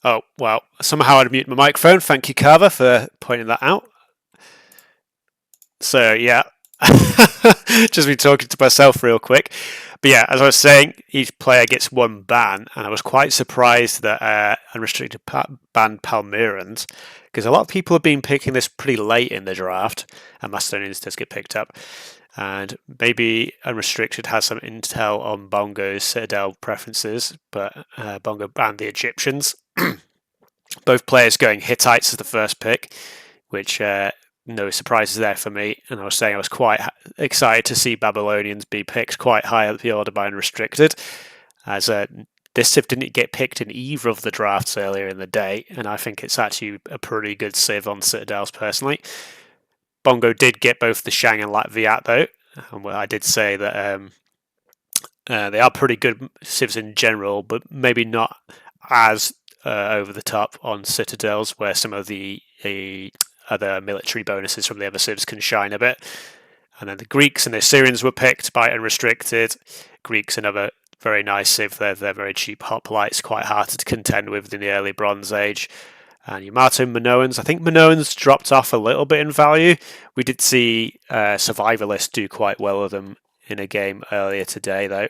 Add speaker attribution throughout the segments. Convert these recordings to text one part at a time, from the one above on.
Speaker 1: Oh, well, somehow I'd mute my microphone. Thank you, Carver, for pointing that out. So, yeah, just been talking to myself real quick. But yeah, as I was saying, each player gets one ban, and I was quite surprised that Unrestricted banned Palmyrans, because a lot of people have been picking this pretty late in the draft, and Macedonians does get picked up. And maybe Unrestricted has some intel on Bongo's Citadel preferences, but Bongo banned the Egyptians. Both players going Hittites as the first pick, which no surprises there for me. And I was saying I was quite excited to see Babylonians be picked quite high up the order by Unrestricted, as this civ didn't get picked in either of the drafts earlier in the day, and I think it's actually a pretty good civ on Citadels personally. Bongo did get both the Shang and Latviat though, and I did say that they are pretty good civs in general, but maybe not as over the top on Citadels, where some of the other military bonuses from the other civs can shine a bit. And then the Greeks and the Assyrians were picked by Unrestricted. Greeks, another very nice civ. They're very cheap hoplites, quite hard to contend with in the early Bronze Age. And Yamato Minoans. I think Minoans dropped off a little bit in value. We did see Survivalists do quite well with them in a game earlier today, though.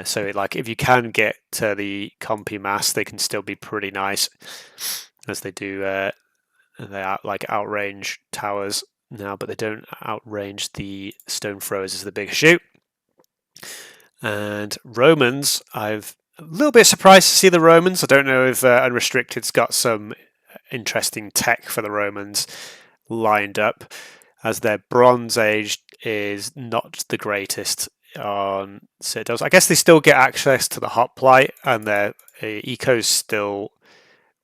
Speaker 1: So, like, if you can get to the Compy Mass, they can still be pretty nice, as they do. They outrange towers now, but they don't outrange the stone throwers as the big issue. And Romans, I've a little bit surprised to see the Romans. I don't know if Unrestricted's got some interesting tech for the Romans lined up, as their Bronze Age is not the greatest on Citadels. I guess they still get access to the hoplite, and their eco's still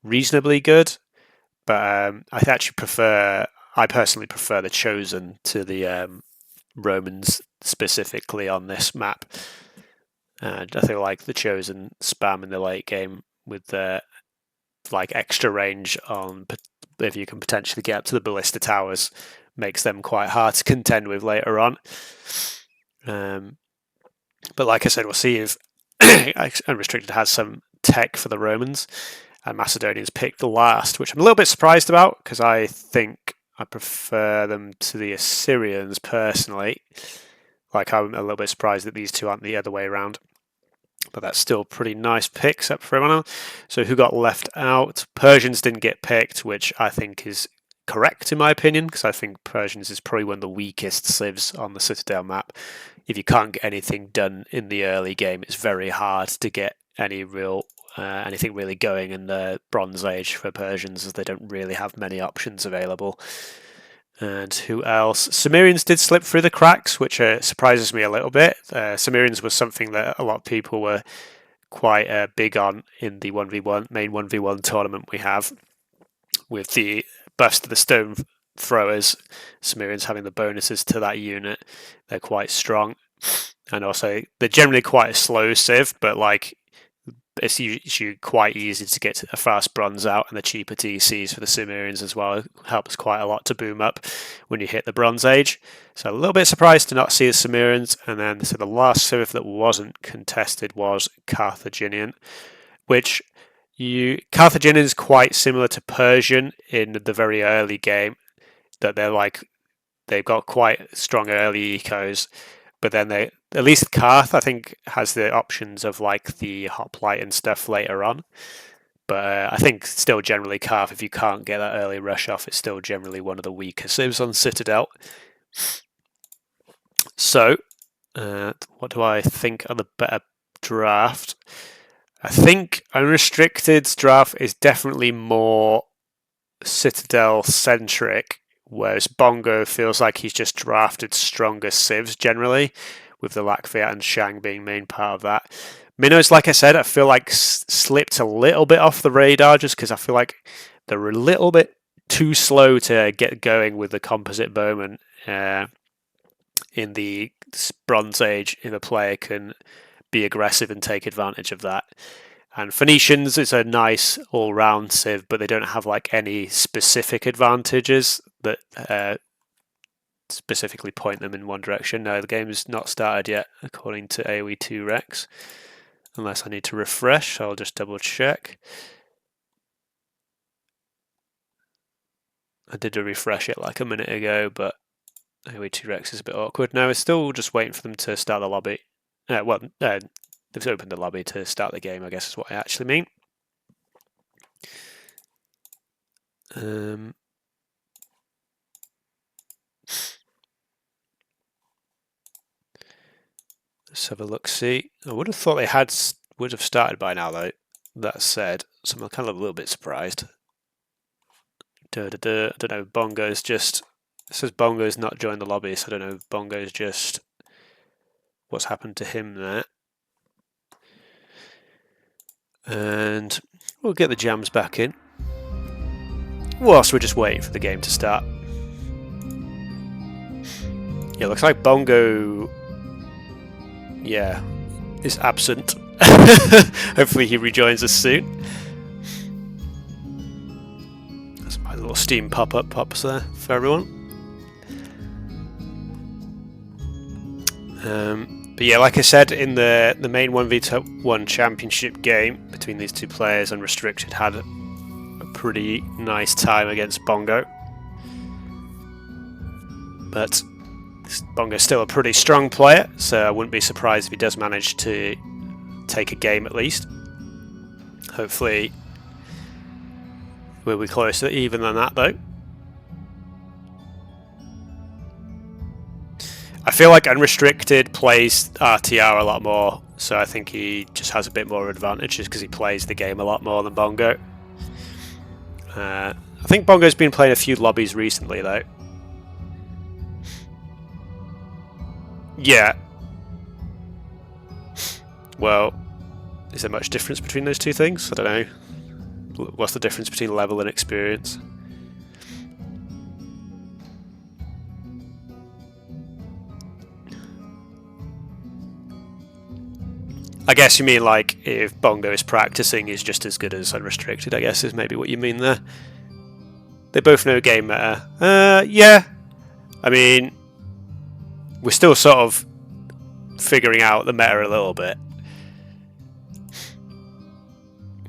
Speaker 1: reasonably good. But I personally prefer the Chosen to the Romans specifically on this map. And I feel like the Chosen spam in the late game with the extra range on, if you can potentially get up to the ballista towers, makes them quite hard to contend with later on. But like I said, we'll see if Unrestricted has some tech for the Romans. And Macedonians picked the last, which I'm a little bit surprised about, because I think I prefer them to the Assyrians personally. Like, I'm a little bit surprised that these two aren't the other way around. But that's still pretty nice picks up for everyone else. So who got left out? Persians didn't get picked, which I think is correct in my opinion, because I think Persians is probably one of the weakest civs on the Citadel map. If you can't get anything done in the early game, it's very hard to get anything really going in the Bronze Age for Persians, as they don't really have many options available. And who else? Cimmerians did slip through the cracks, which surprises me a little bit. Cimmerians was something that a lot of people were quite big on in the main 1v1 tournament we have, with the buffs to the stone throwers. Cimmerians having the bonuses to that unit, they're quite strong, and also they're generally quite a slow civ, but it's usually quite easy to get a fast bronze out, and the cheaper TCs for the Cimmerians as well helps quite a lot to boom up when you hit the Bronze Age. So a little bit surprised to not see the Cimmerians. And then so the last civ that wasn't contested was Carthaginian, which Carthaginian is quite similar to Persian in the very early game, that they've got quite strong early ecos, but then at least Carth, I think, has the options of the hoplite and stuff later on. But I think still generally Carth, if you can't get that early rush off, it's still generally one of the weaker civs on Citadel. So, what do I think of the better draft? I think Unrestricted's draft is definitely more Citadel-centric, whereas Bongo feels like he's just drafted stronger civs generally, with the Latviat and Shang being main part of that. Minnows, like I said, I feel like slipped a little bit off the radar, just because I feel like they're a little bit too slow to get going with the composite bowman in the Bronze Age, if a player can be aggressive and take advantage of that. And Phoenicians is a nice all-round civ, but they don't have any specific advantages that specifically point them in one direction. No, the game is not started yet, according to AOE2 Rex. Unless I need to refresh, I'll just double check. I did refresh it like a minute ago, but AOE2 Rex is a bit awkward. No, we're still just waiting for them to start the lobby. They've opened the lobby to start the game, I guess is what I actually mean. Let's have a look. See, I would have thought they would have started by now, though. That said, so I'm kind of a little bit surprised. I don't know. Bongo's just. It says Bongo's not joined the lobby, so I don't know if Bongo's just. What's happened to him there? And we'll get the jams back in. Whilst we're just waiting for the game to start. Yeah, looks like Bongo. Yeah, is absent. Hopefully he rejoins us soon. That's my little Steam pop-up pops there for everyone. But yeah, like I said, in the main 1v1 championship game between these two players, Unrestricted had a pretty nice time against Bongo. But Bongo's still a pretty strong player, so I wouldn't be surprised if he does manage to take a game at least. Hopefully we'll be closer even than that, though. I feel like Unrestricted plays RTR a lot more, so I think he just has a bit more advantage just because he plays the game a lot more than Bongo. I think Bongo's been playing a few lobbies recently, though. Yeah. Well, is there much difference between those two things? I don't know. What's the difference between level and experience? I guess you mean like if Bongo is practicing, he's just as good as Unrestricted, I guess is maybe what you mean there. They both know game meta. Yeah. I mean, we're still sort of figuring out the meta a little bit.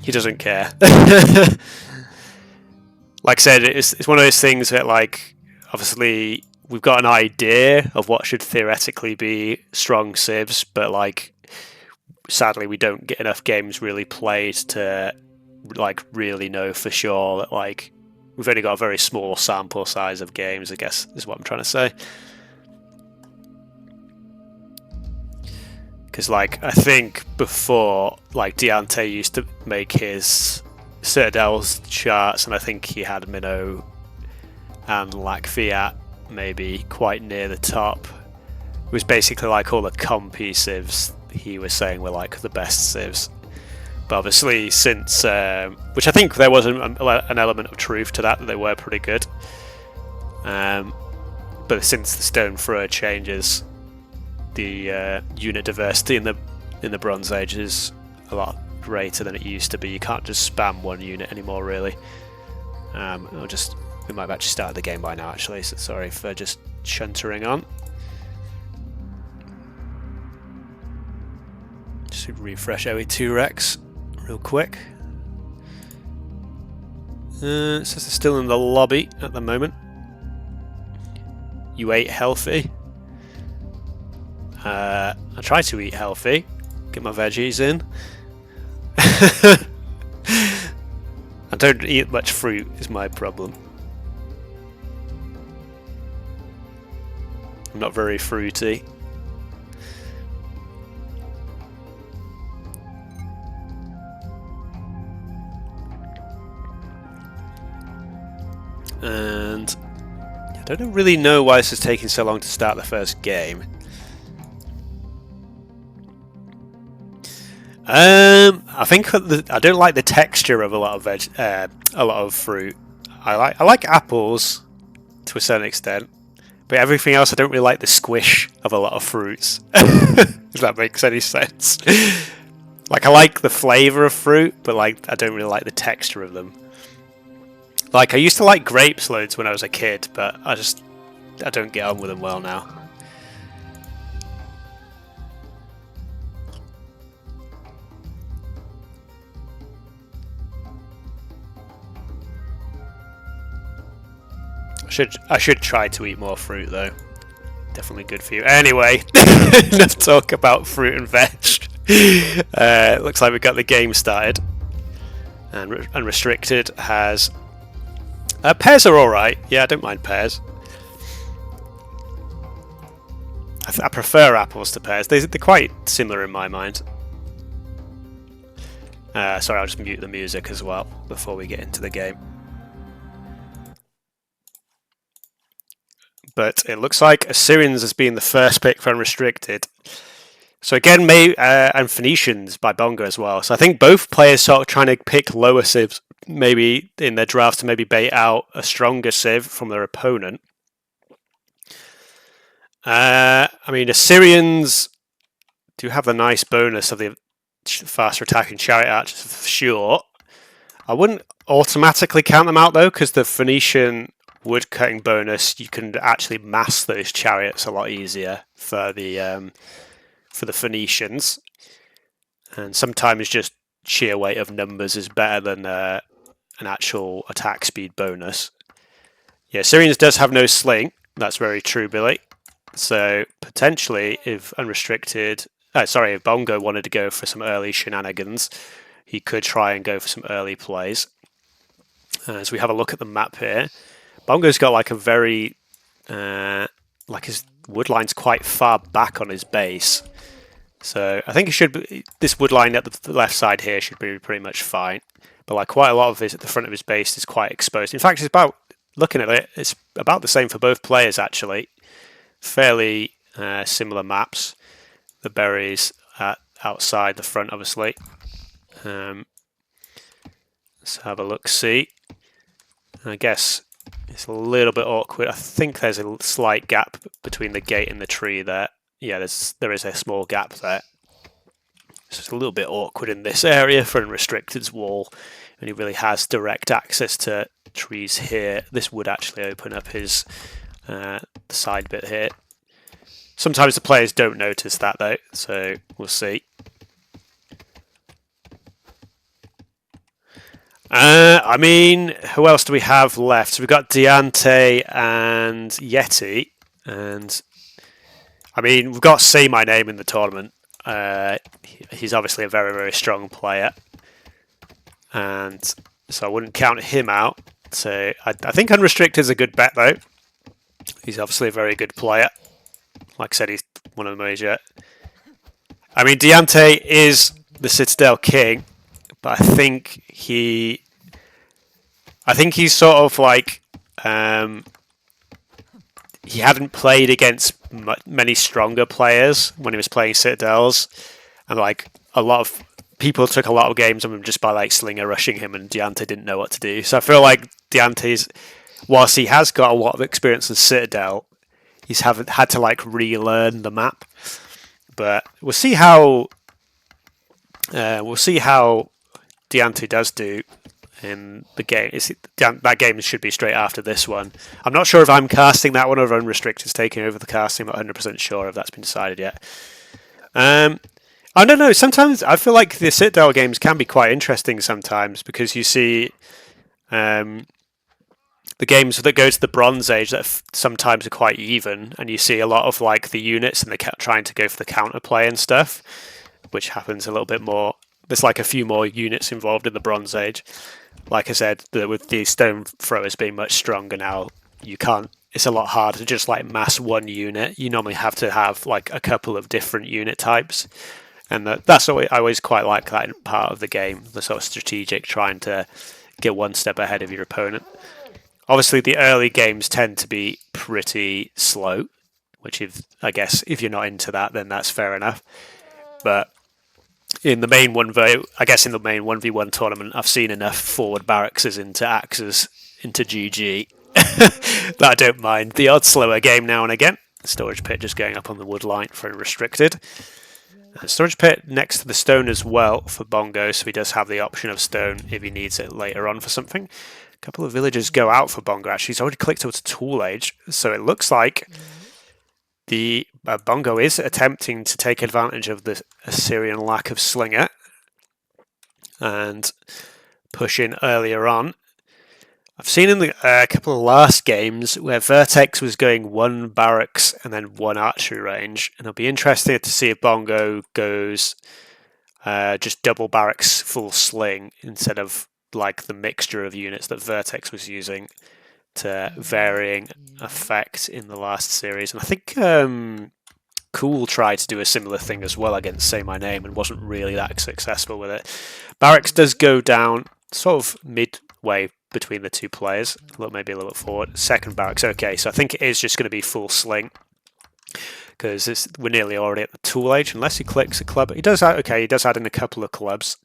Speaker 1: He doesn't care. Like I said, it's one of those things that, like, obviously we've got an idea of what should theoretically be strong civs, but like, sadly we don't get enough games really played to like really know for sure that, like, we've only got a very small sample size of games, I guess is what I'm trying to say. Because, like, I think before, like, Deante used to make his Citadel's charts, and I think he had Minnow and Fiat maybe quite near the top. It was basically like all the compy civs he was saying were like the best civs. But obviously since, which I think there was an element of truth to that they were pretty good. But since the Stone Thrower changes, the unit diversity in the Bronze Age is a lot greater than it used to be. You can't just spam one unit anymore, really. We might have actually started the game by now, actually, so sorry for just chuntering on. Just refresh AOE2 Rex real quick. It says they're still in the lobby at the moment. You ate healthy. I try to eat healthy, get my veggies in. I don't eat much fruit is my problem. I'm not very fruity. And I don't really know why this is taking so long to start the first game. I think I don't like the texture of a lot of fruit. I like apples to a certain extent, but everything else I don't really like the squish of a lot of fruits. If that makes any sense. Like, I like the flavour of fruit, but like I don't really like the texture of them. Like, I used to like grapes loads when I was a kid, but I don't get on with them well now. I should try to eat more fruit though. Definitely good for you. Anyway, enough talk about fruit and veg. Looks like we've got the game started. And Unrestricted has... pears are alright. Yeah, I don't mind pears. I prefer apples to pears. They're quite similar in my mind. Sorry, I'll just mute the music as well before we get into the game. But it looks like Assyrians has been the first pick for Unrestricted. So again, and Phoenicians by Bongo as well. So I think both players sort of trying to pick lower civs, maybe in their drafts, to maybe bait out a stronger civ from their opponent. I mean, Assyrians do have the nice bonus of the faster attacking chariot archers for sure. I wouldn't automatically count them out though, because the Phoenician wood cutting bonus, you can actually mass those chariots a lot easier for the Phoenicians, and sometimes just sheer weight of numbers is better than an actual attack speed bonus. Yeah, Syrians does have no sling. That's very true, Billy. So potentially, if if Bongo wanted to go for some early shenanigans, he could try and go for some early plays. As we have a look at the map here, Bongo's got like a very, like his wood line's quite far back on his base. So I think it should be, this wood line at the left side here should be pretty much fine. But like quite a lot of his at the front of his base is quite exposed. In fact, it's about, looking at it, it's about the same for both players actually. Fairly similar maps. The berries outside the front, obviously. Let's have a look, see. I guess it's a little bit awkward. I think there's a slight gap between the gate and the tree there. Yeah, there is a small gap there. So it's a little bit awkward in this area for Unrestricted's wall, and he really has direct access to trees here. This would actually open up his the side bit here. Sometimes the players don't notice that though, so we'll see. I mean, who else do we have left? So we've got Diante and Yeti, and I mean, we've got Say My Name in the tournament. He's obviously a very, very strong player, and so I wouldn't count him out. So I think Unrestricted is a good bet though. He's obviously a very good player. Like I said, he's one of the major. I mean, Diante is the Citadel king, but I think he's sort of like he hadn't played against many stronger players when he was playing Citadels, and like a lot of people took a lot of games on him just by like slinger rushing him, and Diante didn't know what to do. So I feel like Diante's, whilst he has got a lot of experience in Citadel, he's had to like relearn the map. But we'll see how Diante does do in the game. That game should be straight after this one. I'm not sure if I'm casting that one or if Unrestricted is taking over the casting. I'm not 100% sure if that's been decided yet. I don't know. Sometimes I feel like the Citadel games can be quite interesting sometimes, because you see the games that go to the Bronze Age that sometimes are quite even, and you see a lot of like the units and they kept trying to go for the counterplay and stuff, which happens a little bit more. There's like a few more units involved in the Bronze Age. Like I said, with the stone throwers being much stronger now, you can't. It's a lot harder to just like mass one unit. You normally have to have like a couple of different unit types, and that's what I always quite like that part of the game. The sort of strategic, trying to get one step ahead of your opponent. Obviously, the early games tend to be pretty slow, which I guess if you're not into that, then that's fair enough. But in the main 1v1 tournament, I've seen enough forward barracks into axes into GG that I don't mind the odd slower game now and again. Storage pit just going up on the wood line for Unrestricted. Storage pit next to the stone as well for Bongo, so he does have the option of stone if he needs it later on for something. A couple of villagers go out for Bongo. Actually, he's already clicked towards Tool Age, so it looks like the Bongo is attempting to take advantage of the Assyrian lack of slinger and push in earlier on. I've seen in a couple of last games where Vertex was going one barracks and then one archery range, and it'll be interesting to see if Bongo goes just double barracks full sling instead of like the mixture of units that Vertex was using to varying effect in the last series. And I think Cool tried to do a similar thing as well against Say My Name and wasn't really that successful with it. Barracks does go down sort of midway between the two players, maybe a little bit forward. Second barracks, okay, so I think it is just going to be full sling because we're nearly already at the tool age, unless he clicks a club. He does add in a couple of clubs.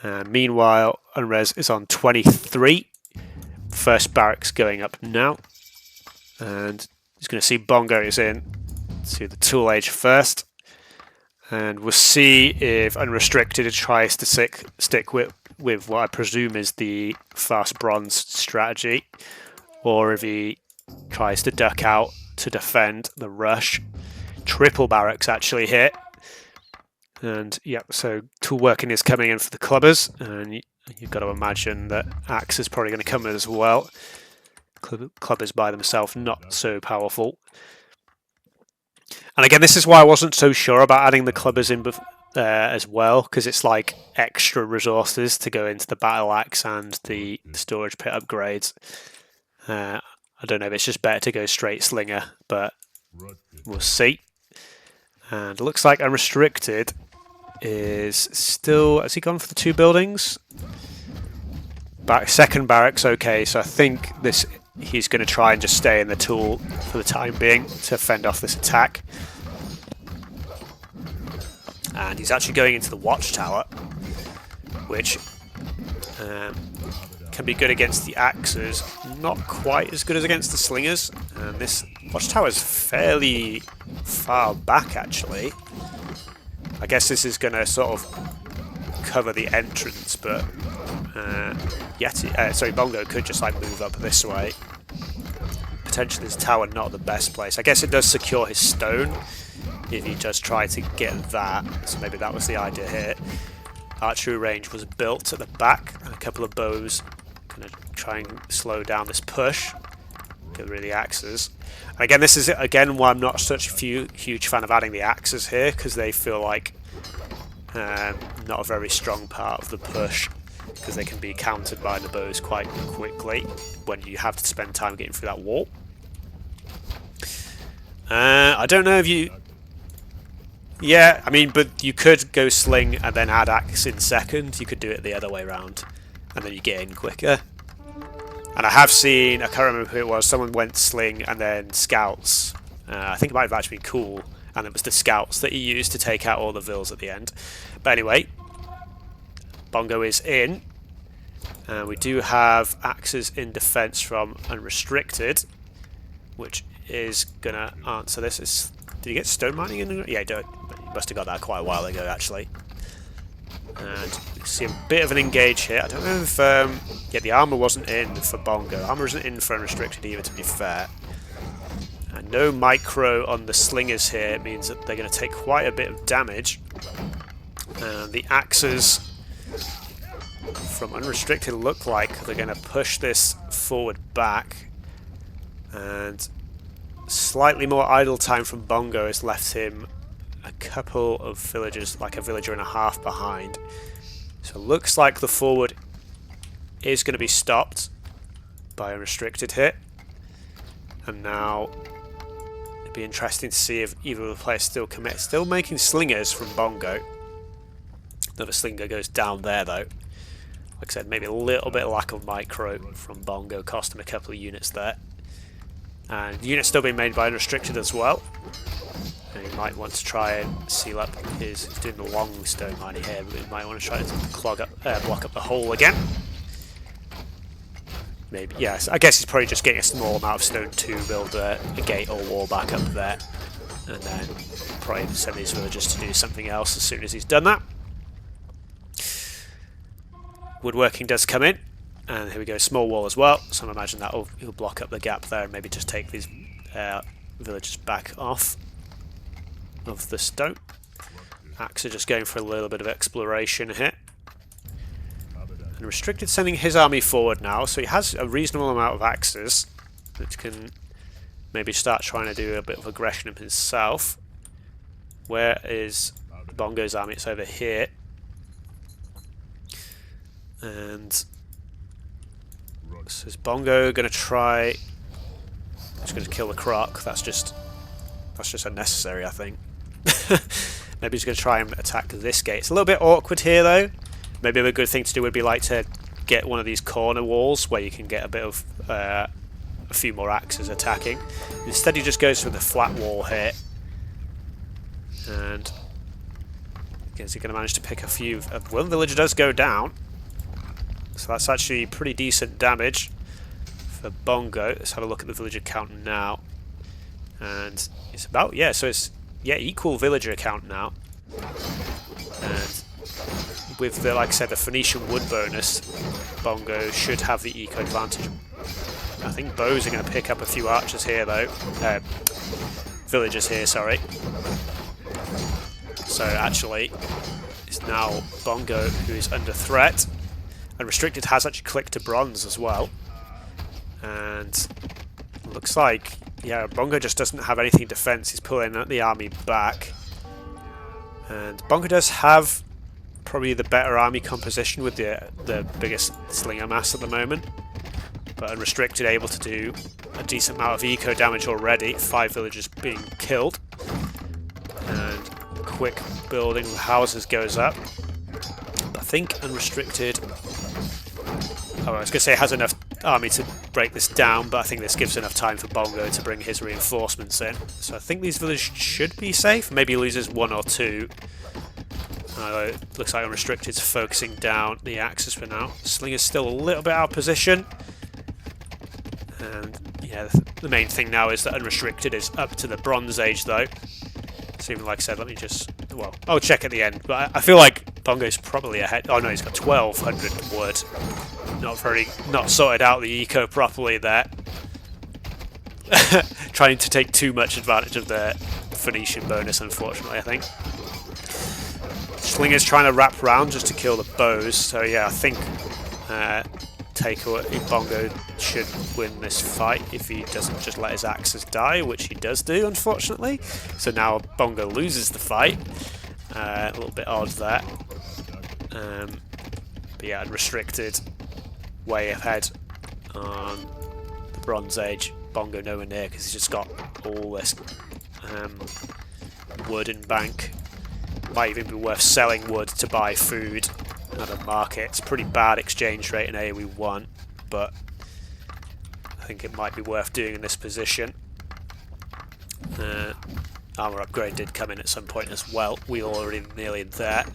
Speaker 1: Meanwhile, Unres is on 23. First barracks going up now, and he's going to see Bongo is in to the tool age first, and we'll see if Unrestricted tries to stick with what I presume is the fast bronze strategy, or if he tries to duck out to defend the rush. Triple barracks actually hit, and yeah, so tool working is coming in for the clubbers, and you've got to imagine that Axe is probably going to come in as well. Clubbers by themselves not so powerful. And again, this is why I wasn't so sure about adding the clubbers in as well, because it's like extra resources to go into the battle axe and the storage pit upgrades. I don't know if it's just better to go straight slinger, but we'll see. And it looks like Unrestricted is still... Has he gone for the two buildings? Second barracks, okay, so I think he's going to try and just stay in the tool for the time being to fend off this attack. And he's actually going into the watchtower, which can be good against the axes, not quite as good as against the slingers. And this watchtower is fairly far back, actually. I guess this is going to sort of cover the entrance, but Bongo could just like move up this way. Potentially his tower not the best place. I guess it does secure his stone if he does try to get that, so maybe that was the idea here. Archery range was built at the back, and a couple of bows going to try and slow down this push. Get rid of the axes. And again, this is why I'm not such a huge fan of adding the axes here, because they feel like not a very strong part of the push, because they can be countered by the bows quite quickly when you have to spend time getting through that wall. I don't know if you... Yeah, I mean, but you could go sling and then add axe in second. You could do it the other way around, and then you get in quicker. And I have seen, I can't remember who it was, someone went sling and then scouts. I think it might have actually been Cool, and it was the scouts that he used to take out all the vills at the end. But anyway, Bongo is in. And we do have axes in defense from Unrestricted, which is going to answer this. Did you get stone mining in? Yeah, you must have got that quite a while ago, actually. And you see a bit of an engage here. I don't know if... yeah, the armour wasn't in for Bongo. Armour isn't in for Unrestricted either, to be fair. And no micro on the slingers here means that they're going to take quite a bit of damage. And the axes from Unrestricted look like they're going to push this forward back. And slightly more idle time from Bongo has left him a couple of villagers, like a villager and a half behind. So it looks like the forward is going to be stopped by Unrestricted here. And now it'd be interesting to see if either of the players still commit. Still making slingers from Bongo. Another slinger goes down there though. Like I said, maybe a little bit of lack of micro from Bongo, cost him a couple of units there. And units still being made by Unrestricted as well. And he might want to try and seal up he's doing the long stone mining here, but he might want to try to block up the hole again. Maybe, yes, I guess he's probably just getting a small amount of stone to build a gate or wall back up there. And then probably send these villagers to do something else as soon as he's done that. Woodworking does come in. And here we go, small wall as well, so I imagine that he'll block up the gap there and maybe just take these villagers back off of the stone. Axe are just going for a little bit of exploration here. And Unrestricted sending his army forward now, so he has a reasonable amount of axes that can maybe start trying to do a bit of aggression himself. Where is Bongo's army? It's over here. And so is Bongo going to try... He's going to kill the croc. That's just unnecessary, I think. Maybe he's going to try and attack this gate. It's a little bit awkward here, though. Maybe a good thing to do would be like to get one of these corner walls where you can get a bit of a few more axes attacking. Instead, he just goes for the flat wall here. And is he going to manage to pick a few? One villager does go down, so that's actually pretty decent damage for Bongo. Let's have a look at the villager count now, and it's about so it's equal villager count now. And with the, like I said, the Phoenician wood bonus, Bongo should have the eco advantage. I think bows are going to pick up a few archers here though, villagers here, sorry. So actually, it's now Bongo who is under threat. Unrestricted has actually clicked to bronze as well. And looks like, Bongo just doesn't have anything in defense. He's pulling the army back. And Bongo does have probably the better army composition with the biggest slinger mass at the moment. But Unrestricted able to do a decent amount of eco damage already. 5 villagers being killed. And quick building of houses goes up. But I think Unrestricted... I was going to say has enough army to break this down, but I think this gives enough time for Bongo to bring his reinforcements in. So I think these villages should be safe. Maybe he loses 1 or 2. It looks like Unrestricted's focusing down the axis for now. Slinger's still a little bit out of position. And the main thing now is that Unrestricted is up to the Bronze Age though. So even like I said, let me just... Well, I'll check at the end. But I feel like Bongo's probably ahead. Oh no, he's got 1,200 wood. Not sorted out the eco properly there. Trying to take too much advantage of the Phoenician bonus, unfortunately, I think. Slinger's trying to wrap round just to kill the bows. So I think Bongo should win this fight if he doesn't just let his axes die, which he does do, unfortunately. So now Bongo loses the fight. A little bit odd there. But Unrestricted way ahead on the Bronze Age. Bongo nowhere near because he's just got all this wood in bank. Might even be worth selling wood to buy food at a market. It's a pretty bad exchange rate in AOE1, but I think it might be worth doing in this position. Armor upgrade did come in at some point as well. We're already nearly there.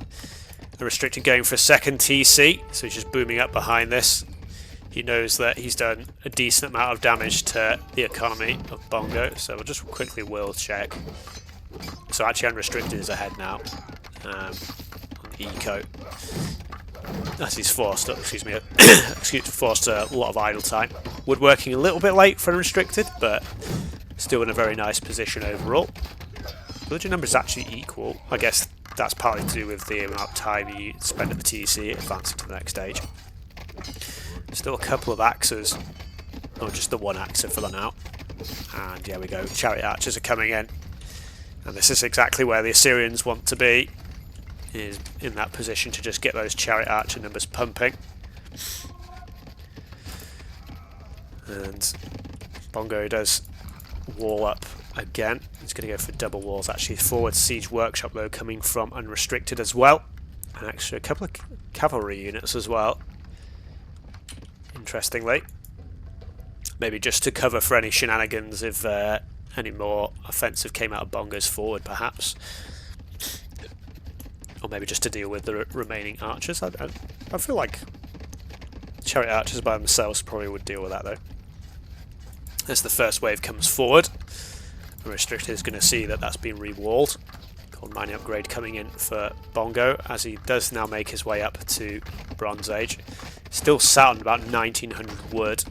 Speaker 1: Unrestricted going for a second TC, so he's just booming up behind this. He knows that he's done a decent amount of damage to the economy of Bongo, so we'll just quickly will check. So actually Unrestricted is ahead now on eco. As he's forced a lot of idle time. Woodworking a little bit late for Unrestricted, but still in a very nice position overall. Villager number is actually equal. I guess that's partly to do with the amount of time you spend at the TC advancing to the next stage. Still a couple of axes, or just the one axe for the now. And here we go, chariot archers are coming in. And this is exactly where the Assyrians want to be, is in that position to just get those chariot archer numbers pumping. And Bongo does wall up again. He's going to go for double walls. Actually, forward siege workshop though coming from Unrestricted as well. And actually a couple of cavalry units as well. Interestingly. Maybe just to cover for any shenanigans if any more offensive came out of Bongo's forward, perhaps. Or maybe just to deal with the remaining archers. I feel like chariot archers by themselves probably would deal with that, though. As the first wave comes forward, Unrestricted is going to see that that's been re-walled. Gold mining upgrade coming in for Bongo, as he does now make his way up to Bronze Age. Still sat on about 1,900 wood.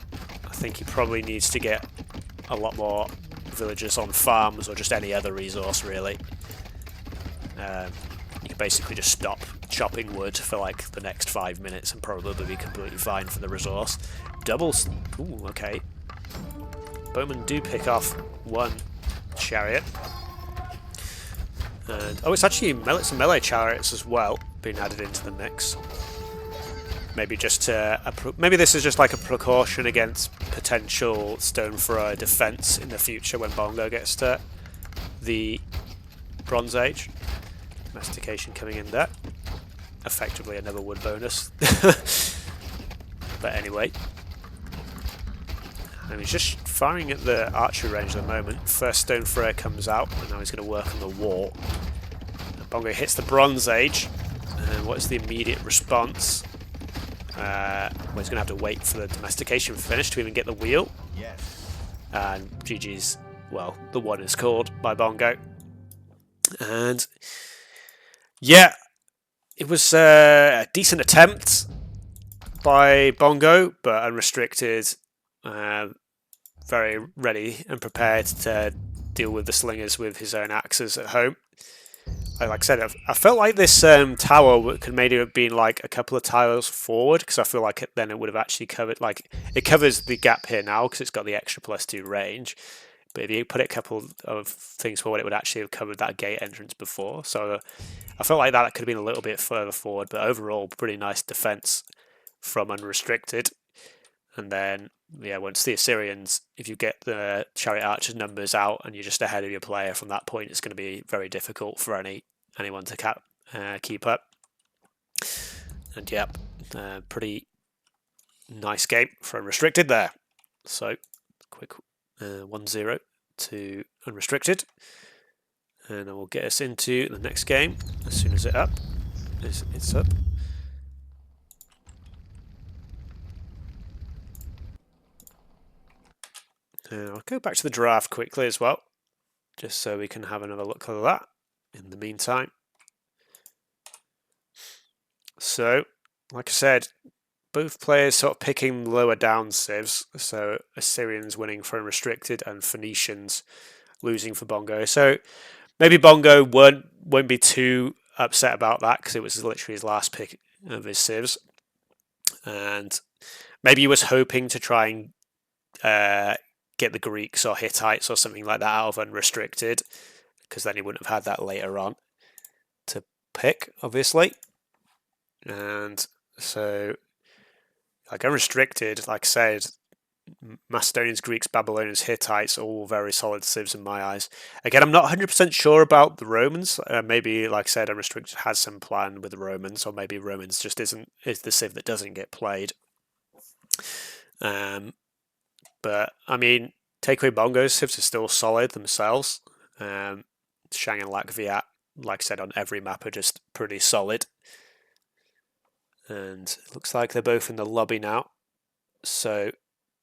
Speaker 1: I think he probably needs to get a lot more villagers on farms or just any other resource really. You can basically just stop chopping wood for like the next 5 minutes and probably be completely fine for the resource. Doubles. Ooh, okay. Bowmen do pick off one chariot. And oh, it's actually some melee chariots as well being added into the mix. Maybe just maybe this is just like a precaution against potential stone thrower defense in the future when Bongo gets to the Bronze Age. Domestication coming in there. Effectively another wood bonus. But anyway. And he's just firing at the archery range at the moment. First stone thrower comes out, and now he's going to work on the wall. And Bongo hits the Bronze Age. And what's the immediate response? Well, he's going to have to wait for the domestication finish to even get the wheel.
Speaker 2: Yes.
Speaker 1: And GG's, well, the one is called by Bongo. And yeah, it was a decent attempt by Bongo, but Unrestricted, very ready and prepared to deal with the slingers with his own axes at home. Like I said, I felt like this tower could maybe have been like a couple of tiles forward, because I feel like then it would have actually covered, like, it covers the gap here now because it's got the extra +2 range. But if you put it a couple of things forward, it would actually have covered that gate entrance before. So I felt like that could have been a little bit further forward, but overall, pretty nice defense from Unrestricted. And then, yeah, once the Assyrians, if you get the Chariot Archers numbers out and you're just ahead of your player from that point, it's going to be very difficult for anyone to keep up. And yep, pretty nice game for Unrestricted there. So, quick 1-0 to Unrestricted. And I will get us into the next game as soon as it's up. I'll go back to the draft quickly as well, just so we can have another look at that in the meantime. So, like I said, both players sort of picking lower down civs, so Assyrians winning for Unrestricted and Phoenicians losing for Bongo. So maybe Bongo won't be too upset about that, because it was literally his last pick of his civs. And maybe he was hoping to try and get the Greeks or Hittites or something like that out of Unrestricted, because then he wouldn't have had that later on to pick, obviously. And so, like, Unrestricted, like I said, Macedonians, Greeks, Babylonians, Hittites, all very solid civs in my eyes. Again, I'm not 100% sure about the Romans. Maybe, like I said, Unrestricted has some plan with the Romans, or maybe Romans just is the civ that doesn't get played. But I mean, TakeawayBongo's civs are still solid themselves. Shang and Latviat, like I said, on every map are just pretty solid. And it looks like they're both in the lobby now. So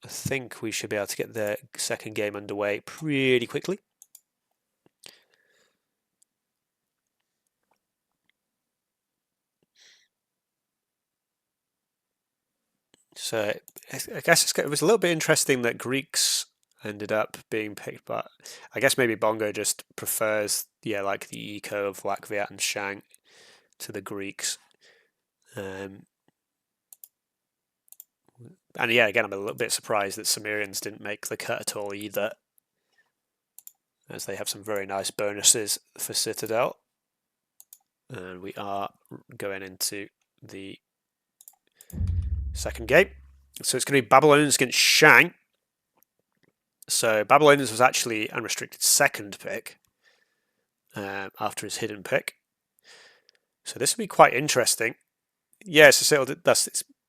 Speaker 1: I think we should be able to get the second game underway pretty quickly. So I guess it was a little bit interesting that Greeks ended up being picked, but I guess maybe Bongo just prefers, like the eco of Latviat and Shang to the Greeks. And yeah, again, I'm a little bit surprised that Cimmerians didn't make the cut at all either, as they have some very nice bonuses for Citadel. And we are going into the second game. So it's going to be Babylonians against Shang. So Babylonians was actually Unrestricted second pick after his hidden pick. So this will be quite interesting. Yeah, it's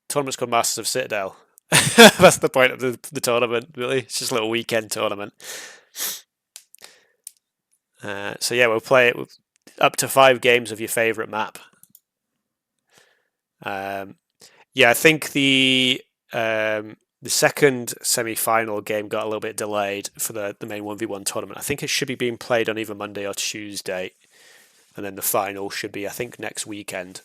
Speaker 1: tournament's called Masters of Citadel. That's the point of the tournament, really. It's just a little weekend tournament. So yeah, we'll play it with up to 5 games of your favourite map. Yeah, I think the second semi-final game got a little bit delayed for the main 1v1 tournament. I think it should be being played on either Monday or Tuesday, and then the final should be, I think, next weekend.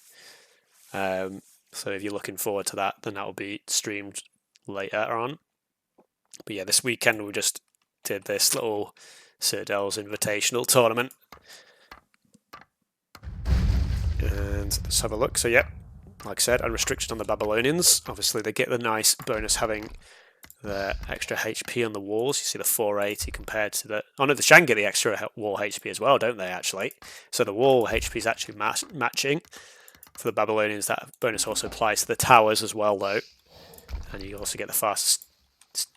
Speaker 1: So if you're looking forward to that, then that will be streamed later on. But yeah, this weekend we just did this little Citadel's Invitational tournament. And let's have a look. So yeah, like I said, unrestricted on the Babylonians. Obviously they get the nice bonus having the extra HP on the walls. You see the 480 compared to the... Oh no, the Shang get the extra wall HP as well, don't they, actually? So the wall HP is actually matching. For the Babylonians, that bonus also applies to the towers as well, though. And you also get the fastest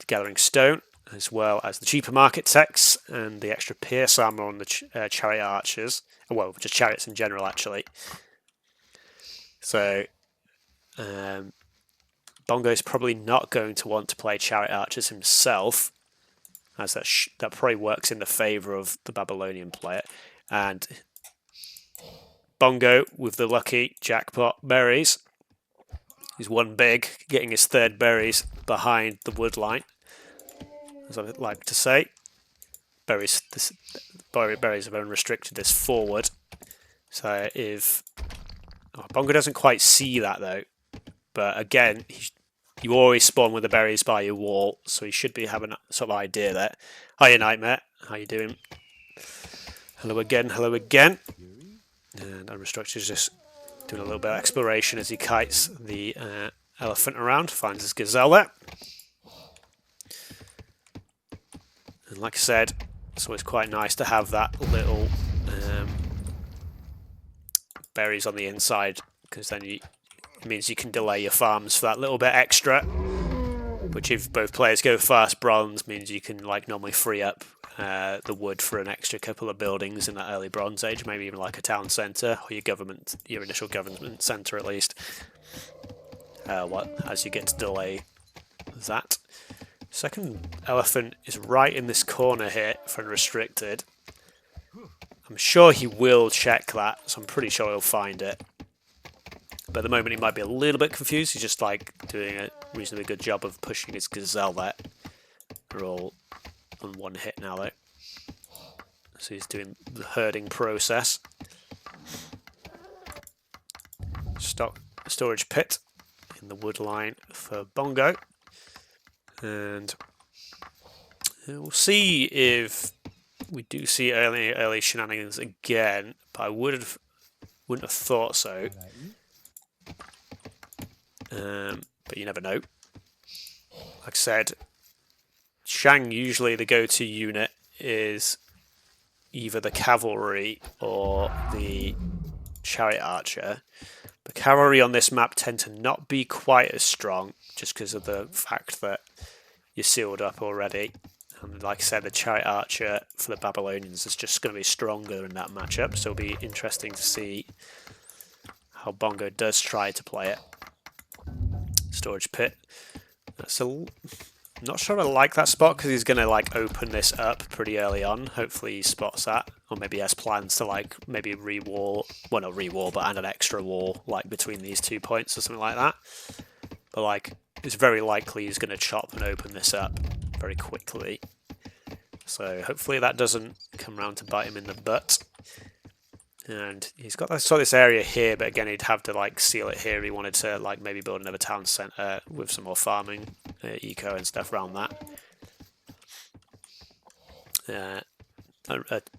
Speaker 1: gathering stone, as well as the cheaper market techs and the extra pierce armor on the chariot archers. Well, just chariots in general, actually. So, Bongo is probably not going to want to play chariot archers himself, as that probably works in the favour of the Babylonian player. And Bongo, with the lucky jackpot berries, he's won big, getting his third berries behind the wood line, as I like to say. Berries have unrestricted this forward. So if Bongo doesn't quite see that though, but again, you always spawn with the berries by your wall, so he should be having a sort of idea there. Hiya, Nightmare. How you doing? Hello again. Hello again. And Unrestricted is just doing a little bit of exploration as he kites the elephant around, finds his gazelle there. And like I said, it's always quite nice to have that little berries on the inside, because then it means you can delay your farms for that little bit extra. Which, if both players go fast bronze, means you can like normally free up the wood for an extra couple of buildings in that early Bronze Age, maybe even like a town centre or your initial government centre at least. As you get to delay that. Second elephant is right in this corner here for Unrestricted. I'm sure he will check that, so I'm pretty sure he'll find it. But at the moment he might be a little bit confused. He's just like doing a reasonably good job of pushing his gazelle there. They're all on one hit now though. So he's doing the herding process. Storage pit in the wood line for Bongo. And we'll see if we do see early shenanigans again, but I wouldn't have thought so. But you never know. Like I said, Shang usually the go-to unit is either the cavalry or the chariot archer. The cavalry on this map tend to not be quite as strong, just because of the fact that you're sealed up already. And like I said, the chariot archer for the Babylonians is just going to be stronger in that matchup, so it'll be interesting to see how Bongo does try to play it. Storage pit. Not sure I like that spot, because he's going to like open this up pretty early on. Hopefully he spots that, or maybe he has plans to like maybe re-wall, well not re-wall, but add an extra wall like between these 2 points or something like that. But like it's very likely he's going to chop and open this up very quickly. So hopefully that doesn't come around to bite him in the butt. And he's got this area here, but again he'd have to like seal it here. He wanted to like maybe build another town centre with some more farming, eco and stuff around that.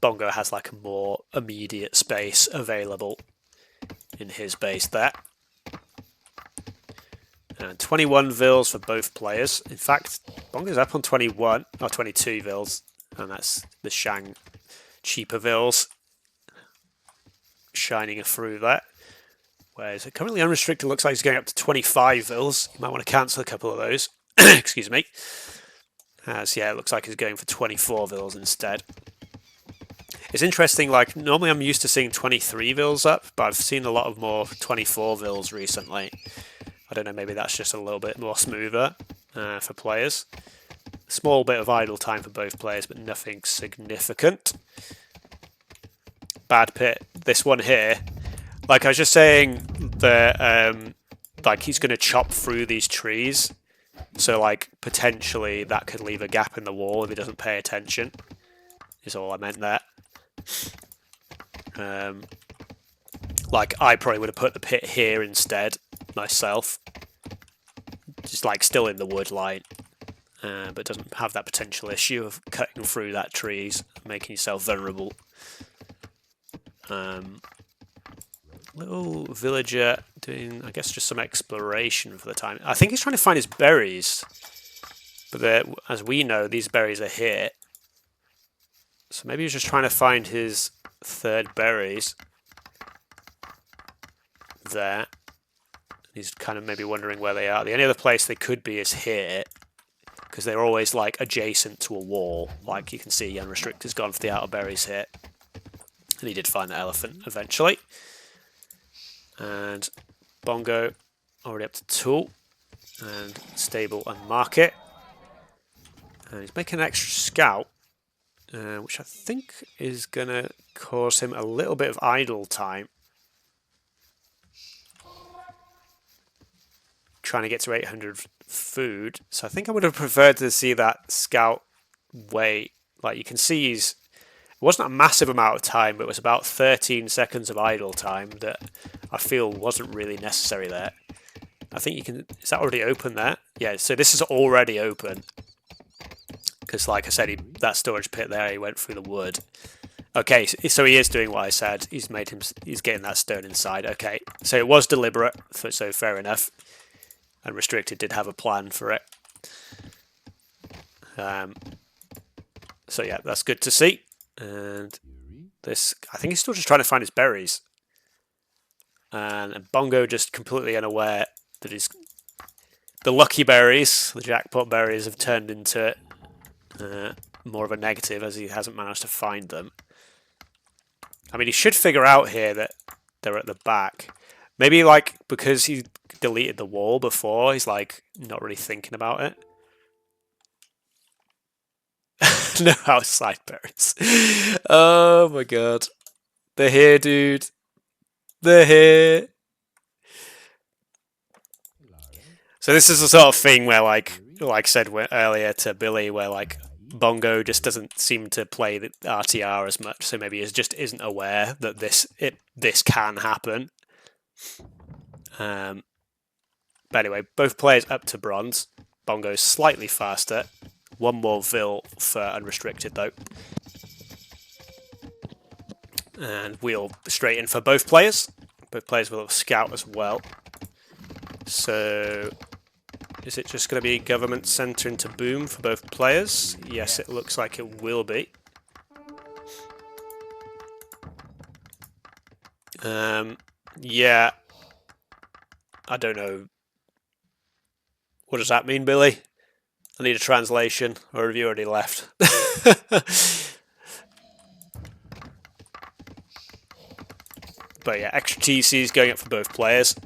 Speaker 1: Bongo has like a more immediate space available in his base there. And 21 vils for both players. In fact, Bongo's up on 21 or 22 vils, and that's the Shang cheaper vils shining through that. Whereas currently Unrestricted looks like he's going up to 25 vils. You might want to cancel a couple of those. Excuse me. As yeah, it looks like he's going for 24 vils instead. It's interesting, like normally I'm used to seeing 23 vils up, but I've seen a lot of more 24 vils recently. I don't know, maybe that's just a little bit more smoother for players. Small bit of idle time for both players, but nothing significant. Bad pit. This one here, like I was just saying, like he's going to chop through these trees, so like potentially that could leave a gap in the wall if he doesn't pay attention. Is all I meant there. Like I probably would have put the pit here instead myself, just like still in the wood line, but doesn't have that potential issue of cutting through that trees, making yourself vulnerable. Little villager doing, I guess, just some exploration for the time. I think he's trying to find his berries. But as we know, these berries are here. So maybe he's just trying to find his third berries. There. He's kind of maybe wondering where they are. The only other place they could be is here. Because they're always like adjacent to a wall. Like you can see, Unrestricted's gone for the outer berries here. And he did find the elephant eventually. And Bongo already up to tool. And stable and market. And he's making an extra scout. Which I think is going to cause him a little bit of idle time. Trying to get to 800 food. So I think I would have preferred to see that scout wait. Like you can see it wasn't a massive amount of time, but it was about 13 seconds of idle time that I feel wasn't really necessary there. I think you can, is that already open there? Yeah, so this is already open. Because like I said, that storage pit there, he went through the wood. Okay, so he is doing what I said. He's getting that stone inside. Okay, so it was deliberate, so fair enough. Unrestricted did have a plan for it. So yeah, that's good to see. And this, I think he's still just trying to find his berries. And Bongo just completely unaware that the lucky berries, the jackpot berries, have turned into more of a negative as he hasn't managed to find them. I mean, he should figure out here that they're at the back. Maybe like because he deleted the wall before, he's like not really thinking about it. No outside berries. Oh my god. They're here, dude. They're here. So this is the sort of thing where like I said earlier to Billy, where like Bongo just doesn't seem to play the RTR as much, so maybe he just isn't aware that this can happen. But anyway, both players up to bronze. Bongo's slightly faster. One more Vil for Unrestricted though. And wheel straight in for both players. Both players will have scout as well. So is it just going to be government centre into boom for both players? Yes, it looks like it will be. Yeah. I don't know. What does that mean, Billy? I need a translation, or have you already left? But yeah, extra TCs going up for both players.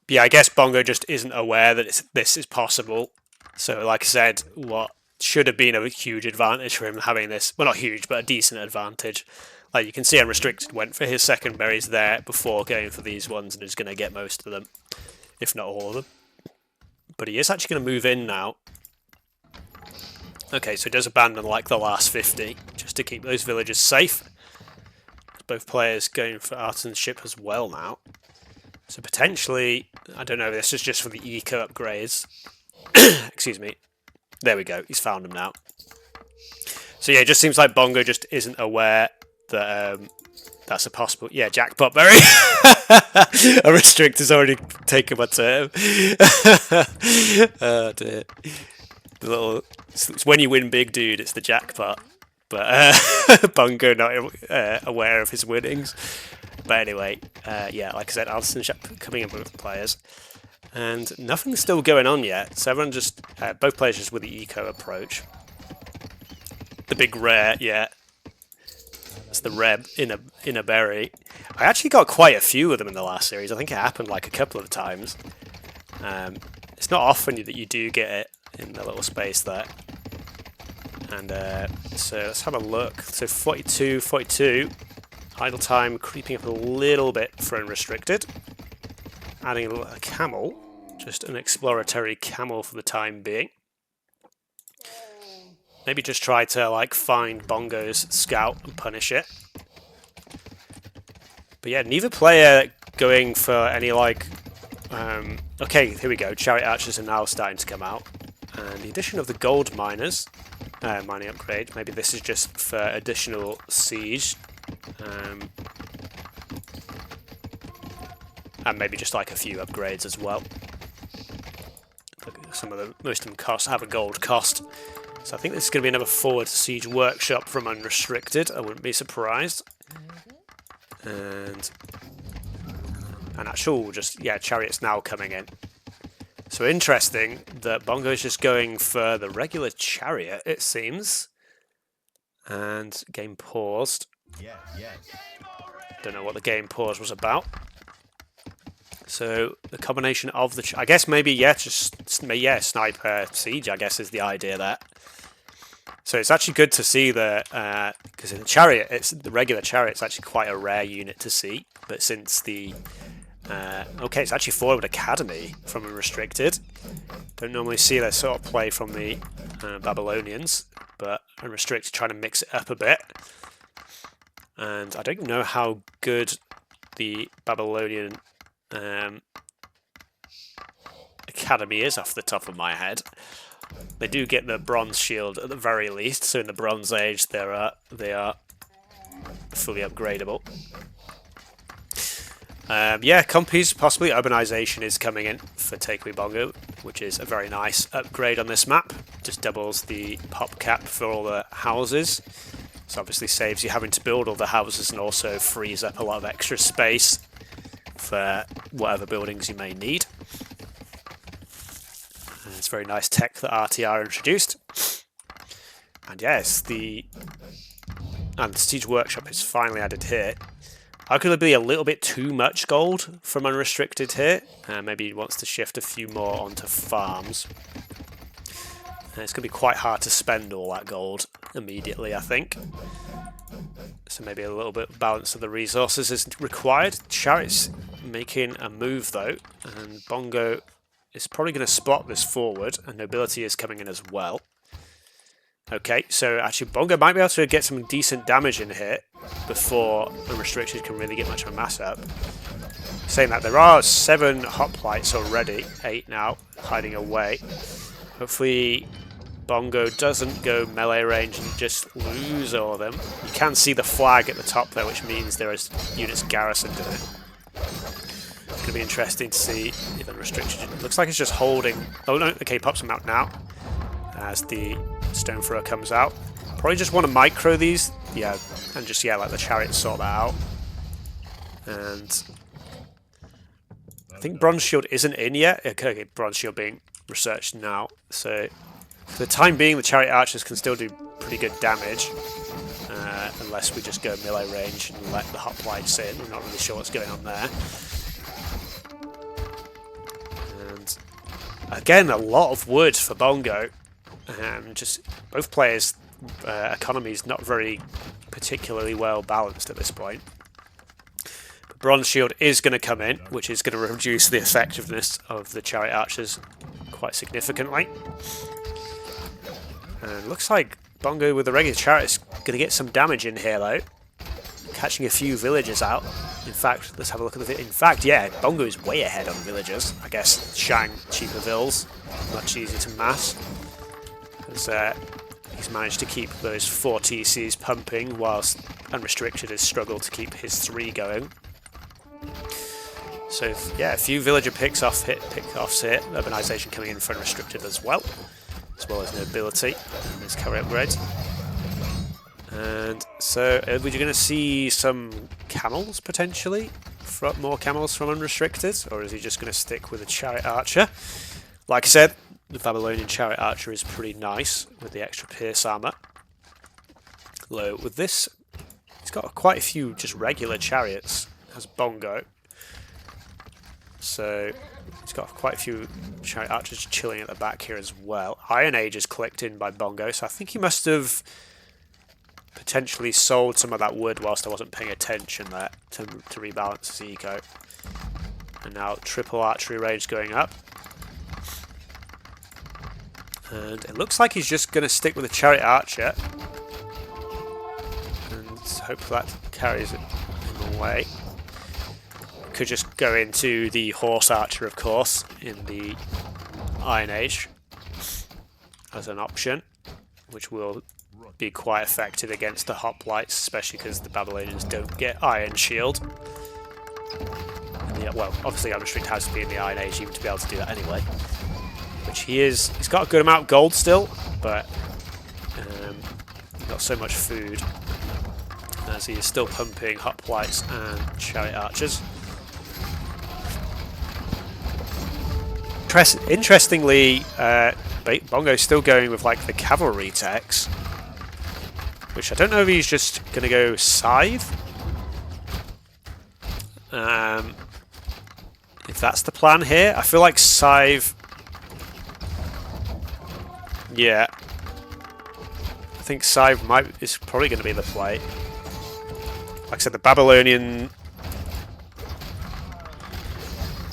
Speaker 1: Yeah, I guess Bongo just isn't aware that this is possible. So like I said, what should have been a huge advantage for him having this, well not huge, but a decent advantage. Like you can see Unrestricted went for his second berries there before going for these ones and is going to get most of them, if not all of them. But he is actually going to move in now. Okay, so he does abandon like the last 50, just to keep those villagers safe. Both players going for artisanship as well now. So potentially, I don't know, this is just for the eco upgrades. Excuse me. There we go, he's found them now. So yeah, it just seems like Bongo just isn't aware that that's a possible... Yeah, jackpot berry. A restrict has already taken my turn. Oh dear. The little... It's when you win big, dude, it's the jackpot. But Bongo not aware of his winnings. But anyway, yeah, like I said, artisanship coming in with players. And nothing's still going on yet. So everyone just... both players just with the eco approach. The big rare, yeah. It's the rare in a berry. I actually got quite a few of them in the last series. I think it happened like a couple of times. It's not often that you do get it in the little space there. And so let's have a look. So 42. Idle time creeping up a little bit for Unrestricted. Adding a camel. Just an exploratory camel for the time being. Maybe just try to like find Bongo's scout and punish it. But yeah, neither player going for any like... okay, here we go. Chariot archers are now starting to come out. And the addition of the gold miners, mining upgrade. Maybe this is just for additional siege. and maybe just like a few upgrades as well. Some of them, most of them have a gold cost. So I think this is going to be another forward siege workshop from Unrestricted. I wouldn't be surprised. And actual chariots now coming in. So interesting that Bongo is just going for the regular chariot, it seems. And game paused. Don't know what the game pause was about. So the combination of the, I guess maybe sniper siege, I guess, is the idea there. So it's actually good to see that because in the chariot, the regular chariot's actually quite a rare unit to see. But since the okay, it's actually forward academy from Unrestricted. Don't normally see that sort of play from the Babylonians, but Unrestricted trying to mix it up a bit. And I don't know how good the Babylonian academy is off the top of my head. They do get the bronze shield at the very least, so in the Bronze Age they are fully upgradable. Compies, possibly urbanization is coming in for TakeawayBongo, which is a very nice upgrade on this map. Just doubles the pop cap for all the houses. So obviously saves you having to build all the houses and also frees up a lot of extra space for whatever buildings you may need. And it's very nice tech that RTR introduced. And yes, the Siege Workshop is finally added here. How could there be a little bit too much gold from Unrestricted here? Maybe he wants to shift a few more onto farms. It's going to be quite hard to spend all that gold immediately, I think. So maybe a little bit of balance of the resources is required. Chariot's making a move though, and Bongo is probably going to spot this forward, and Nobility is coming in as well. Okay, so actually Bongo might be able to get some decent damage in here before Unrestricted can really get much of a mass up. Saying that, there are 7 hoplites already, 8 now, hiding away. Hopefully Bongo doesn't go melee range and just lose all of them. You can see the flag at the top there, which means there is units garrisoned in it. It's going to be interesting to see if Unrestricted... It looks like it's just holding... Oh no, okay, pops them out now as the stone thrower comes out. Probably just want to micro these, and just let the chariot sort that out. And I think Bronze Shield isn't in yet. Okay, Bronze Shield being researched now. So for the time being, the chariot archers can still do pretty good damage, unless we just go melee range and let the hoplites in. We're not really sure what's going on there. And again, a lot of wood for Bongo. Just both players' economies not very particularly well balanced at this point. But Bronze Shield is going to come in, which is going to reduce the effectiveness of the chariot archers quite significantly. And looks like Bongo with the regular chariot is going to get some damage in here though, catching a few villagers out. In fact, let's have a look at the... In fact, Bongo is way ahead on villagers. I guess Shang, cheaper vills, much easier to mass. He's managed to keep those 4 TCs pumping whilst Unrestricted has struggled to keep his 3 going. So a few villager pickoffs here. Urbanization coming in for Unrestricted as well as Nobility and his carry upgrades. And so are we going to see some camels potentially? More camels from Unrestricted, or is he just going to stick with a chariot archer? Like I said, the Babylonian chariot archer is pretty nice with the extra pierce armor. Although with this, he's got quite a few just regular chariots as Bongo. So he's got quite a few chariot archers chilling at the back here as well. Iron Age is clicked in by Bongo, so I think he must have potentially sold some of that wood whilst I wasn't paying attention there to rebalance his eco. And now triple archery range going up. And it looks like he's just going to stick with the chariot archer and hope that carries him away. Could just go into the horse archer, of course, in the Iron Age as an option, which will be quite effective against the hoplites, especially because the Babylonians don't get Iron Shield. And the, well, obviously Unrestricted has to be in the Iron Age even to be able to do that anyway. Which he is. He's got a good amount of gold still, but not so much food, as he is still pumping hoplites and chariot archers. Interestingly, Bongo's still going with like the cavalry techs, which I don't know if he's just going to go scythe. If that's the plan here, I feel like scythe. Yeah, I think scythe is probably going to be the play. Like I said, the Babylonian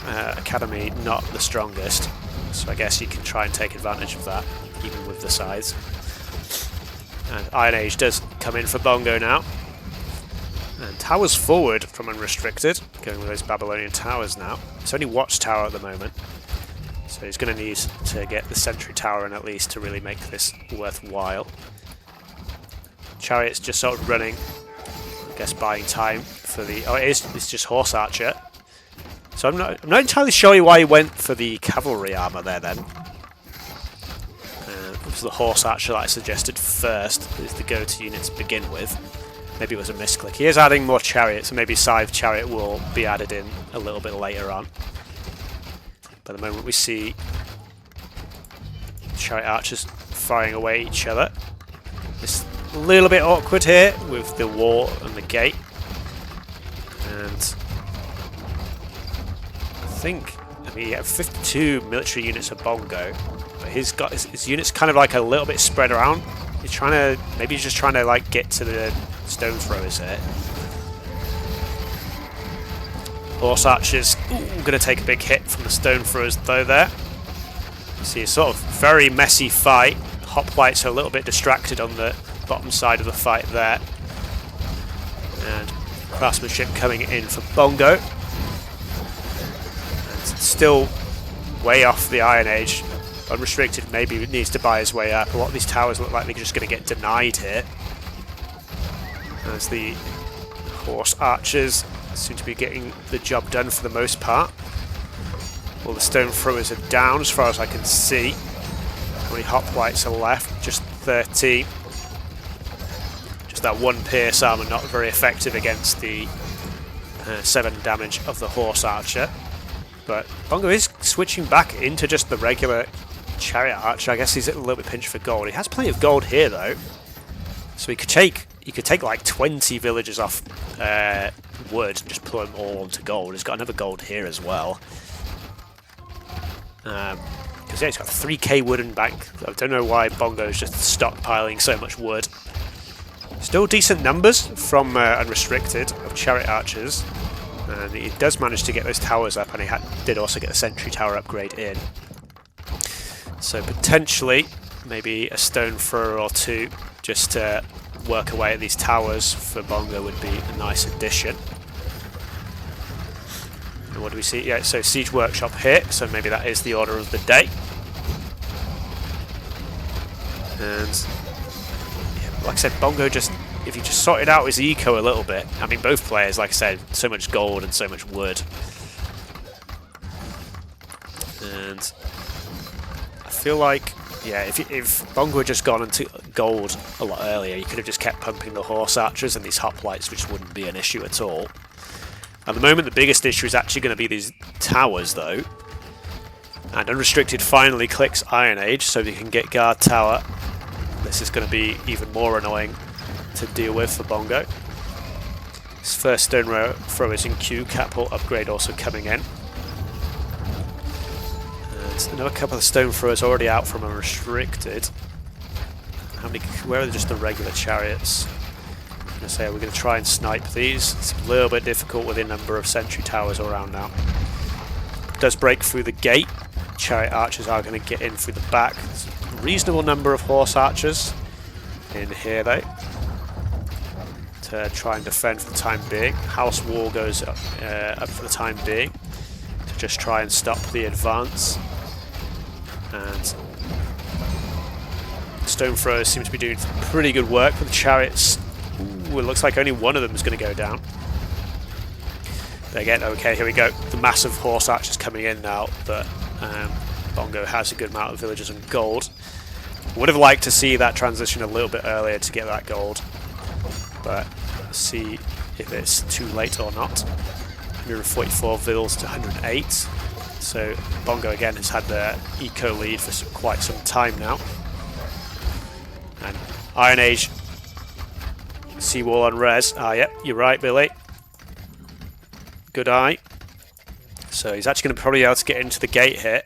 Speaker 1: Academy not the strongest, so I guess you can try and take advantage of that, even with the scythes. And Iron Age does come in for Bongo now. And towers forward from Unrestricted, going with those Babylonian towers now. It's only Watchtower at the moment, so he's going to need to get the Sentry Tower in at least to really make this worthwhile. Chariot's just sort of running, I guess buying time for the... Oh, it's just Horse Archer. So I'm not entirely sure why he went for the cavalry armor there then. It was the Horse Archer that I suggested first, is the go-to unit to begin with. Maybe it was a misclick. He is adding more chariots, so maybe Scythe Chariot will be added in a little bit later on. But at the moment we see Chariot Archers firing away at each other. It's a little bit awkward here with the wall and the gate. And I mean, he had 52 military units of Bongo, but he's got his units kind of like a little bit spread around. He's trying to, maybe he's just trying to like get to the stone throwers here. Horse Archers, going to take a big hit from the stone throwers though there. You see a sort of very messy fight. Hoplites are a little bit distracted on the bottom side of the fight there. And craftsmanship coming in for Bongo. Still way off the Iron Age. Unrestricted maybe needs to buy his way up. A lot of these towers look like they're just going to get denied here, as the Horse Archers seem to be getting the job done for the most part. All the stone throwers are down as far as I can see. How many hoplites are left? Just 13. Just that one pierce armor not very effective against the 7 damage of the Horse Archer. But Bongo is switching back into just the regular Chariot Archer. I guess he's a little bit pinched for gold. He has plenty of gold here though, so he could take like 20 villagers off wood and just put them all onto gold. He's got another gold here as well. Because yeah, he's got 3k wooden bank. I don't know why Bongo's just stockpiling so much wood. Still decent numbers from Unrestricted of Chariot Archers. And he does manage to get those towers up, and he did also get a Sentry Tower upgrade in. So potentially, maybe a stone thrower or two just to work away at these towers for Bongo would be a nice addition. And what do we see? Yeah, so Siege Workshop here, so maybe that is the order of the day. And yeah, like I said, Bongo just... If you just sorted out his eco a little bit, I mean, both players, like I said, so much gold and so much wood. And I feel like, yeah, if Bongo had just gone into gold a lot earlier, you could have just kept pumping the Horse Archers and these hoplites, which wouldn't be an issue at all. At the moment, the biggest issue is actually going to be these towers, though. And Unrestricted finally clicks Iron Age, so we can get Guard Tower. This is going to be even more annoying to deal with for Bongo. His first stone thrower is in queue. Catapult upgrade also coming in. And another couple of stone throwers already out from Unrestricted. How many? Where are just the regular chariots? I'm going to say we're going to try and snipe these. It's a little bit difficult with the number of sentry towers around now. It does break through the gate. Chariot Archers are going to get in through the back. There's a reasonable number of Horse Archers in here though, to try and defend for the time being. House Wall goes up for the time being to just try and stop the advance. And Stone Throwers seem to be doing pretty good work with the chariots. Ooh, it looks like only one of them is going to go down. Again, okay, here we go. The massive horse archers coming in now, but Bongo has a good amount of villagers and gold. Would have liked to see that transition a little bit earlier to get that gold, but let's see if it's too late or not. 144 vills to 108. So Bongo again has had the eco lead for quite some time now. And Iron Age, Seawall on res. Ah, yep, you're right, Billy. Good eye. So he's actually going to probably be able to get into the gate here.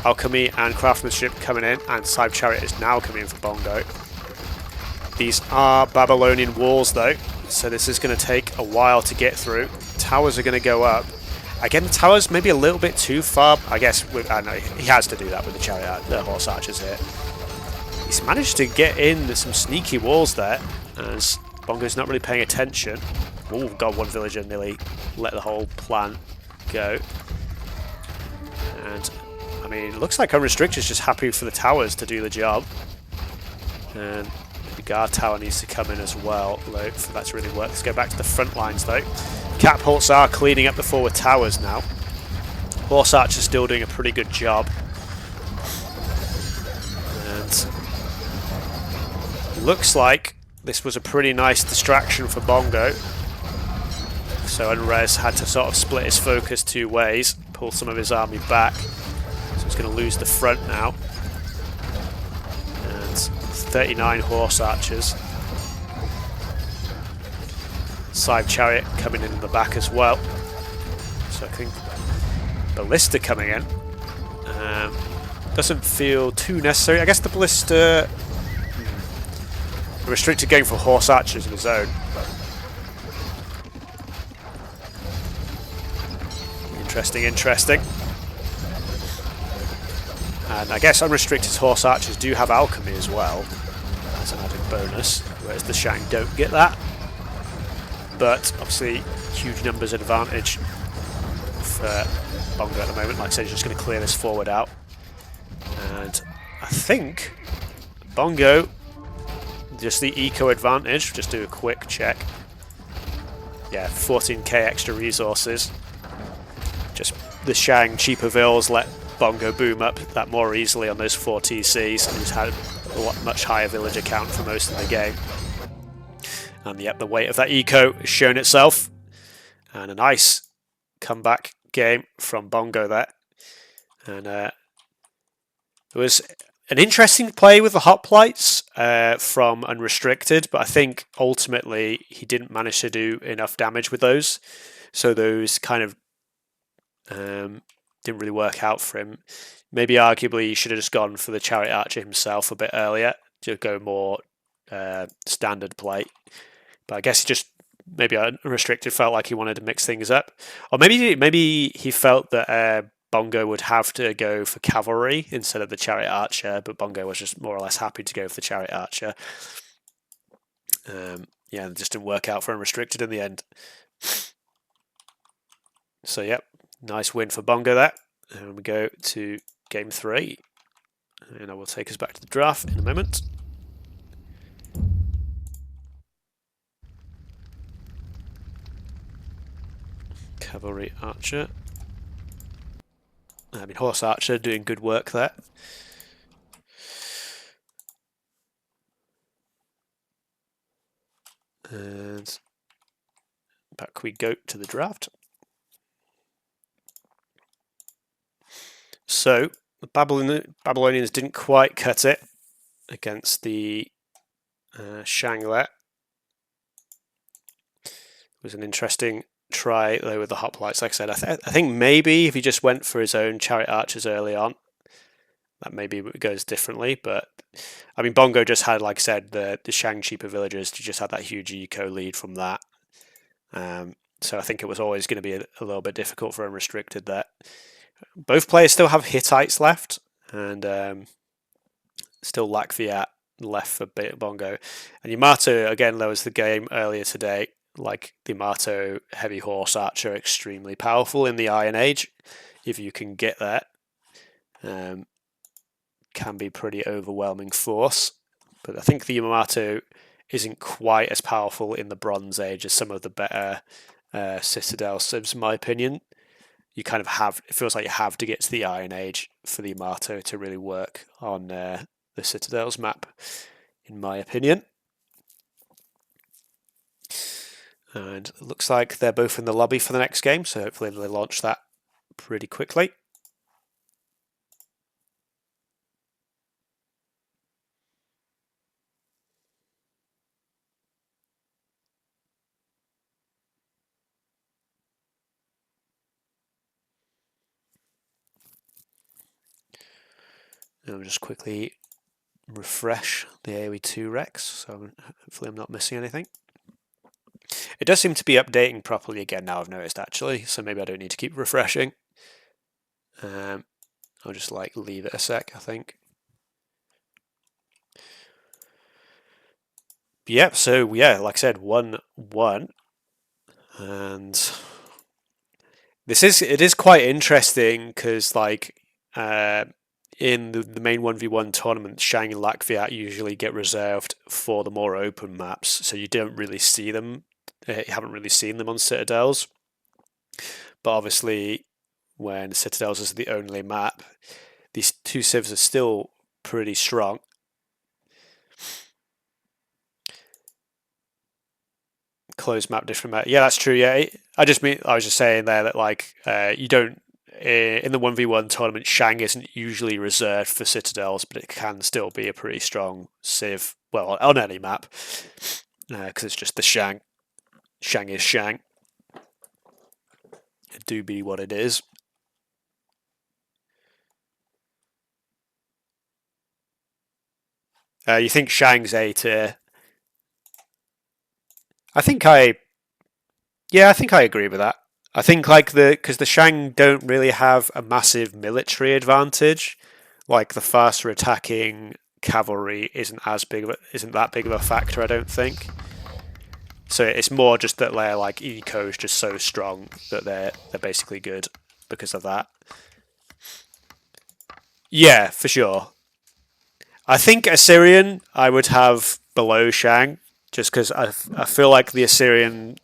Speaker 1: Alchemy and Craftsmanship coming in, and Cyber Chariot is now coming in for Bongo. These are Babylonian walls though, so this is going to take a while to get through. Towers are going to go up. Again, the towers maybe a little bit too far. I guess I know he has to do that with the chariot, the horse archers here. He's managed to get in some sneaky walls there, as Bongo's not really paying attention. Oh god, one villager nearly let the whole plan go. And I mean, it looks like Unrestricted is just happy for the towers to do the job. And the guard tower needs to come in as well, though, for that to really work. Let's go back to the front lines, though. Catapults are cleaning up the forward towers now. Horse archers still doing a pretty good job. And looks like this was a pretty nice distraction for Bongo. So Unres had to sort of split his focus two ways, pull some of his army back. So he's going to lose the front now. And 39 horse archers. Cyber Chariot coming in the back as well. So I think Ballista coming in. Doesn't feel too necessary. I guess the Ballista... Restricted going for horse archers of his own. Interesting, interesting. And I guess Unrestricted horse archers do have alchemy as well as an added bonus, whereas the Shang don't get that. But obviously, huge numbers advantage for Bongo at the moment. Like I said, he's just going to clear this forward out. And I think Bongo, just the eco advantage, just do a quick check. Yeah, 14k extra resources. Just the Shang cheaper vills let Bongo boom up that more easily on those 4 TCs, and he's had a much higher villager count for most of the game. And yep, the weight of that eco has shown itself. And a nice comeback game from Bongo there. And it was an interesting play with the hoplites from Unrestricted, but I think ultimately he didn't manage to do enough damage with those. So those kind of didn't really work out for him. Maybe arguably he should have just gone for the Chariot Archer himself a bit earlier to go more standard play. But I guess he just maybe Unrestricted felt like he wanted to mix things up, or maybe he felt that Bongo would have to go for cavalry instead of the Chariot Archer, but Bongo was just more or less happy to go for the Chariot Archer. Yeah, it just didn't work out for Unrestricted in the end. So yep, nice win for Bongo there. And we go to game 3, and I will take us back to the draft in a moment. Cavalry Archer. I mean, Horse Archer doing good work there. And back we go to the draft. So the Babylonians didn't quite cut it against the Shang there. It was an interesting try though with the hoplites. Like I said, I think maybe if he just went for his own Chariot Archers early on, that maybe goes differently. But I mean, Bongo just had, like I said, the Shang cheaper villagers. He just had that huge eco lead from that. So I think it was always going to be a little bit difficult for Unrestricted there. Both players still have Hittites left, and still lack Viat left for Bongo. And Yamato again lowers the game earlier today. Like the Yamato heavy horse archer, extremely powerful in the Iron Age. If you can get that, can be pretty overwhelming force. But I think the Yamato isn't quite as powerful in the Bronze Age as some of the better Citadel civs, in my opinion. You kind of have, it feels like you have to get to the Iron Age for the Yamato to really work on the Citadel's map, in my opinion. And it looks like they're both in the lobby for the next game, so hopefully they launch that pretty quickly. And I'll just quickly refresh the AOE2 Rex, so hopefully I'm not missing anything. It does seem to be updating properly again now, I've noticed actually, so maybe I don't need to keep refreshing. I'll just like leave it a sec, I think. Yep, so yeah, like I said, 1-1. And it is quite interesting because like in the main 1v1 tournament, Shang and Lakviat usually get reserved for the more open maps, so you don't really see them. You haven't really seen them on Citadels. But obviously, when Citadels is the only map, these two civs are still pretty strong. Closed map, different map. Yeah, that's true. Yeah, I was just saying there that like you don't in the 1v1 tournament, Shang isn't usually reserved for Citadels, but it can still be a pretty strong civ. Well, on any map, because it's just the Shang. Shang is Shang. It do be what it is. You think Shang's A tier? I think I agree with that. I think like because the Shang don't really have a massive military advantage, like the faster attacking cavalry isn't that big of a factor, I don't think. So it's more just that their like eco is just so strong that they're basically good because of that. Yeah, for sure. I think Assyrian I would have below Shang just because I feel like the Assyrian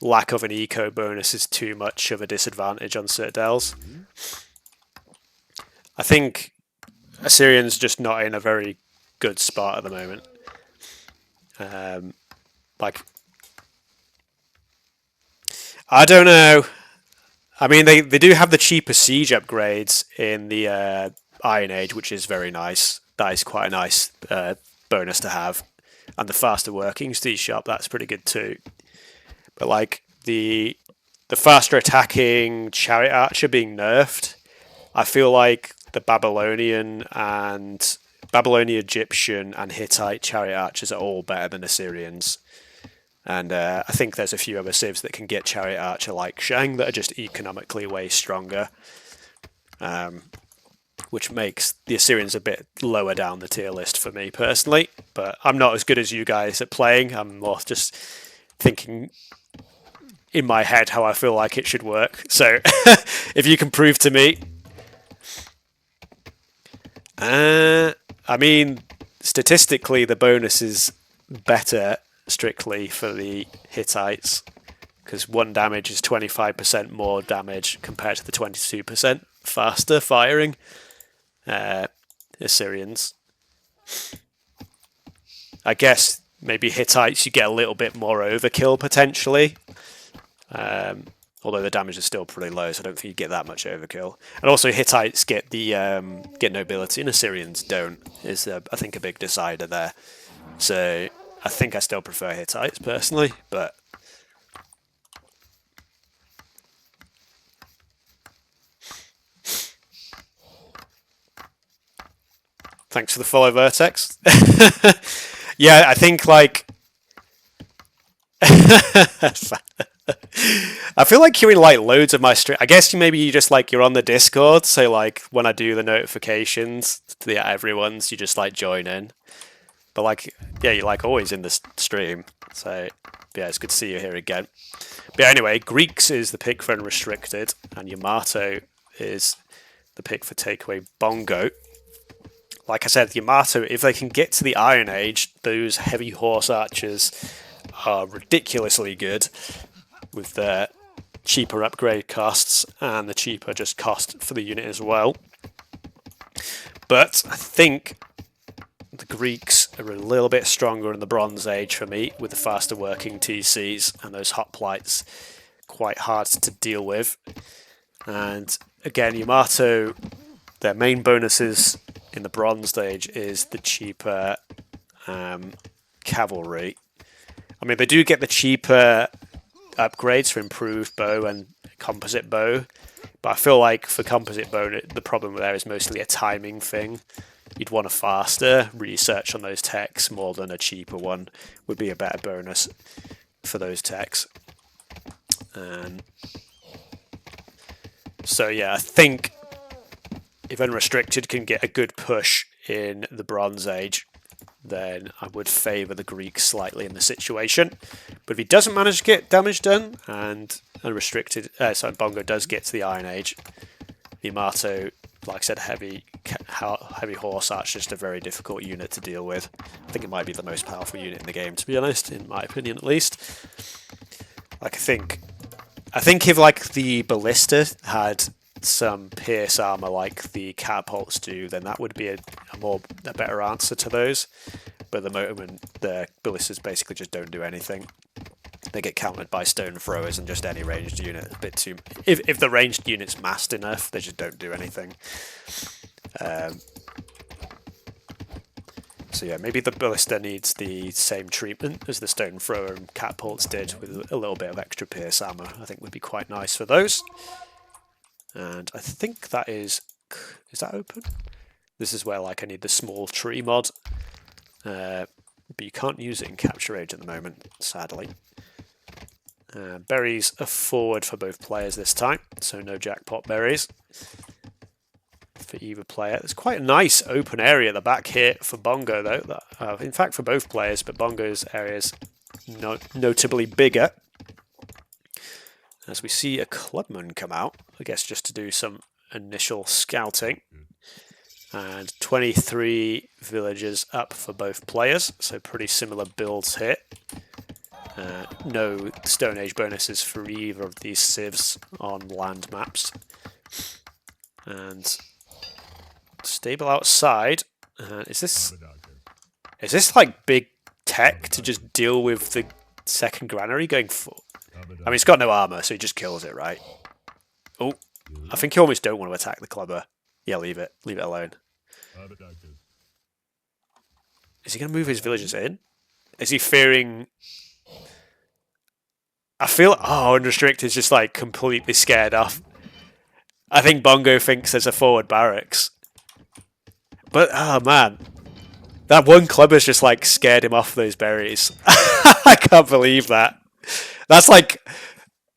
Speaker 1: lack of an eco bonus is too much of a disadvantage on Citadels. I think Assyrian's just not in a very good spot at the moment. Like, I don't know. I mean, they do have the cheaper siege upgrades in the Iron Age, which is very nice. That is quite a nice bonus to have. And the faster working siege shop, that's pretty good too. But like the faster attacking chariot archer being nerfed, I feel like the Babylonian, Egyptian, and Hittite chariot archers are all better than Assyrians. And I think there's a few other civs that can get chariot archer like Shang that are just economically way stronger, which makes the Assyrians a bit lower down the tier list for me personally. But I'm not as good as you guys at playing. I'm more just thinking in my head how I feel like it should work. So if you can prove to me. I mean, statistically, the bonus is better strictly for the Hittites because 1 damage is 25% more damage compared to the 22% faster firing Assyrians. I guess maybe Hittites you get a little bit more overkill potentially, although the damage is still pretty low, so I don't think you get that much overkill. And also Hittites get the get nobility and Assyrians don't, is I think a big decider there. So I think I still prefer Hittites personally, but thanks for the follow, Vertex. Yeah, I think like I feel like you're in like loads of my stream. I guess maybe you just like you're on the Discord, so like when I do the notifications to the everyone's, you just like join in. But like, yeah, you're like always in the stream, so yeah, it's good to see you here again. But yeah, anyway, Greeks is the pick for Unrestricted, and Yamato is the pick for TakeawayBongo. Like I said, Yamato, if they can get to the Iron Age, those heavy horse archers are ridiculously good with their cheaper upgrade costs and the cheaper just cost for the unit as well. But I think the Greeks are a little bit stronger in the Bronze Age for me, with the faster working TCs and those hoplites quite hard to deal with. And again, Yamato, their main bonuses in the Bronze Age is the cheaper cavalry. I mean, they do get the cheaper upgrades for improved bow and composite bow, but I feel like for composite bow, the problem there is mostly a timing thing. You'd want a faster research on those techs more than a cheaper one would be a better bonus for those techs. So yeah, I think if Unrestricted can get a good push in the Bronze Age, then I would favour the Greeks slightly in the situation. But if he doesn't manage to get damage done, and Unrestricted, Bongo does get to the Iron Age, Yamato, like I said, heavy horse arch, just a very difficult unit to deal with. I think it might be the most powerful unit in the game, to be honest, in my opinion at least. Like I think if like the Ballista had some pierce armor like the catapults do, then that would be a better answer to those. But at the moment, the ballistas basically just don't do anything. They get countered by stone throwers and just any ranged unit. A bit too. If the ranged unit's massed enough, they just don't do anything. So yeah, maybe the ballista needs the same treatment as the stone thrower and catapults did, with a little bit of extra pierce armor. I think would be quite nice for those. And I think that is that open? This is where like I need the small tree mod, but you can't use it in Capture Age at the moment, sadly. Berries are forward for both players this time, so no jackpot berries for either player. There's quite a nice open area at the back here for Bongo though. In fact for both players, but Bongo's area is notably bigger. As we see a clubman come out, I guess just to do some initial scouting. And 23 villagers up for both players, so pretty similar builds here. No Stone Age bonuses for either of these civs on land maps. And stable outside. Is this like big tech to just deal with the second granary going for? I mean, it's got no armor, so he just kills it, right? Oh, I think you almost don't want to attack the clubber. Yeah, leave it alone. Is he going to move his villagers in? Is he fearing? I feel Unrestricted is just like completely scared off. I think Bongo thinks there's a forward barracks. But oh man, that one clubber's just like scared him off those berries. I can't believe that. That's like,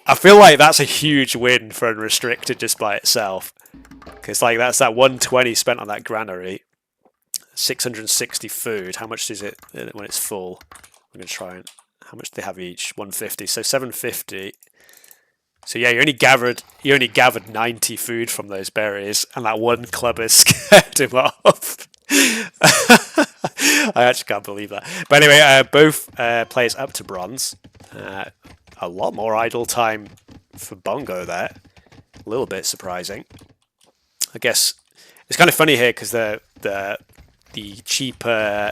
Speaker 1: I feel like that's a huge win for Unrestricted just by itself. Because like that's that 120 spent on that granary. 660 food. How much is it when it's full? I'm going to try and... How much do they have each? 150. So 750. So yeah, you only gathered 90 food from those berries, and that one clubber scared him off. I actually can't believe that. But anyway, both players up to bronze. A lot more idle time for Bongo there. A little bit surprising. I guess it's kind of funny here because the cheaper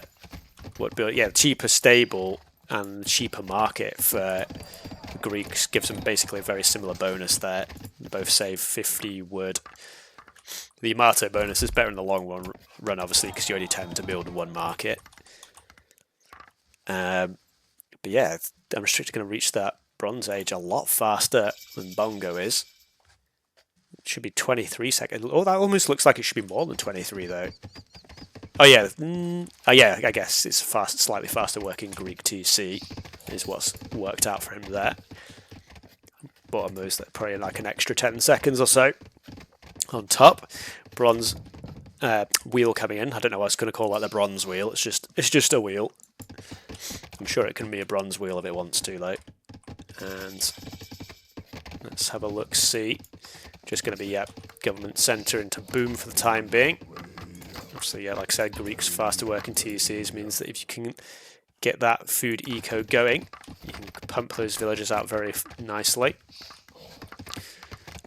Speaker 1: cheaper stable and cheaper market for the Greeks gives them basically a very similar bonus there. They both save 50 wood. The Yamato bonus is better in the long run obviously, because you only tend to build one market. But yeah, Unrestricted going to reach that Bronze Age a lot faster than Bongo is. It should be 23 seconds. Oh, that almost looks like it should be more than 23 though. Oh yeah, I guess it's slightly faster working Greek TC is what's worked out for him there. Bottom was probably like an extra 10 seconds or so. On top, bronze wheel coming in. I don't know what I was going to call that the bronze wheel. It's just a wheel. I'm sure it can be a bronze wheel if it wants to though. And let's have a look. See, just going to be government centre into boom for the time being. Obviously, yeah, like I said, Greeks faster working TCs means that if you can get that food eco going. You can pump those villagers out very nicely.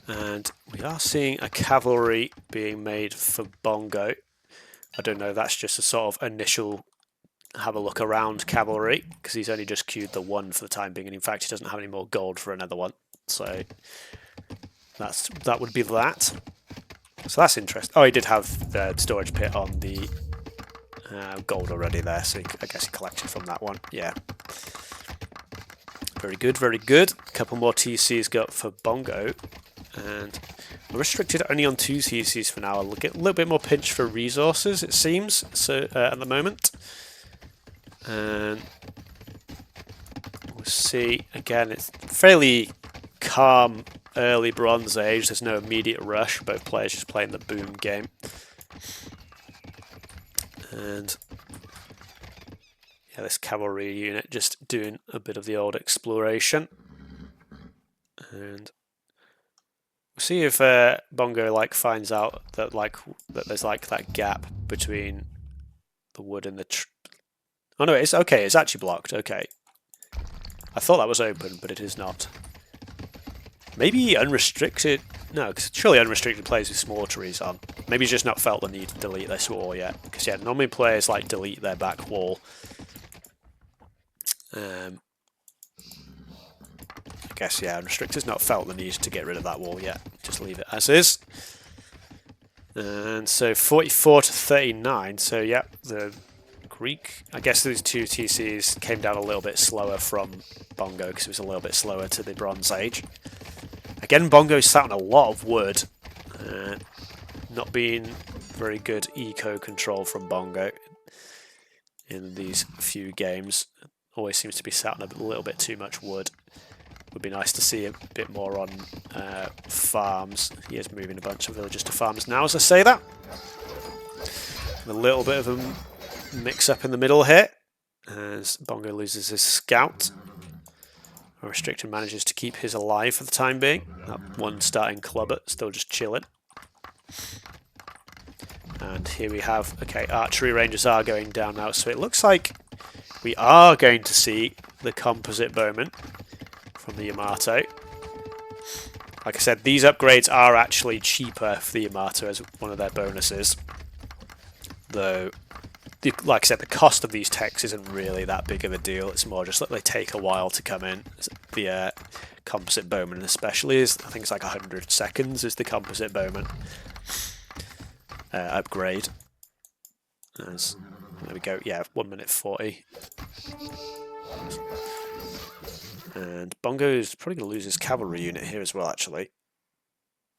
Speaker 1: And we are seeing a cavalry being made for Bongo. I don't know, that's just a sort of initial have a look around cavalry, because he's only just queued the one for the time being, and in fact he doesn't have any more gold for another one. So that would be that. So that's interesting. Oh, he did have the storage pit on the gold already there, so I guess he collected from that one. Yeah. Very good, very good. A couple more TCs got for Bongo. And we're restricted only on 2 TCs for now. I'll get a little bit more pinch for resources, it seems, so at the moment. And we'll see. Again, it's fairly calm early Bronze Age. There's no immediate rush. Both players just playing the boom game. And yeah, this cavalry unit just doing a bit of the old exploration. And we'll see if Bongo finds out that that there's that gap between the wood and the. Oh no, it's okay. It's actually blocked. Okay, I thought that was open, but it is not. Maybe Unrestricted. No, because surely Unrestricted plays with small trees on. Maybe he's just not felt the need to delete this wall yet. Because yeah, normally players delete their back wall. I guess yeah, Unrestricted's not felt the need to get rid of that wall yet. Just leave it as is. And so 44 to 39. So yeah, the Greek. I guess these 2 TCs came down a little bit slower from Bongo because it was a little bit slower to the Bronze Age. Again, Bongo sat on a lot of wood. Not being very good eco control from Bongo in these few games. Always seems to be sat on a little bit too much wood. Would be nice to see a bit more on farms. He is moving a bunch of villagers to farms now, as I say that. A little bit of a mix-up in the middle here, as Bongo loses his scout. Restricted manages to keep his alive for the time being. That one starting clubber, still just chilling. And here we have, okay, archery rangers are going down now, so it looks like we are going to see the composite bowman from the Yamato. Like I said, these upgrades are actually cheaper for the Yamato as one of their bonuses. Though, like I said, the cost of these techs isn't really that big of a deal. It's more just that they take a while to come in. The composite bowman especially is, I think it's 100 seconds is the composite bowman upgrade. There we go, yeah, 1 minute 40. And Bongo is probably going to lose his cavalry unit here as well, actually.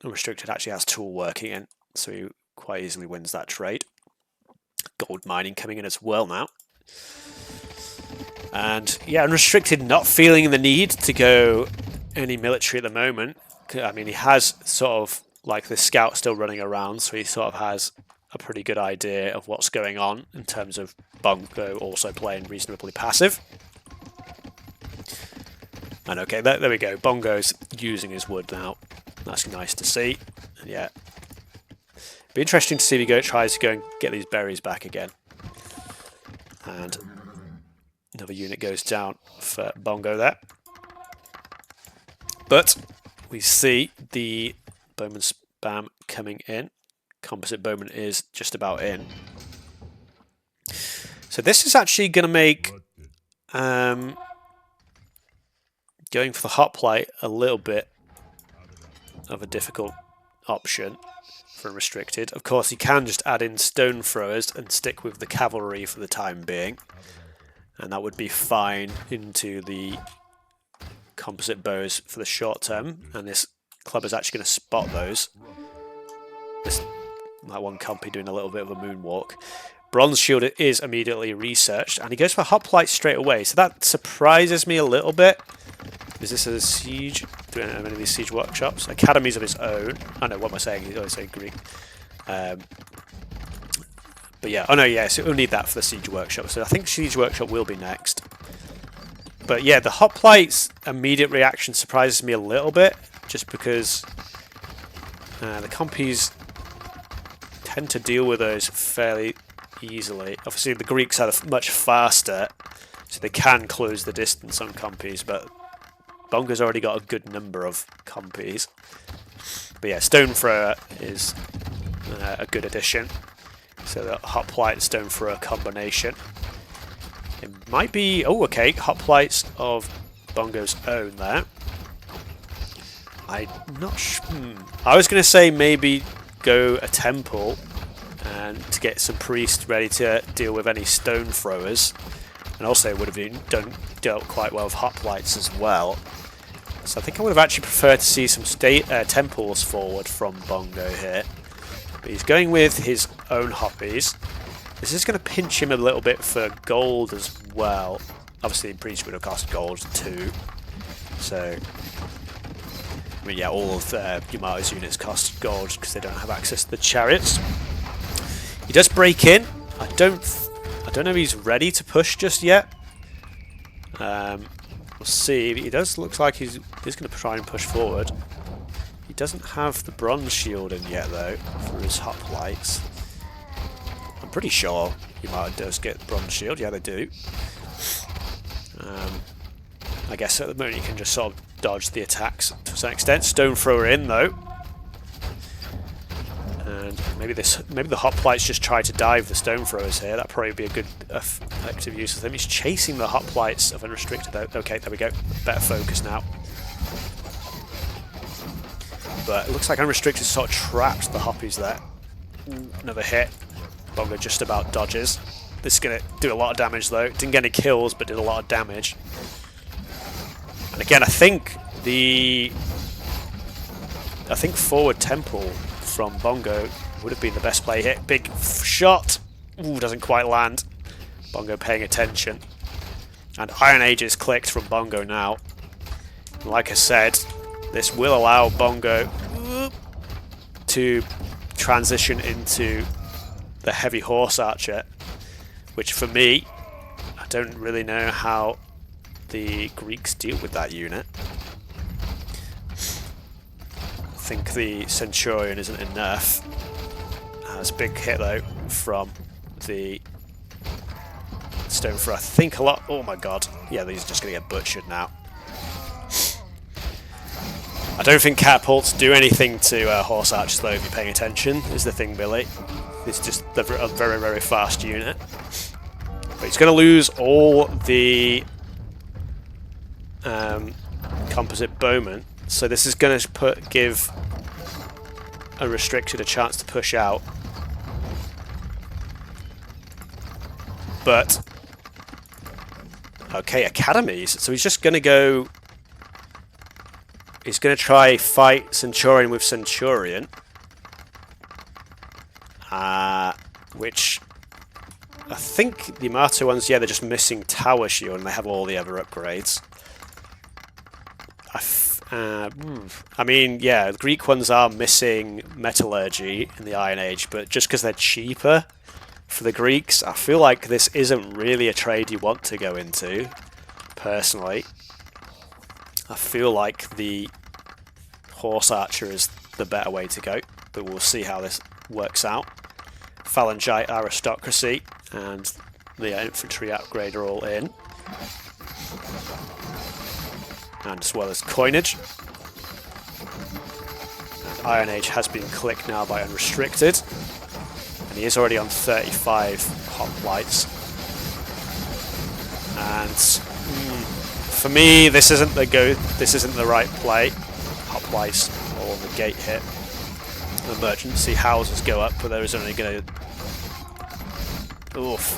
Speaker 1: Unrestricted actually has tool working in, so he quite easily wins that trade. Gold mining coming in as well now. And yeah, Unrestricted not feeling the need to go any military at the moment. I mean, he has sort of the scout still running around, so he sort of has a pretty good idea of what's going on in terms of Bongo also playing reasonably passive. And okay, there we go. Bongo's using his wood now. That's nice to see. And yeah. Be interesting to see if he tries to go and get these berries back again. And another unit goes down for Bongo there. But we see the bowman spam coming in. Composite bowman is just about in. So this is actually going to make going for the hoplite a little bit of a difficult option for Unrestricted. Of course, you can just add in stone throwers and stick with the cavalry for the time being, and that would be fine into the composite bows for the short term, and this club is actually going to spot those. That one compy doing a little bit of a moonwalk. Bronze Shield is immediately researched, and he goes for hoplite straight away, so that surprises me a little bit. Is this a siege? Do we have any of these siege workshops? Academies of his own. I know what am I saying? He's always saying Greek. But yeah, oh no, yeah, so we'll need that for the siege workshop. So I think siege workshop will be next. But yeah, the hoplite's immediate reaction surprises me a little bit, just because the compies tend to deal with those fairly easily. Obviously, the Greeks are much faster, So they can close the distance on compies, but Bongo's already got a good number of compies. But yeah, Stone Thrower is a good addition. So the Hoplite and Stone Thrower combination. It might be... Oh, okay. Hoplites of Bongo's own there. I'm not sure. I was going to say maybe go a Temple and to get some Priest ready to deal with any Stone Throwers. And also it would have been dealt quite well with Hoplites as well. So I think I would have actually preferred to see some Temples forward from Bongo here. But he's going with his own Hoppies. This is going to pinch him a little bit for gold as well. Obviously, Priest would have cost gold too. So, I mean, yeah, all of Yamato's units cost gold because they don't have access to the chariots. He does break in. I don't know if he's ready to push just yet. We'll see. He does look like he's going to try and push forward. He doesn't have the bronze shield in yet though for his Hoplites. I'm pretty sure Yamato does get the bronze shield. Yeah, they do. I guess at the moment you can just sort of dodge the attacks to some extent. Stone Thrower in though. And maybe the Hoplites just try to dive the Stone Throwers here. That'd probably be a good effective use of them. He's chasing the Hoplites of Unrestricted though. Okay, there we go. Better focus now. But it looks like Unrestricted sort of trapped the Hoppies there. Another hit. Bongo just about dodges. This is going to do a lot of damage though. Didn't get any kills, but did a lot of damage. And again, I think forward Temple from Bongo would have been the best play hit. Big shot. Ooh, doesn't quite land. Bongo paying attention. And Iron Age is clicked from Bongo now. Like I said, this will allow Bongo to transition into the heavy horse archer, which for me, I don't really know how the Greeks deal with that unit. I think the Centurion isn't enough. That's a big hit though from the Stone Thrower. I think a lot. Oh my god. Yeah, these are just going to get butchered now. I don't think catapults do anything to horse archers though, if you're paying attention, is the thing, Billy. It's just a very, very fast unit. But he's going to lose all the composite bowmen, so this is going to give Unrestricted a chance to push out. But okay, academies. So he's just going to go. He's going to try fight Centurion with Centurion, which I think the Yamato ones, yeah, they're just missing Tower Shield and they have all the other upgrades. I mean, yeah, the Greek ones are missing Metallurgy in the Iron Age, but just because they're cheaper for the Greeks, I feel like this isn't really a trade you want to go into, personally. I feel like the Horse Archer is the better way to go, but we'll see how this works out. Phalangite Aristocracy and the Infantry upgrade are all in. And as well as Coinage. And Iron Age has been clicked now by Unrestricted. And he is already on 35 Hoplites. And for me, this isn't the right play. Hoplites all on the gate hit. The emergency houses go up, but there is only going to... Oof.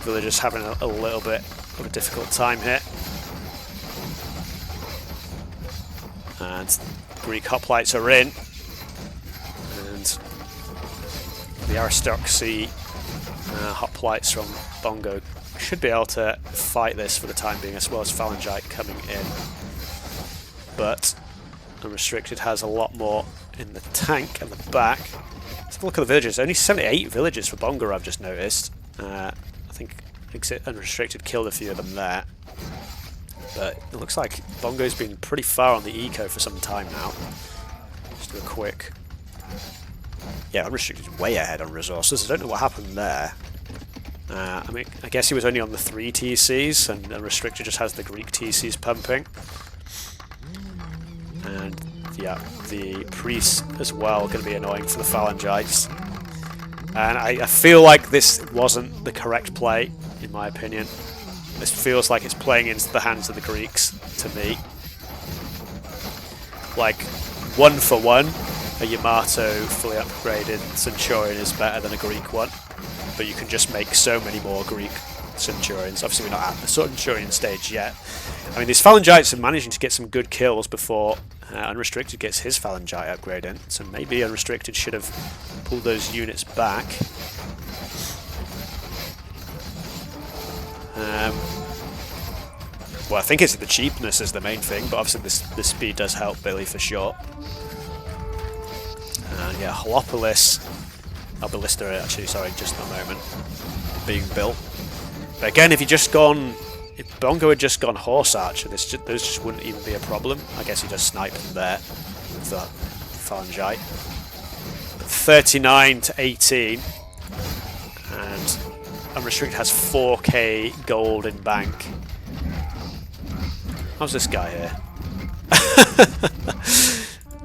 Speaker 1: Villagers having a little bit of a difficult time here. And Greek Hoplites are in. And the Aristocracy Hoplites from Bongo should be able to fight this for the time being, as well as Phalangite coming in. But Unrestricted has a lot more in the tank and the back. Let's have a look at the villagers. Only 78 villagers for Bongo, I've just noticed. I think Unrestricted killed a few of them there. But it looks like Bongo's been pretty far on the eco for some time now. Just do a quick... Yeah, Unrestricted's way ahead on resources. I don't know what happened there. I mean, I guess he was only on the 3 TCs, and Unrestricted just has the Greek TCs pumping. And yeah, the priests as well going to be annoying for the Phalangites. And I feel like this wasn't the correct play, in my opinion. This feels like it's playing into the hands of the Greeks, to me. Like, 1 for 1, a Yamato fully upgraded Centurion is better than a Greek one. But you can just make so many more Greek Centurions. Obviously, we're not at the Centurion stage yet. I mean, these Phalangites are managing to get some good kills before Unrestricted gets his Phalangite upgrade in. So maybe Unrestricted should have pulled those units back. Well, I think it's the cheapness is the main thing, but obviously the speed does help Billy for sure. And yeah, Holopolis, Ballista actually, sorry, just a moment, being built. But again, if Bongo had just gone Horse Archer, those just wouldn't even be a problem. I guess he just sniped them there with the Phalangite. 39 to 18, and Unrestricted has 4k gold in bank. How's this guy here?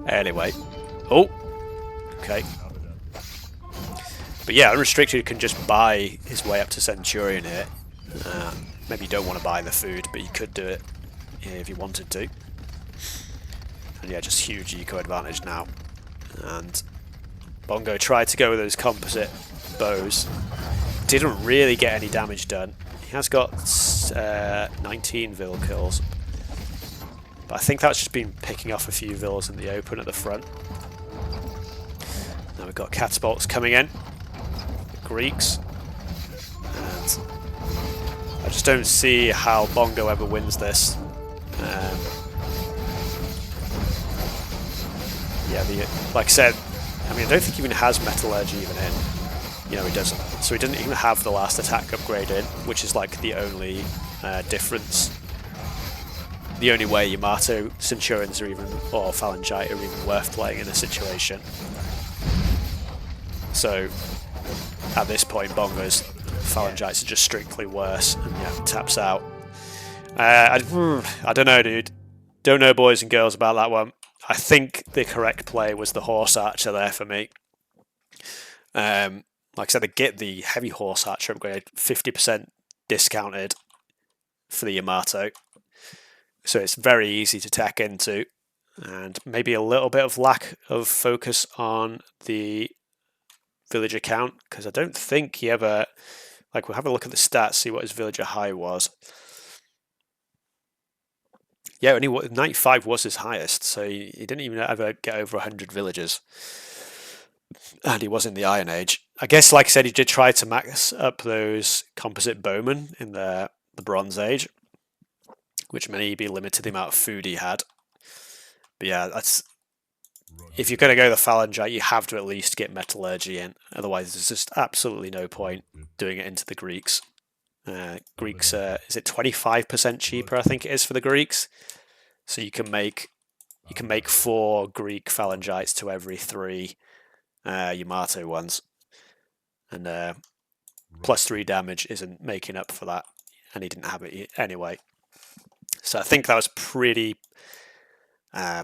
Speaker 1: Anyway. Oh! Okay. But yeah, Unrestricted can just buy his way up to Centurion here. Maybe you don't want to buy the food, but you could do it if you wanted to. And yeah, just huge eco advantage now. And Bongo tried to go with those composite bows. Didn't really get any damage done. He has got 19 Vil kills. But I think that's just been picking off a few Vils in the open at the front. Now we've got catapults coming in. Greeks. And I just don't see how Bongo ever wins this. Yeah, like I said, I mean, I don't think he even has Metallurgy even in. You know, he doesn't. So he doesn't even have the last attack upgrade in, which is like the only difference. The only way Yamato Centurions are even, or Phalangite are even worth playing in a situation. So at this point, Bongo's Phalangites are just strictly worse, and yeah, taps out. I don't know, dude. Don't know, boys and girls, about that one. I think the correct play was the Horse Archer there for me. Like I said, they get the heavy Horse Archer upgrade 50% discounted for the Yamato. So it's very easy to tack into, and maybe a little bit of lack of focus on the villager count, because I don't think he ever, like, we'll have a look at the stats, see what his villager high was. Yeah, only 95 was his highest, so he didn't even ever get over 100 villagers. And he was in the Iron Age. I guess, like I said, he did try to max up those composite bowmen in the Bronze Age, which maybe limited the amount of food he had. But yeah, that's, if you're going to go the Phalangite, you have to at least get Metallurgy in. Otherwise, there's just absolutely no point doing it into the Greeks. Greeks, is it 25% cheaper? I think it is for the Greeks. So you can make 4 Greek Phalangites to every 3 Yamato ones, and +3 damage isn't making up for that, and he didn't have it anyway. So I think that was pretty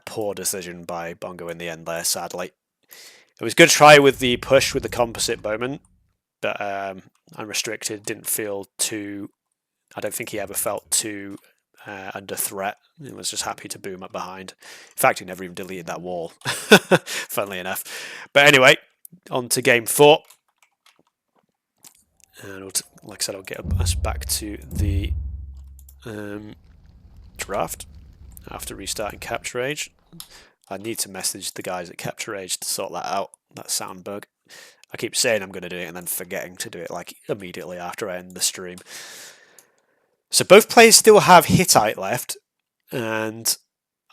Speaker 1: poor decision by Bongo in the end there, sadly. It was a good try with the push with the composite bowman, but Unrestricted didn't feel too, I don't think he ever felt too under threat. He was just happy to boom up behind. In fact, he never even deleted that wall, funnily enough. But anyway, on to game 4. And like I said, I'll get us back to the draft after restarting Capture Age. I need to message the guys at Capture Age to sort that out, that sound bug. I keep saying I'm going to do it and then forgetting to do it like immediately after I end the stream. So both players still have Hittite left, and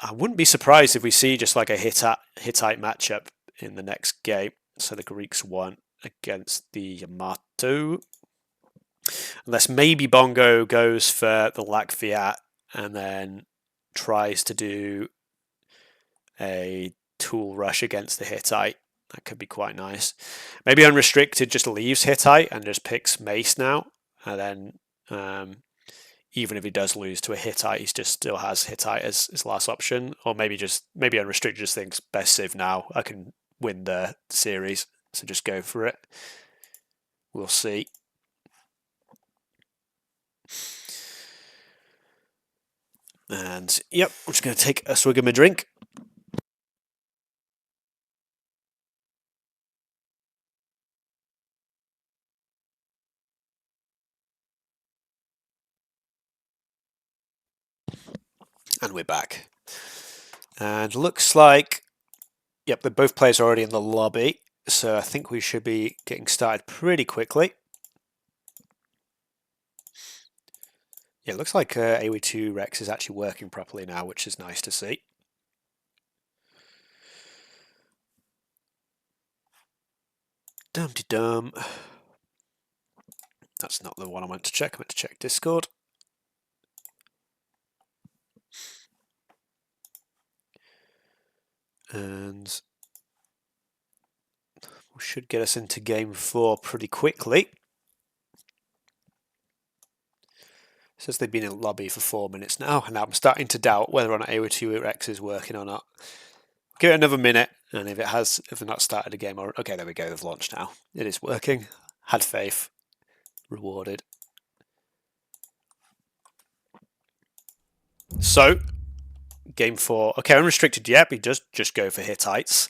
Speaker 1: I wouldn't be surprised if we see just like a Hittite matchup in the next game. So the Greeks won against the Yamato. Unless maybe Bongo goes for the Latviat and then tries to do a tool rush against the Hittite. That could be quite nice. Maybe Unrestricted just leaves Hittite and just picks Mace now, and then even if he does lose to a Hittite, he just still has Hittite as his last option, or maybe Unrestricted just thinks best civ now. I can win the series, so just go for it. We'll see. And yep, I'm just going to take a swig of my drink. And we're back. And looks like, yep, both players are already in the lobby. So I think we should be getting started pretty quickly. Yeah, it looks like AOE2 Rex is actually working properly now, which is nice to see. Dum-de-dum. That's not the one I meant to check. I meant to check Discord. And we should get us into game 4 pretty quickly. It says they've been in the lobby for 4 minutes now, and now I'm starting to doubt whether or not AOE2 Rex is working or not. Give it another minute, and if they've not started a game, or okay, there we go, they've launched now. It is working. Had faith. Rewarded. So, game 4. Okay, Unrestricted, yep, he does just go for Hittites.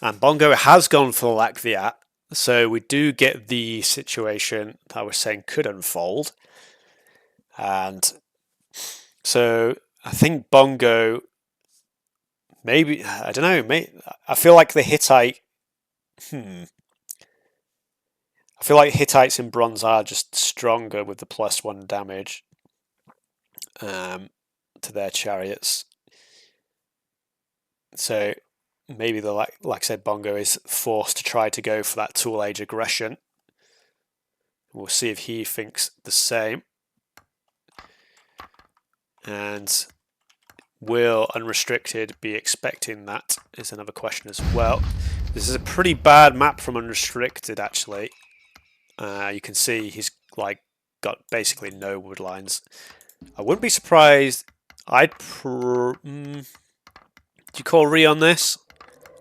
Speaker 1: And Bongo has gone for Lakviat. So we do get the situation that I was saying could unfold. And so I think Bongo, maybe, I don't know, I feel like the Hittite, I feel like Hittites in bronze are just stronger with the +1 damage to their chariots. So maybe like I said, Bongo is forced to try to go for that Tool Age aggression. We'll see if he thinks the same. And will Unrestricted be expecting that is another question as well. This is a pretty bad map from Unrestricted, actually. You can see he's got basically no wood lines. I wouldn't be surprised. Do you call re on this?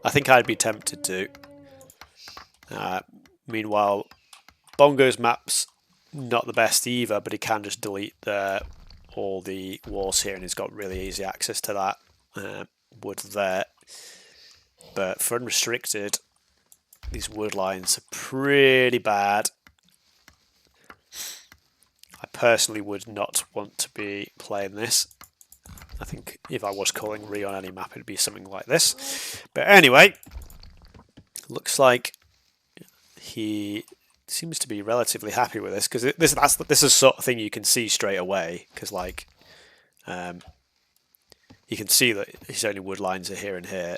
Speaker 1: I think I'd be tempted to. Meanwhile, Bongo's map's not the best either, but he can just delete all the walls here, and he's got really easy access to that wood there. But for Unrestricted, these wood lines are pretty bad. I personally would not want to be playing this. I think if I was calling re on any map, it'd be something like this. But anyway, looks like he seems to be relatively happy with this, because this is the sort of thing you can see straight away, because you can see that his only wood lines are here and here.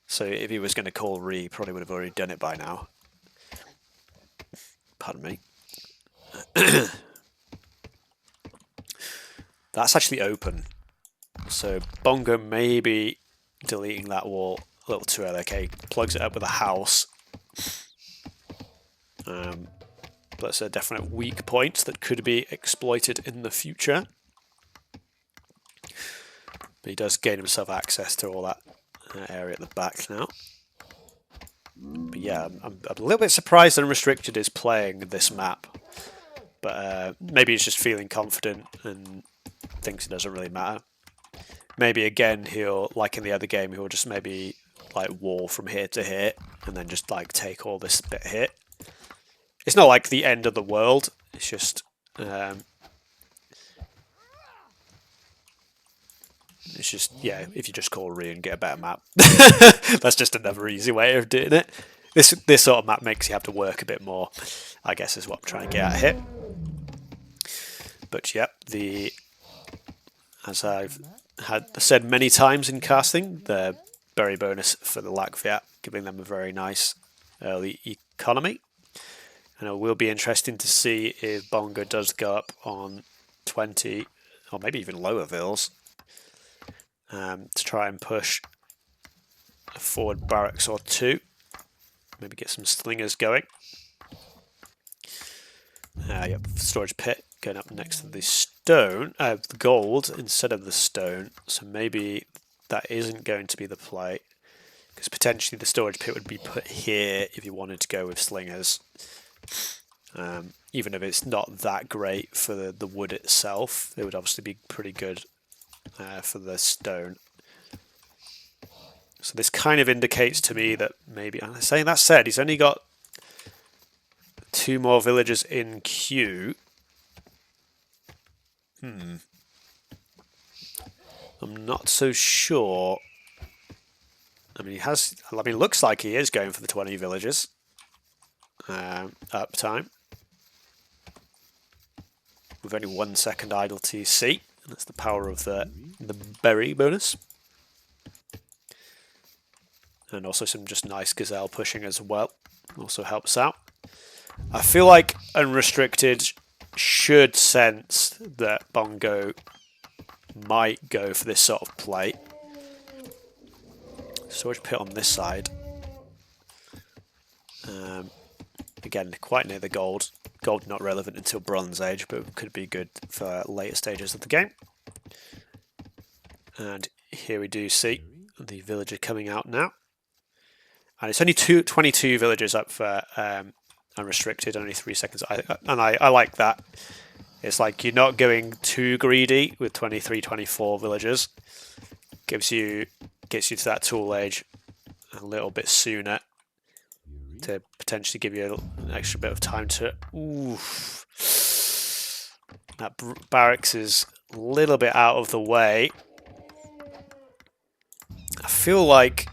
Speaker 1: So if he was going to call re, he probably would have already done it by now. Pardon me. That's actually open. So Bongo may be deleting that wall a little too early. Okay, plugs it up with a house. That's a definite weak point that could be exploited in the future. But he does gain himself access to all that area at the back now. But yeah, I'm a little bit surprised that Unrestricted is playing this map. But maybe he's just feeling confident and thinks it doesn't really matter. Maybe again he'll, like in the other game, he'll just maybe wall from here to here and then just take all this bit here. It's not like the end of the world. It's just yeah, if you just call re and get a better map. That's just another easy way of doing it. This sort of map makes you have to work a bit more, I guess, is what I'm trying to get at here. But yep, as I've said many times in casting, the berry bonus for the Lakviat, giving them a very nice early economy. And it will be interesting to see if Bongo does go up on 20, or maybe even lower vills, to try and push a forward barracks or two. Maybe get some slingers going. Yep, storage pit going up next to the stone, the gold instead of the stone. So maybe that isn't going to be the play, because potentially the storage pit would be put here if you wanted to go with slingers. Even if it's not that great for the wood itself, it would obviously be pretty good for the stone. So this kind of indicates to me that maybe, saying that said, he's only got 2 more villagers in queue. I'm not so sure. I mean, it looks like he is going for the 20 villagers. Uptime. With only 1 second idle TC. That's the power of the berry bonus. And also some just nice gazelle pushing as well. Also helps out. I feel like Unrestricted should sense that Bongo might go for this sort of play. Storage pit on this side. Again, quite near the gold. Gold not relevant until Bronze Age, but could be good for later stages of the game. And here we do see the villager coming out now. And it's only 22 villagers up for Unrestricted, only 3 seconds. I like that. It's like you're not going too greedy with 23, 24 villagers. Gets you to that tool age a little bit sooner to potentially give you an extra bit of time to... Oof. That barracks is a little bit out of the way. I feel like...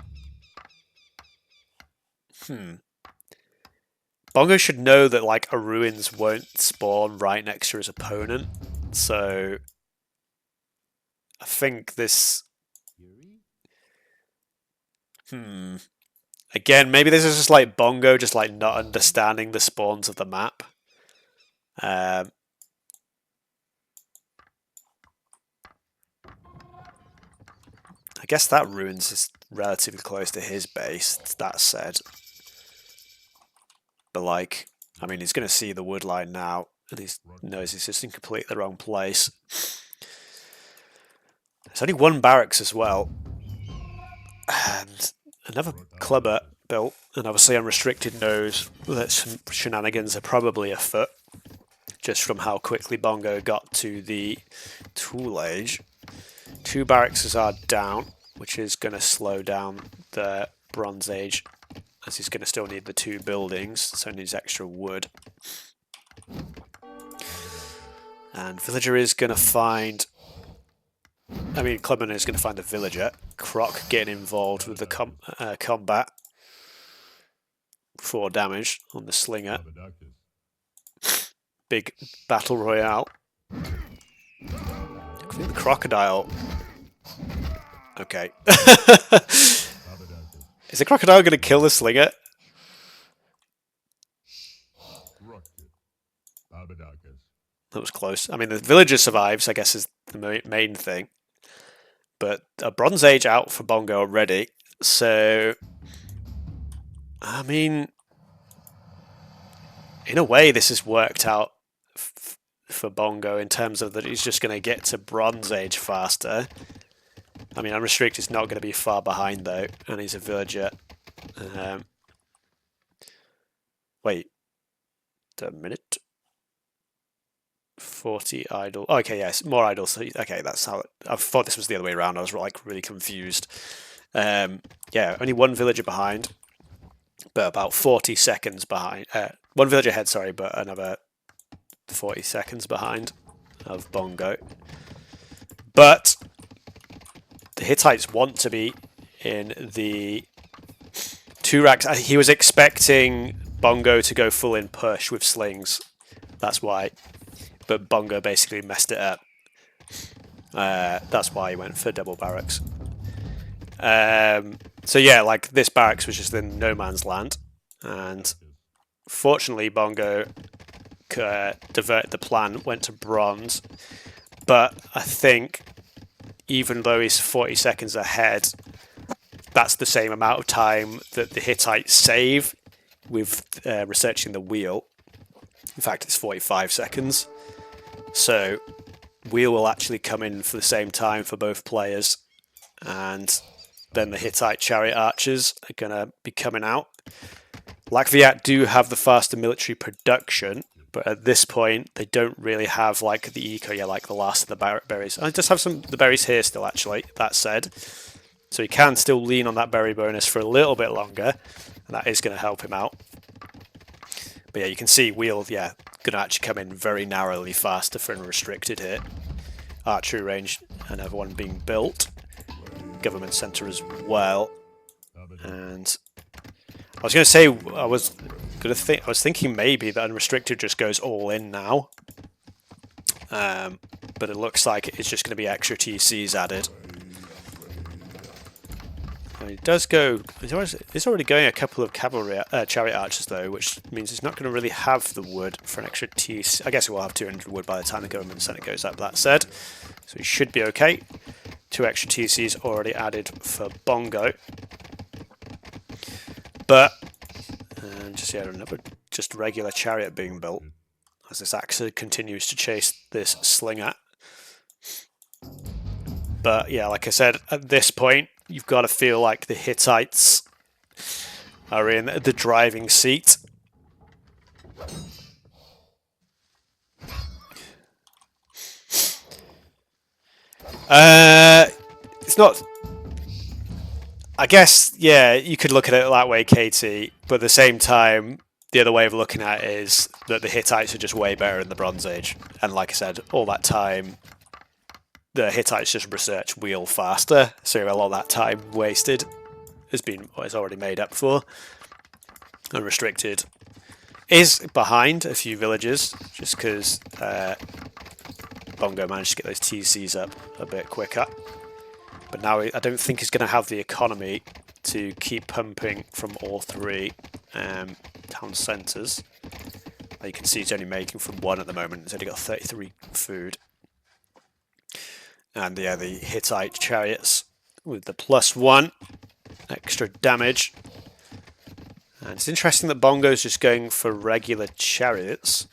Speaker 1: Bongo should know that like a ruins won't spawn right next to his opponent, so I think this. Again, maybe this is just like Bongo, just like not understanding the spawns of the map. I guess that ruins is relatively close to his base. That said. But like, I mean, he's going to see the wood line now, and he knows he's just in completely the wrong place. There's only 1 barracks as well, and another clubber built, and obviously Unrestricted knows that some shenanigans are probably afoot, just from how quickly Bongo got to the tool age. 2 barracks are down, which is going to slow down the Bronze Age, as he's going to still need the 2 buildings, so he needs extra wood. And Villager is going to find... I mean, Clubman is going to find the Villager. Croc getting involved with the combat. 4 damage on the Slinger. Big battle royale. I think the Crocodile... Okay. Is the Crocodile going to kill the Slinger? That was close. I mean, the Villager survives, I guess, is the main thing. But a Bronze Age out for Bongo already. So, I mean, in a way, this has worked out for Bongo in terms of that he's just going to get to Bronze Age faster. I mean, Unrestricted is not going to be far behind, though, and he's a Villager. Wait a minute. 40 idle. Okay, yes, more idle. So, okay, that's how. I thought this was the other way around. I was like really confused. Yeah, only 1 Villager behind, but about 40 seconds behind. 1 Villager ahead, sorry, but another 40 seconds behind of Bongo. But the Hittites want to be in the 2 racks. He was expecting Bongo to go full in push with slings. That's why. But Bongo basically messed it up. That's why he went for double barracks. So yeah, like this barracks was just in no man's land. And fortunately, Bongo diverted the plan, went to bronze. But I think even though he's 40 seconds ahead, that's the same amount of time that the Hittites save with researching the wheel. In fact, it's 45 seconds. So Wheel will actually come in for the same time for both players, and then the Hittite Chariot Archers are going to be coming out. Latvia do have the faster military production, but at this point they don't really have like the eco yet, like the last of the berries. I just have some of the berries here still, actually, that said. So he can still lean on that berry bonus for a little bit longer, and that is going to help him out. But yeah, you can see Wheel, yeah, going to actually come in very narrowly faster for Unrestricted here. Archery range, another one being built. Government centre as well. And I was going to say, I was thinking maybe that Unrestricted just goes all in now. But it looks like it's just going to be extra TCs added. It does go. It's already going a couple of cavalry chariot archers though, which means it's not going to really have the wood for an extra TC. I guess it will have 200 wood by the time the government centre goes up. That said, so it should be okay. 2 extra TCs already added for Bongo, but another just regular chariot being built as this Axa continues to chase this slinger. But yeah, like I said, at this point, you've got to feel like the Hittites are in the driving seat. It's not... I guess, yeah, you could look at it that way, Katie, but at the same time, the other way of looking at it is that the Hittites are just way better in the Bronze Age. And like I said, all that time, the Hittites just research Wheel faster, so a lot of that time wasted is already made up for. Unrestricted is behind a few villages, just because Bongo managed to get those TCs up a bit quicker. But now I don't think he's going to have the economy to keep pumping from all 3 town centres. You can see he's only making from 1 at the moment. He's only got 33 food. And yeah, the Hittite chariots with the +1 extra damage. And it's interesting that Bongo's just going for regular chariots.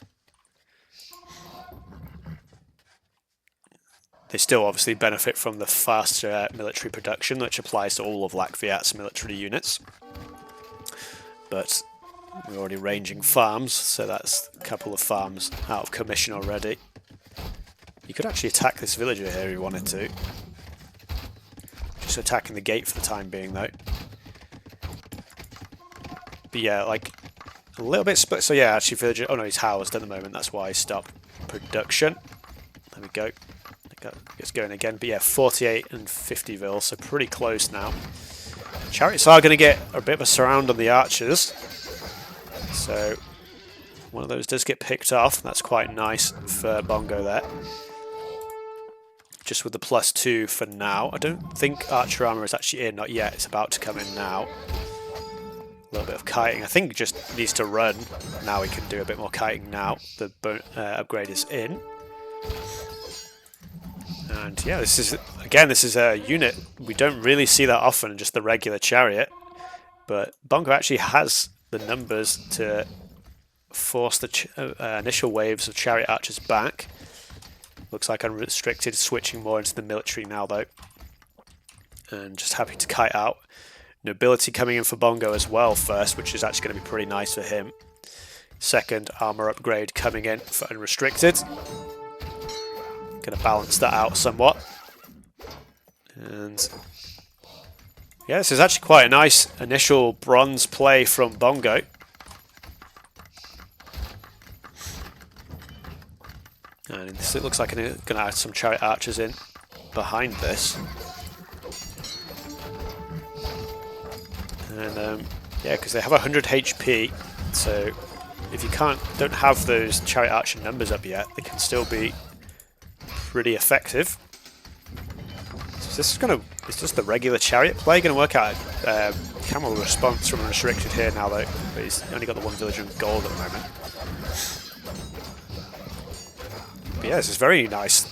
Speaker 1: They still obviously benefit from the faster military production, which applies to all of Latvia's military units. But we're already ranging farms, so that's a couple of farms out of commission already. You could actually attack this villager here if you wanted to. Just attacking the gate for the time being, though. But yeah, like, a little bit... So yeah, actually, villager... Oh no, he's housed at the moment. That's why I stopped production. There we go. It's going again. But yeah, 48 and 50 vil, so pretty close now. Chariots are going to get a bit of a surround on the archers. So one of those does get picked off. That's quite nice for Bongo there. Just with the +2 for now. I don't think archer armor is actually in, not yet. It's about to come in now. A little bit of kiting. I think it just needs to run. Now we can do a bit more kiting now. The upgrade is in. And yeah, this is a unit we don't really see that often, just the regular chariot. But Bongo actually has the numbers to force the initial waves of chariot archers back. Looks like Unrestricted switching more into the military now, though. And just happy to kite out. Nobility coming in for Bongo as well first, which is actually going to be pretty nice for him. Second armor upgrade coming in for Unrestricted. Going to balance that out somewhat. And yeah, this is actually quite a nice initial bronze play from Bongo. And this, it looks like it's going to add some chariot archers in behind this. And yeah, because they have 100 HP, so if you don't have those chariot archer numbers up yet, they can still be pretty effective. So is just the regular chariot play going to work out? Camel response from Unrestricted here now though, but he's only got the 1 villager in gold at the moment. But yeah, this is very nice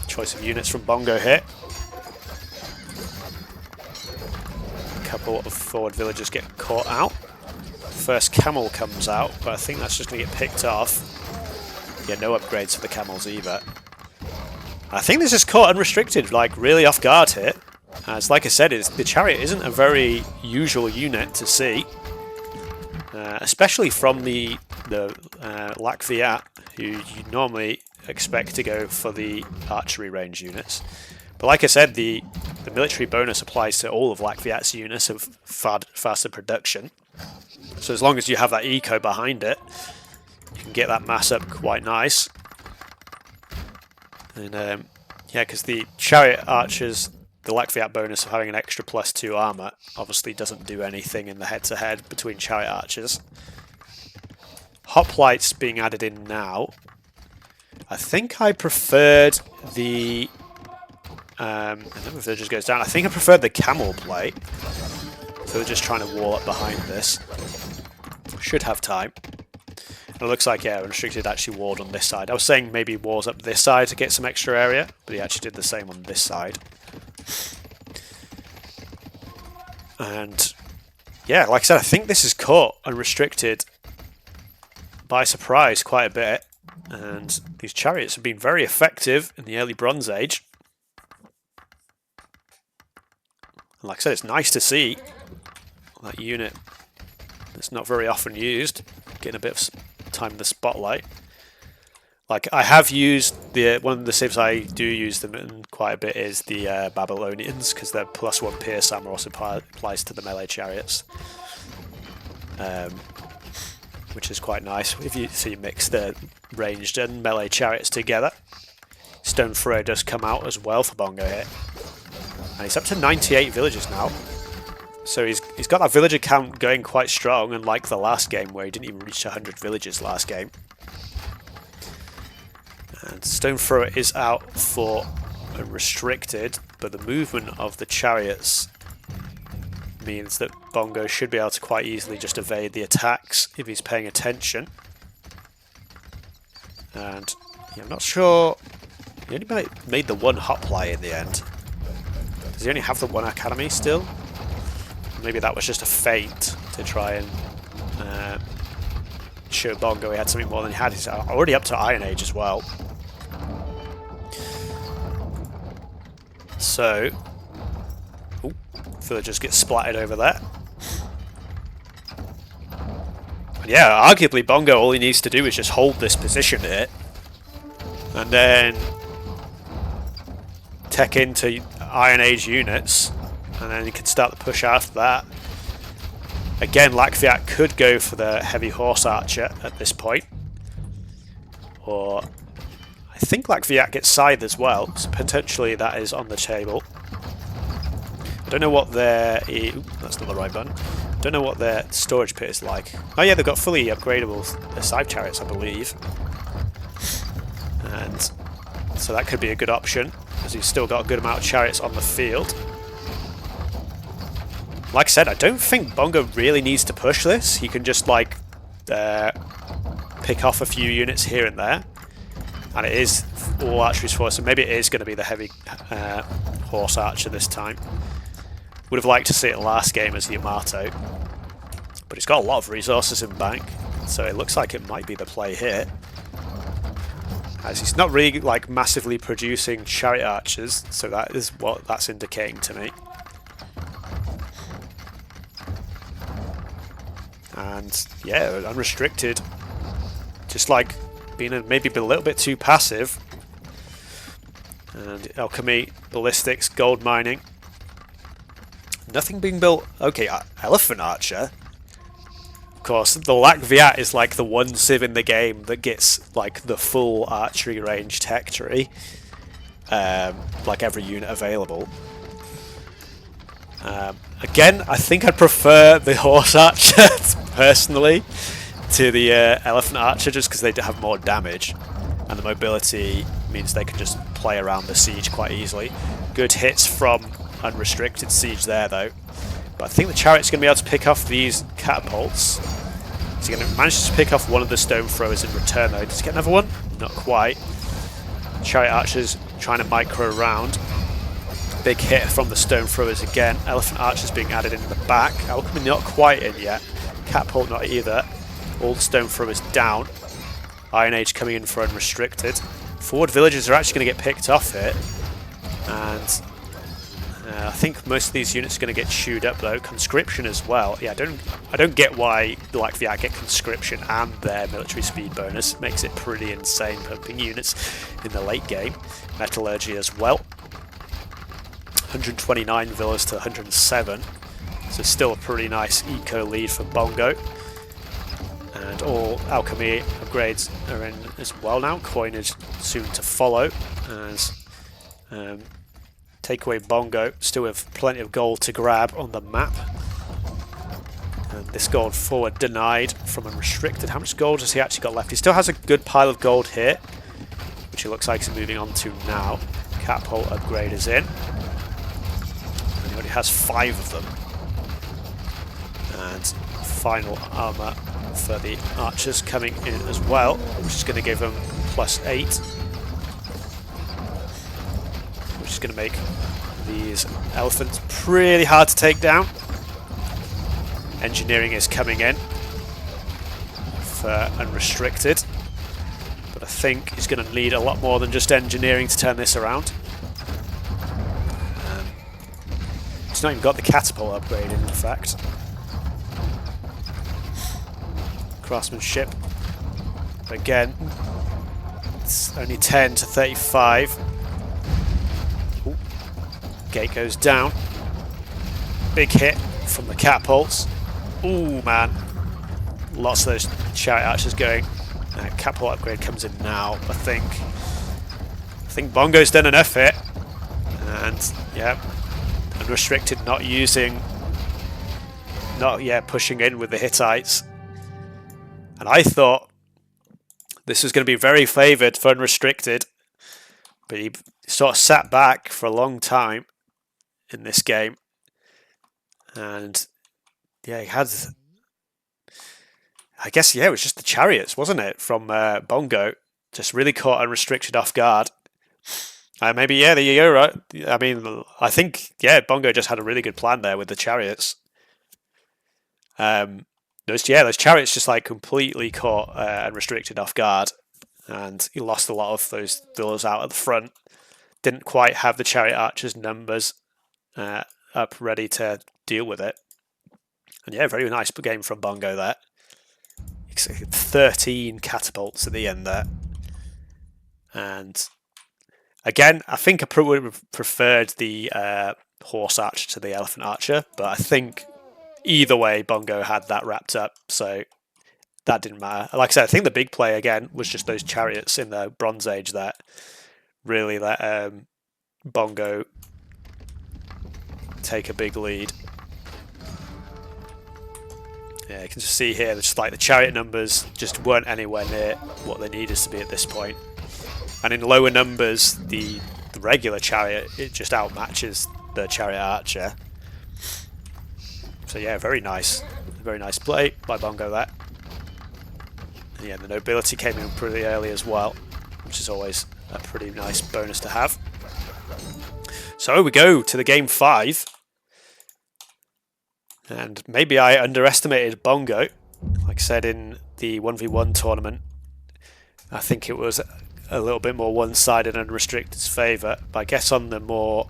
Speaker 1: choice of units from Bongo here. A couple of forward villagers get caught out. first camel comes out, but I think that's just going to get picked off. Yeah, no upgrades for the camels either. I think this is caught Unrestricted, like, really off guard here. As like I said, the chariot isn't a very usual unit to see. Especially from the Lakviat, who you normally expect to go for the archery range units. But like I said, the military bonus applies to all of Lakviat's units of faster production. So as long as you have that eco behind it, you can get that mass up quite nice. And yeah, because the chariot archers, the Lakviat bonus of having an extra +2 armor obviously doesn't do anything in the head-to-head between chariot archers. Hoplites being added in now. I think I preferred the... and then the villagers goes down. I think I preferred the camel play. So they're just trying to wall up behind this. Should have time. And it looks like, yeah, Unrestricted actually walled on this side. I was saying maybe walls up this side to get some extra area, but he actually did the same on this side. And yeah, like I said, I think this has caught Unrestricted by surprise quite a bit. And these chariots have been very effective in the early Bronze Age. And like I said, it's nice to see that unit that's not very often used getting a bit of time in the spotlight. Like, I have used one of the civs I do use them in quite a bit is the Babylonians, because their +1 pierce armor also applies to the melee chariots, which is quite nice. If you mix the ranged and melee chariots together. Stone Thrower does come out as well for Bongo here, and he's up to 98 villagers now. So he's got that villager count going quite strong, unlike the last game where he didn't even reach 100 villagers last game. And Stone Thrower is out for Unrestricted, but the movement of the chariots means that Bongo should be able to quite easily just evade the attacks if he's paying attention. And yeah, I'm not sure, he only made the one hoplite in the end. Does he only have the one academy still? Maybe that was just a feint to try and show Bongo he had something more than he had. He's already up to Iron Age as well. So, villagers get splattered over there. And yeah, arguably Bongo, all he needs to do is just hold this position here. And then tech into Iron Age units. And then he can start the push after that. Again, Lakviat could go for the heavy horse archer at this point. Or I think Lakviat gets scythe as well, so potentially that is on the table. I don't know what their... that's not the right button. I don't know what their storage pit is like. Oh yeah, they've got fully upgradable scythe chariots, I believe. And so that could be a good option, because he's still got a good amount of chariots on the field. Like I said, I don't think Bongo really needs to push this. He can just, like, pick off a few units here and there. And it is all archery's force, so maybe it is going to be the heavy horse archer this time. Would have liked to see it last game as Yamato. But it's got a lot of resources in bank, so it looks like it might be the play here. As he's not really, like, massively producing chariot archers, so that is what that's indicating to me. And yeah, Unrestricted, just like being maybe a little bit too passive. And alchemy, ballistics, gold mining. Nothing being built. Okay, elephant archer. Of course, the Lakviat is like the one civ in the game that gets like the full archery range tech tree. Like every unit available. Again, I think I'd prefer the horse archer personally to the elephant archer, just because they have more damage, and the mobility means they can just play around the siege quite easily. Good hits from Unrestricted siege there though, but I think the chariot's going to be able to pick off these catapults. Is he going to manage to pick off one of the stone throwers in return though? Does he get another one? Not quite. Chariot archers trying to micro around. Big hit from the stone throwers again. Elephant archers being added in the back. Alchemy not quite in yet. Catapult not either. All the stone throwers down. Iron Age coming in for Unrestricted. Forward villagers are actually going to get picked off here. And I think most of these units are going to get chewed up though. Conscription as well. Yeah, I don't get why the like the get Conscription and their military speed bonus. Makes it pretty insane pumping units in the late game. Metallurgy as well. 129 villas to 107. So still a pretty nice eco lead for Bongo. And all alchemy upgrades are in as well now. Coinage soon to follow as TakeawayBongo still with plenty of gold to grab on the map. And this gold forward denied from Unrestricted. How much gold has he actually got left? He still has a good pile of gold here, which it looks like he's moving on to now. Catapult upgrade is in. And he only has 5 of them. And final armor for the archers coming in as well, which is going to give them +8, which is going to make these elephants pretty hard to take down. Engineering is coming in for Unrestricted, but I think he's going to need a lot more than just engineering to turn this around. He's not even got the catapult upgrade in fact. Craftsmanship. But again, it's only 10 to 35. Ooh. Gate goes down. Big hit from the catapults. Ooh, man. Lots of those chariot archers going. Catapult upgrade comes in now, I think Bongo's done enough here. And, yeah, Unrestricted not pushing in with the Hittites. And I thought this was going to be very favoured for Unrestricted, but he sort of sat back for a long time in this game. And yeah, he had, I guess, yeah, it was just the chariots, wasn't it, from Bongo, just really caught Unrestricted off guard. Maybe, yeah, the Euro. I mean, I think, yeah, Bongo just had a really good plan there with the chariots. Those chariots just like completely caught Unrestricted off guard, and he lost a lot of those villas out at the front. Didn't quite have the chariot archers' numbers up ready to deal with it. And yeah, very nice game from Bongo there. 13 catapults at the end there. And again, I think I would have preferred the horse archer to the elephant archer, but I think either way, Bongo had that wrapped up, so that didn't matter. Like I said, I think the big play again was just those chariots in the Bronze Age that really let Bongo take a big lead. Yeah, you can just see here, just like the chariot numbers just weren't anywhere near what they needed to be at this point. And in lower numbers, the regular chariot, it just outmatches the chariot archer. So yeah, very nice play by Bongo there. And yeah, the nobility came in pretty early as well, which is always a pretty nice bonus to have. So we go to the game 5. And maybe I underestimated Bongo. Like I said in the 1v1 tournament, I think it was a little bit more one-sided and Unrestricted's favour. But I guess on the more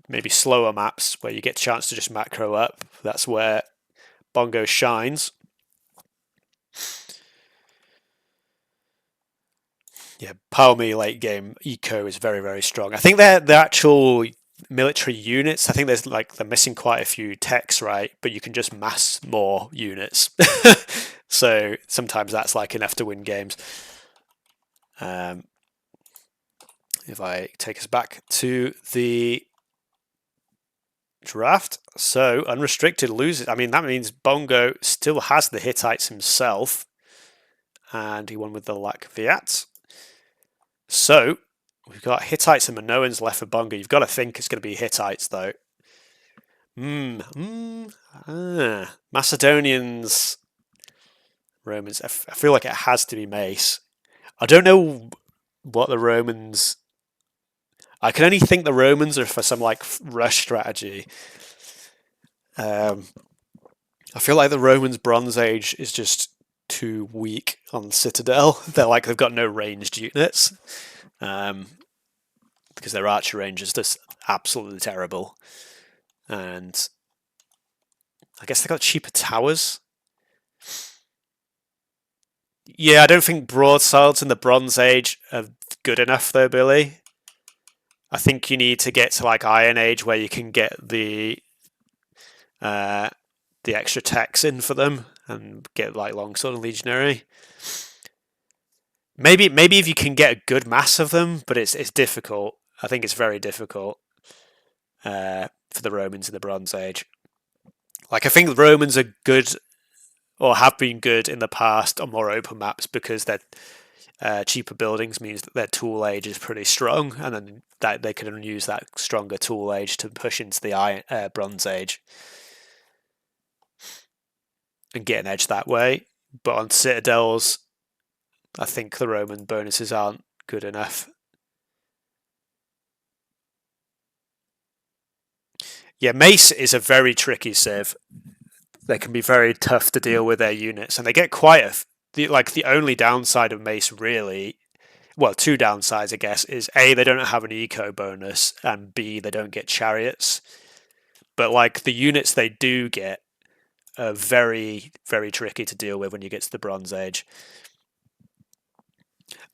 Speaker 1: maybe slower maps where you get a chance to just macro up, that's where Bongo shines. Yeah, Power Me late game eco is very, very strong. I think they're actual military units. I think they're missing quite a few techs, right? But you can just mass more units. So sometimes that's like enough to win games. If I take us back to the draft, so Unrestricted loses. I mean, that means Bongo still has the Hittites himself, and he won with the Latviats. So we've got Hittites and Minoans left for Bongo. You've got to think it's going to be Hittites, though. Macedonians, Romans. I feel like it has to be Mace. I don't know what the Romans... I can only think the Romans are for some like rush strategy. I feel like the Romans Bronze Age is just too weak on Citadel. They've got no ranged units. Because their archer range is just absolutely terrible. And I guess they got cheaper towers. Yeah, I don't think broadswords in the Bronze Age are good enough though, Billy. I think you need to get to like Iron Age where you can get the extra techs in for them and get like longsword and legionary. Maybe if you can get a good mass of them, but it's difficult. I think it's very difficult for the Romans in the Bronze Age. Like I think the Romans are good or have been good in the past on more open maps because their cheaper buildings means that their tool age is pretty strong, and then that they can use that stronger tool age to push into the Bronze Age and get an edge that way. But on Citadels, I think the Roman bonuses aren't good enough. Yeah, Mace is a very tricky civ. They can be very tough to deal with their units, and they get quite the only downside of Mace really, well, two downsides I guess, is A, they don't have an eco bonus, and B, they don't get chariots. But like the units they do get are very, very tricky to deal with when you get to the Bronze Age.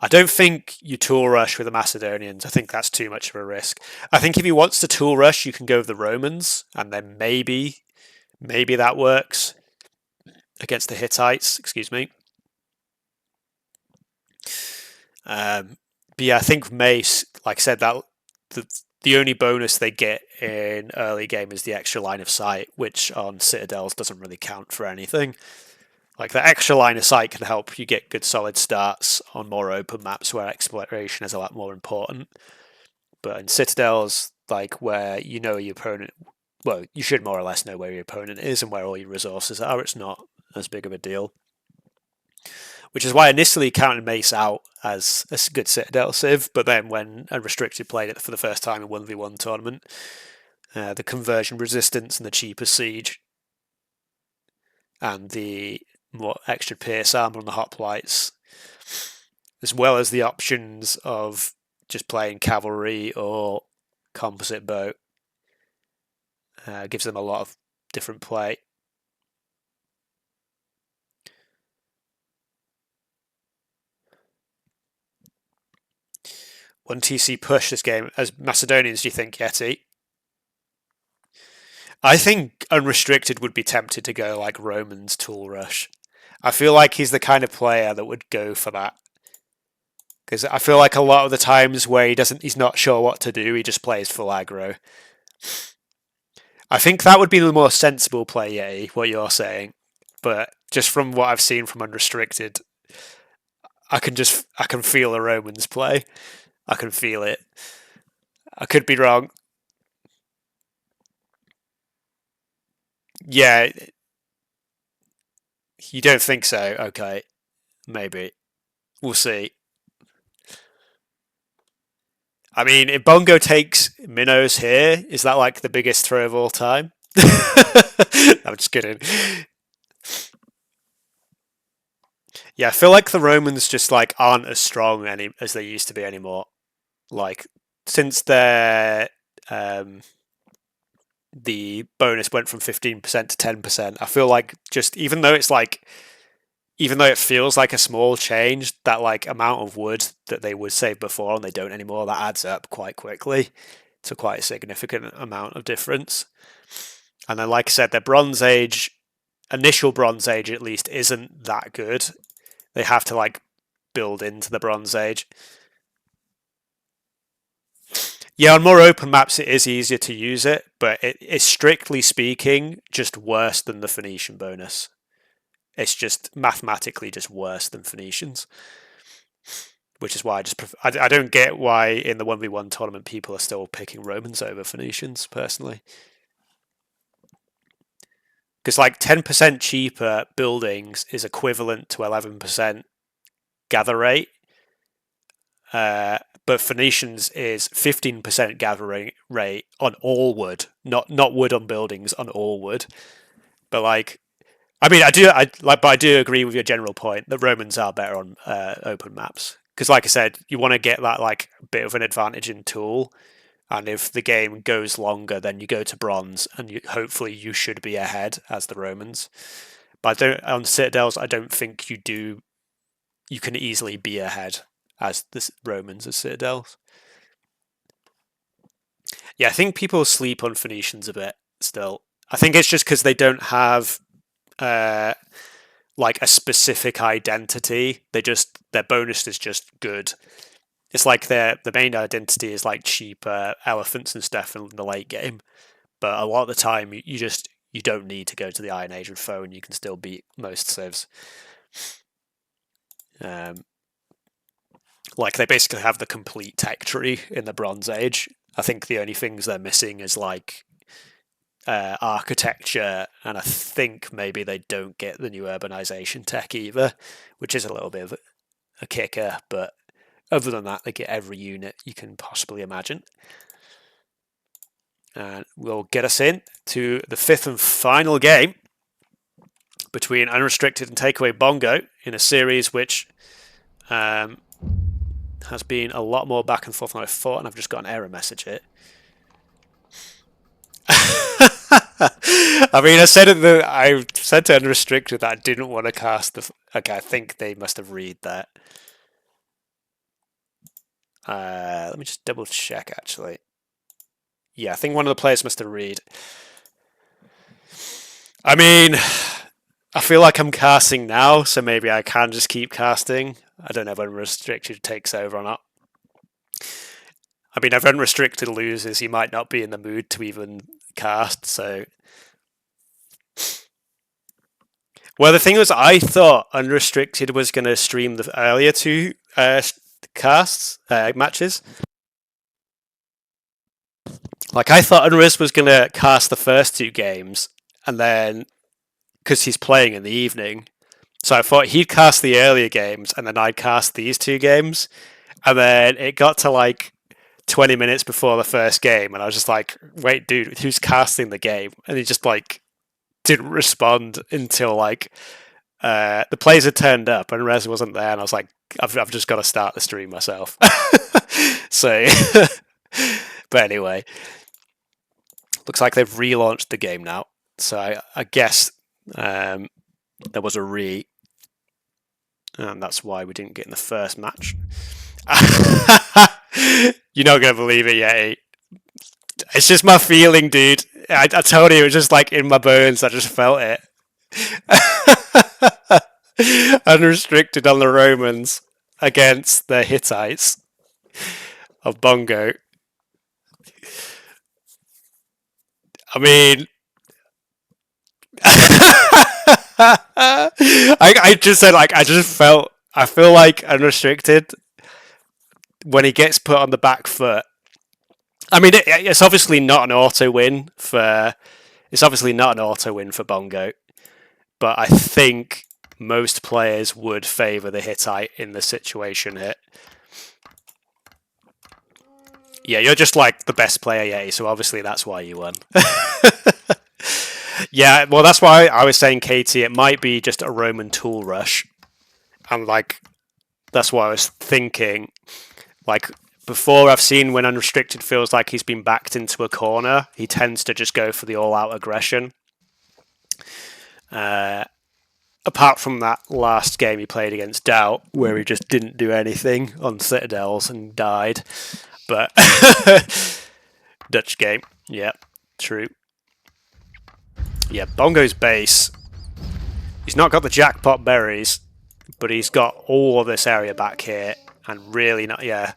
Speaker 1: I don't think you tool rush with the Macedonians. I think that's too much of a risk. I think if he wants to tool rush, you can go with the Romans, and then maybe that works against the Hittites. Excuse me. But yeah, I think Mace, like I said, that the only bonus they get in early game is the extra line of sight, which on Citadels doesn't really count for anything. Like the extra line of sight can help you get good solid starts on more open maps where exploration is a lot more important. But in Citadels, like where you know your opponent, well, you should more or less know where your opponent is and where all your resources are. It's not as big of a deal. Which is why I initially counted Mace out as a good Citadel civ, but then when Unrestricted played it for the first time in 1v1 tournament, the conversion resistance and the cheaper siege and the more extra pierce armor on the hoplites, as well as the options of just playing cavalry or composite boat, gives them a lot of different play. One TC push this game as Macedonians, do you think, Yeti? I think Unrestricted would be tempted to go like Roman's Tool Rush. I feel like he's the kind of player that would go for that. Because I feel like a lot of the times where he's not sure what to do, he just plays full aggro. I think that would be the more sensible play, Yeti, what you're saying. But just from what I've seen from Unrestricted, I can feel a Romans play. I can feel it. I could be wrong. Yeah, you don't think so? Okay, maybe. We'll see. I mean, if Bongo takes minnows here, is that like the biggest throw of all time? I'm just kidding. Yeah, I feel like the Romans just like aren't as strong as they used to be anymore. Like since the bonus went from 15% to 10%, I feel like just even though it feels like a small change, that like amount of wood that they would save before and they don't anymore, that adds up quite quickly to quite a significant amount of difference. And then, like I said, their initial Bronze Age at least, isn't that good. They have to like build into the Bronze Age. Yeah, on more open maps, it is easier to use it, but it is strictly speaking just worse than the Phoenician bonus. It's just mathematically just worse than Phoenicians, which is why I just I don't get why in the 1v1 tournament people are still picking Romans over Phoenicians personally. Because like 10% cheaper buildings is equivalent to 11% gather rate. But Phoenicians is 15% gathering rate on all wood, not wood on buildings, on all wood. But like, I mean, but I do agree with your general point that Romans are better on open maps because, like I said, you want to get that like bit of an advantage in tool, and if the game goes longer, then you go to bronze, and hopefully you should be ahead as the Romans. But on Citadels, I don't think you do. You can easily be ahead as the Romans as Citadels. Yeah, I think people sleep on Phoenicians a bit still. I think it's just because they don't have like a specific identity. Their bonus is just good. It's like the main identity is like cheaper elephants and stuff in the late game, but a lot of the time you don't need to go to the Iron Age with foe, and you can still beat most civs. Like they basically have the complete tech tree in the Bronze Age. I think the only things they're missing is like architecture, and I think maybe they don't get the new urbanization tech either, which is a little bit of a kicker. But other than that, they get every unit you can possibly imagine. And we'll get us in to the fifth and final game between Unrestricted and TakeawayBongo in a series which has been a lot more back and forth than I thought, and I've just got an error message here. I mean, I said to Unrestricted that I didn't want to cast the. Okay, I think they must have read that. Let me just double check actually. Yeah, I think one of the players must have read. I mean, I feel like I'm casting now, so maybe I can just keep casting. I don't know if Unrestricted takes over or not. I mean, if Unrestricted loses, he might not be in the mood to even cast, so. Well, the thing was, I thought Unrestricted was going to stream the earlier two matches. Like, I thought Unris was going to cast the first two games, and then, because he's playing in the evening, so I thought he'd cast the earlier games, and then I'd cast these two games, and then it got to like 20 minutes before the first game, and I was just like, wait, dude, who's casting the game? And he just like didn't respond until like the players had turned up and Rez wasn't there, and I was like, I've just got to start the stream myself. So, but anyway, looks like they've relaunched the game now. So I guess there was a and that's why we didn't get in the first match. You're not going to believe it yet. It's just my feeling, dude. I told you, it was just like in my bones. I just felt it. Unrestricted on the Romans against the Hittites of Bongo. I mean, I just said, like, I feel like Unrestricted, when he gets put on the back foot, I mean, it's obviously not an auto win for Bongo, but I think most players would favour the Hittite in the situation here. Yeah, you're just like the best player, yeah, so obviously that's why you won. Yeah, well, that's why I was saying, Katie, it might be just a Roman tool rush. And like, that's what I was thinking. Like, before, I've seen when Unrestricted feels like he's been backed into a corner, he tends to just go for the all-out aggression. Apart from that last game he played against Doubt, where he just didn't do anything on Citadels and died. But Dutch game, yeah, true. Yeah, Bongo's base. He's not got the jackpot berries, but he's got all of this area back here, and really not. Yeah,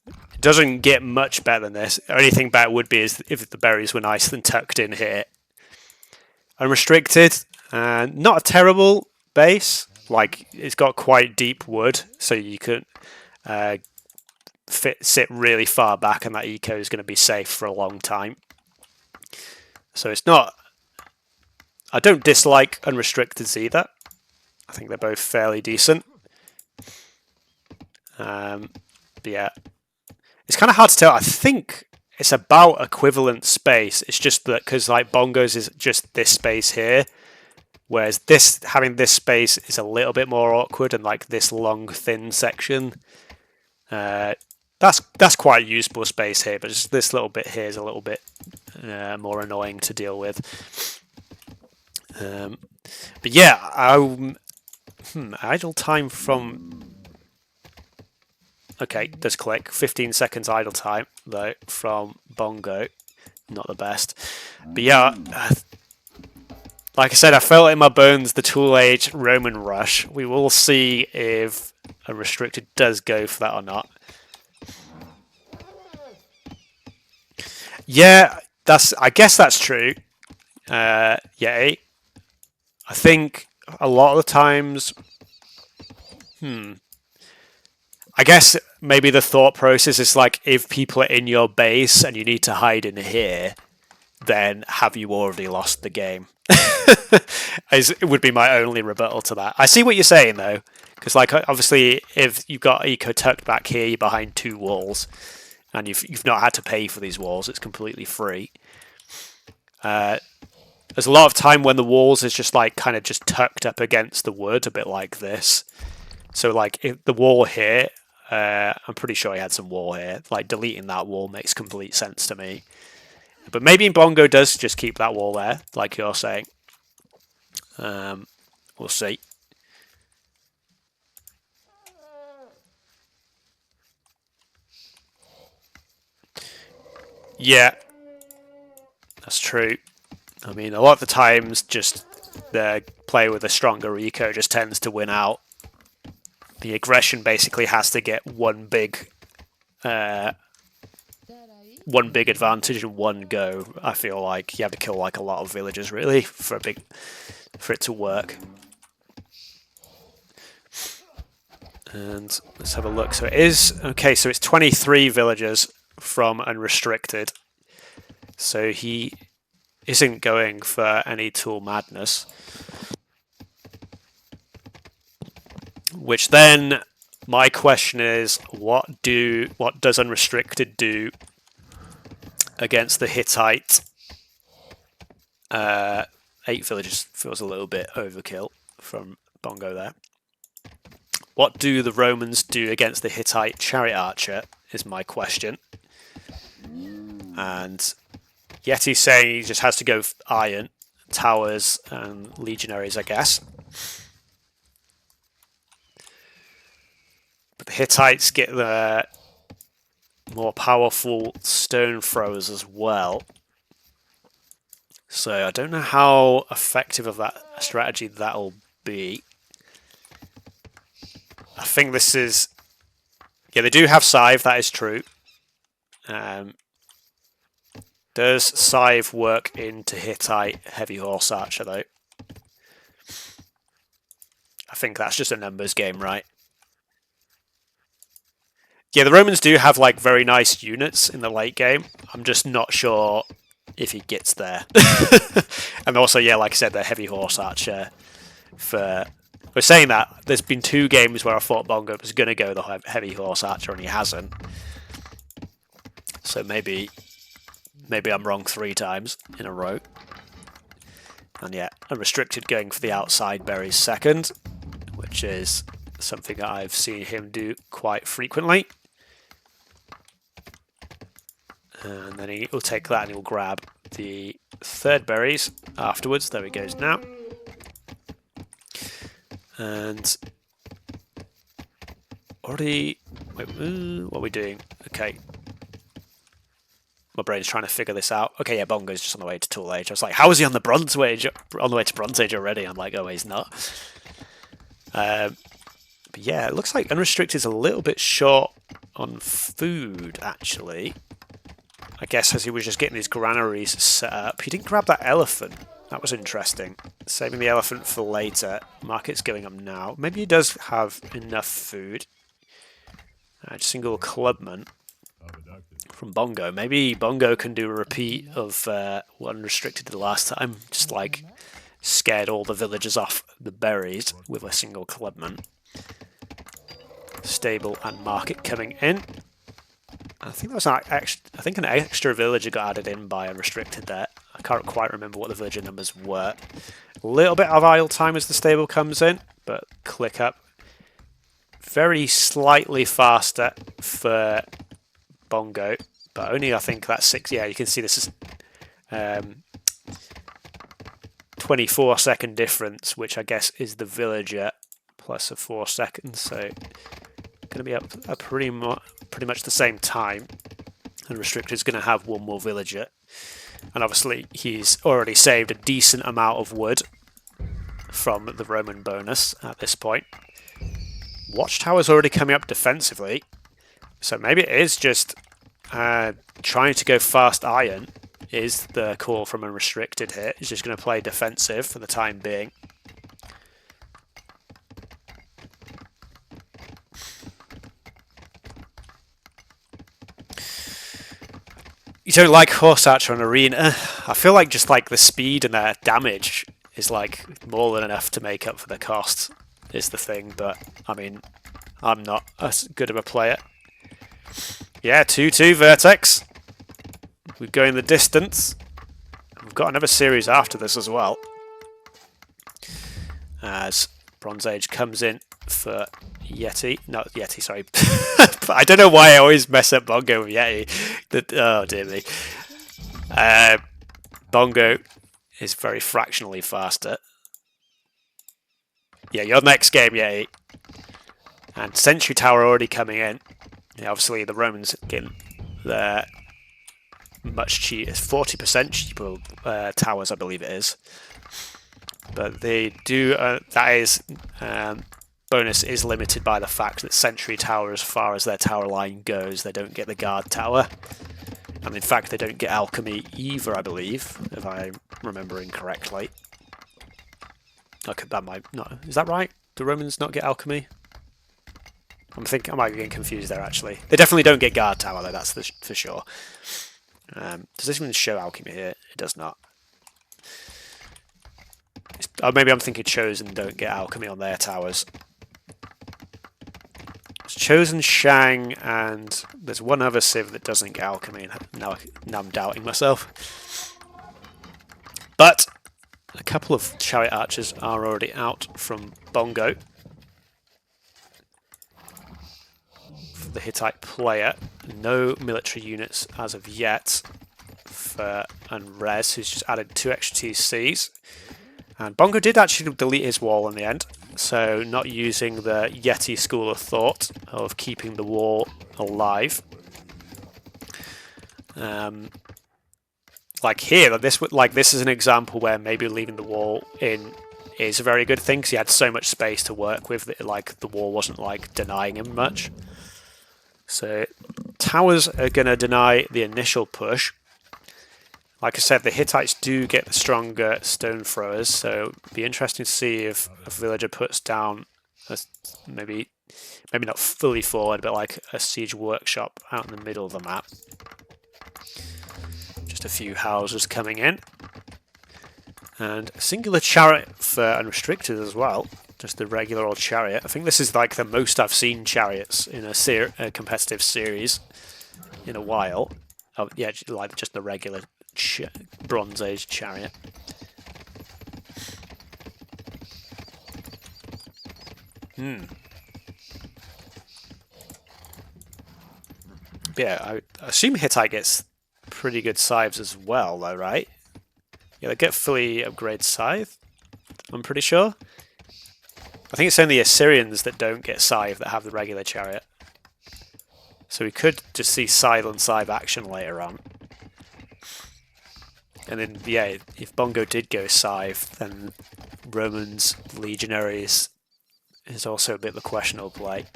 Speaker 1: it doesn't get much better than this. The only thing better would be is if the berries were nice and tucked in here. Unrestricted, not a terrible base. Like, it's got quite deep wood, so you could sit really far back, and that eco is going to be safe for a long time. So it's not. I don't dislike Unrestricteds either. I think they're both fairly decent. But yeah, it's kind of hard to tell. I think it's about equivalent space. It's just that because like Bongo's is just this space here, whereas this having this space is a little bit more awkward, and like this long thin section. That's quite usable space here, but just this little bit here is a little bit more annoying to deal with. But yeah, idle time from... Okay, does click. 15 seconds idle time, though, from Bongo. Not the best. But yeah, like I said, I felt in my bones the Tool Age Roman Rush. We will see if Unrestricted does go for that or not. Yeah, I guess that's true. Yeah, I think a lot of the times... I guess maybe the thought process is like, if people are in your base and you need to hide in here, then have you already lost the game? It would be my only rebuttal to that. I see what you're saying though, because like obviously if you've got Eco tucked back here, you're behind 2 walls, and you've not had to pay for these walls. It's completely free. There's a lot of time when the walls is just like kind of just tucked up against the wood, a bit like this. So like if the wall here, I'm pretty sure he had some wall here. Like deleting that wall makes complete sense to me. But maybe Bongo does just keep that wall there, like you're saying. We'll see. Yeah, that's true. I mean, a lot of the times, just the player with a stronger eco just tends to win out. The aggression basically has to get one big advantage in one go. I feel like you have to kill like a lot of villagers really for it to work. And let's have a look. So it is okay. So it's 23 villagers from Unrestricted. So he isn't going for any tool madness. Which then, my question is, what does Unrestricted do against the Hittite? 8 villagers feels a little bit overkill from Bongo there. What do the Romans do against the Hittite chariot archer is my question. And Yeti's saying he just has to go iron, towers and legionaries, I guess. But the Hittites get the more powerful stone throwers as well. So I don't know how effective of that strategy that'll be. I think this is... Yeah, they do have Scythe, that is true. Does Scythe work into Hittite Heavy Horse Archer, though? I think that's just a numbers game, right? Yeah, the Romans do have like very nice units in the late game. I'm just not sure if he gets there. And also, yeah, like I said, the Heavy Horse Archer. We're saying that there's been 2 games where I thought Bongo was going to go the Heavy Horse Archer and he hasn't. So maybe I'm wrong 3 times in a row. And yeah, Unrestricted going for the outside berries second, which is something that I've seen him do quite frequently. And then he'll take that and he'll grab the 3rd berries afterwards. There he goes now. And already... Wait, what are we doing? Okay. My brain's trying to figure this out. Okay, yeah, Bongo's just on the way to Tool Age. I was like, how is he on the Bronze Age? On the way to Bronze Age already? I'm like, oh, he's not. But yeah, it looks like Unrestricted's a little bit short on food, actually. I guess as he was just getting his granaries set up. He didn't grab that elephant. That was interesting. Saving the elephant for later. Market's going up now. Maybe he does have enough food. Single clubman from Bongo. Maybe Bongo can do a repeat of what Unrestricted did last time. Just like scared all the villagers off the berries with a single clubman. stable and market coming in. I think that was an extra villager got added in by Unrestricted there. I can't quite remember what the villager numbers were. A little bit of idle time as the stable comes in, but click up. Very slightly faster for Bongo, but only I think that's 6. Yeah, you can see this is 24-second difference, which I guess is the villager plus a 4 seconds. So going to be up pretty much the same time. And Restricted is going to have one more villager, and obviously he's already saved a decent amount of wood from the Roman bonus at this point. Watchtower's already coming up defensively, so maybe it is just trying to go fast iron is the call from Unrestricted here. He's just going to play defensive for the time being. You don't like Horse Archer on Arena. I feel like just like the speed and the damage is like more than enough to make up for the cost is the thing, but I mean, I'm not as good of a player. Yeah, 2-2 Vertex. We're going the distance. We've got another series after this as well, as Bronze Age comes in for Yeti. Not Yeti, sorry. I don't know why I always mess up Bongo with Yeti. Oh, dear me. Bongo is very fractionally faster. Yeah, your next game, Yeti. And Sentry Tower already coming in. Yeah, obviously, the Romans getting their much cheaper, 40% cheaper towers, I believe it is. But they do, that is, bonus is limited by the fact that Sentry Tower, as far as their tower line goes, they don't get the Guard Tower. And in fact, they don't get Alchemy either, I believe, if I'm remembering correctly. Okay, that might not. Is that right? Do Romans not get Alchemy? I might be getting confused there, actually. They definitely don't get Guard Tower, though, that's for sure. Does this even show Alchemy here? It does not. Oh, maybe I'm thinking Chosen don't get Alchemy on their towers. It's Chosen, Shang, and there's one other Civ that doesn't get Alchemy. Now I'm doubting myself. But a couple of Chariot Archers are already out from Bongo. For the Hittite player, no military units as of yet for Unres, who's just added 2 extra TCs. And Bongo did actually delete his wall in the end, so not using the Yeti school of thought of keeping the wall alive. Like here, this is an example where maybe leaving the wall in is a very good thing, because he had so much space to work with that like the wall wasn't like denying him much. So towers are going to deny the initial push. Like I said, the Hittites do get the stronger stone throwers, so it'd be interesting to see if a villager puts down maybe not fully forward, but like a siege workshop out in the middle of the map. Just a few houses coming in. And a singular chariot for Unrestricted as well, just the regular old chariot. I think this is like the most I've seen chariots in a competitive series in a while. Oh, yeah, like just the regular Bronze Age chariot. Yeah, I assume Hittite gets pretty good scythes as well, though, right? Yeah, they get fully upgraded scythe, I'm pretty sure. I think it's only Assyrians that don't get scythe that have the regular chariot. So we could just see scythe on scythe action later on. And then, yeah, if Bongo did go scythe, then Romans Legionaries is also a bit of a questionable play.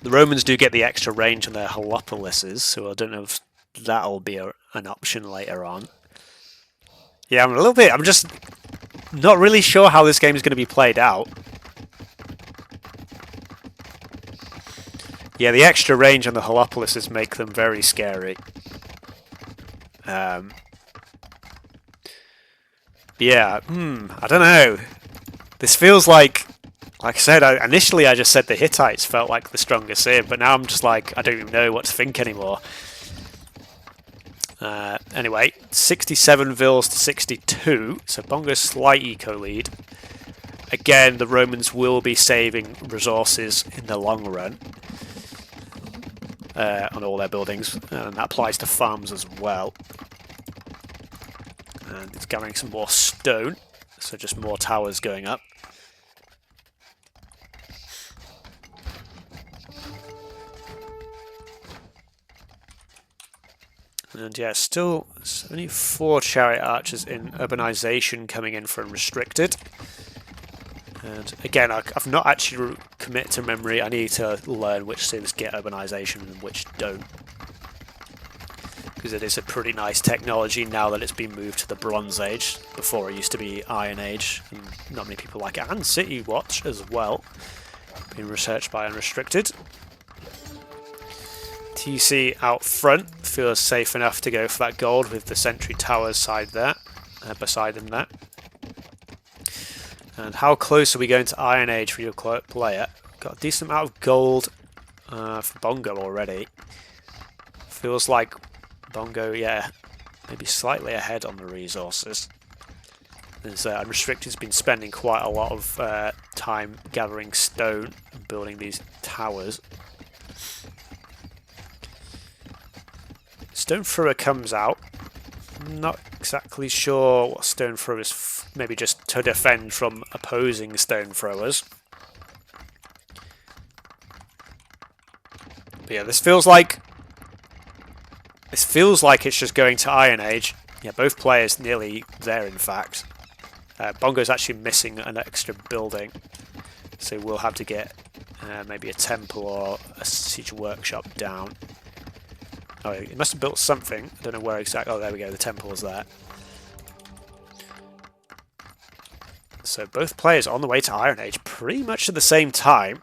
Speaker 1: The Romans do get the extra range on their Holopolises, so I don't know if that'll be an option later on. Yeah, I'm just not really sure how this game is going to be played out. Yeah, the extra range on the Holopolises make them very scary. Yeah, I don't know. This feels like Like I said, initially I just said the Hittites felt like the strongest in, but now I'm just like, I don't even know what to think anymore. Anyway, 67 Vils to 62, so Bongo's slight eco lead. Again, the Romans will be saving resources in the long run on all their buildings, and that applies to farms as well. And it's gathering some more stone, so just more towers going up. And yeah, still only 4 chariot archers in urbanization coming in for Unrestricted. And again, I've not actually committed to memory. I need to learn which cities get urbanization and which don't. Because it is a pretty nice technology now that it's been moved to the Bronze Age. Before it used to be Iron Age, and not many people like it. And City Watch as well, being researched by Unrestricted. TC out front feels safe enough to go for that gold with the sentry towers beside them there. And how close are we going to Iron Age for your player? Got a decent amount of gold for Bongo already. Feels like Bongo, yeah, maybe slightly ahead on the resources. As Unrestricted's been spending quite a lot of time gathering stone and building these towers. Stone Thrower comes out. I'm not exactly sure what Stone Thrower is. Maybe just to defend from opposing Stone Throwers. But yeah, this feels like it's just going to Iron Age. Yeah, both players nearly there, in fact. Bongo's actually missing an extra building, so we'll have to get maybe a temple or a siege workshop down. Oh, he must have built something. I don't know where exactly. Oh, there we go. The temple is there. So both players on the way to Iron Age pretty much at the same time.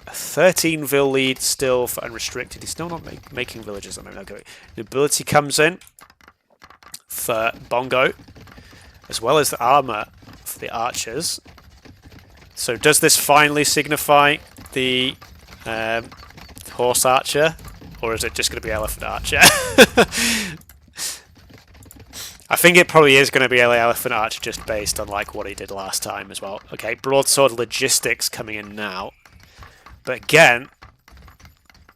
Speaker 1: A 13 Vil lead still for Unrestricted. He's still not making villages at the moment. Okay. Nobility comes in for Bongo, as well as the armor for the archers. So does this finally signify the horse archer? Or is it just going to be Elephant Archer? I think it probably is going to be Elephant Archer just based on like what he did last time as well. Okay, Broadsword Logistics coming in now. But again,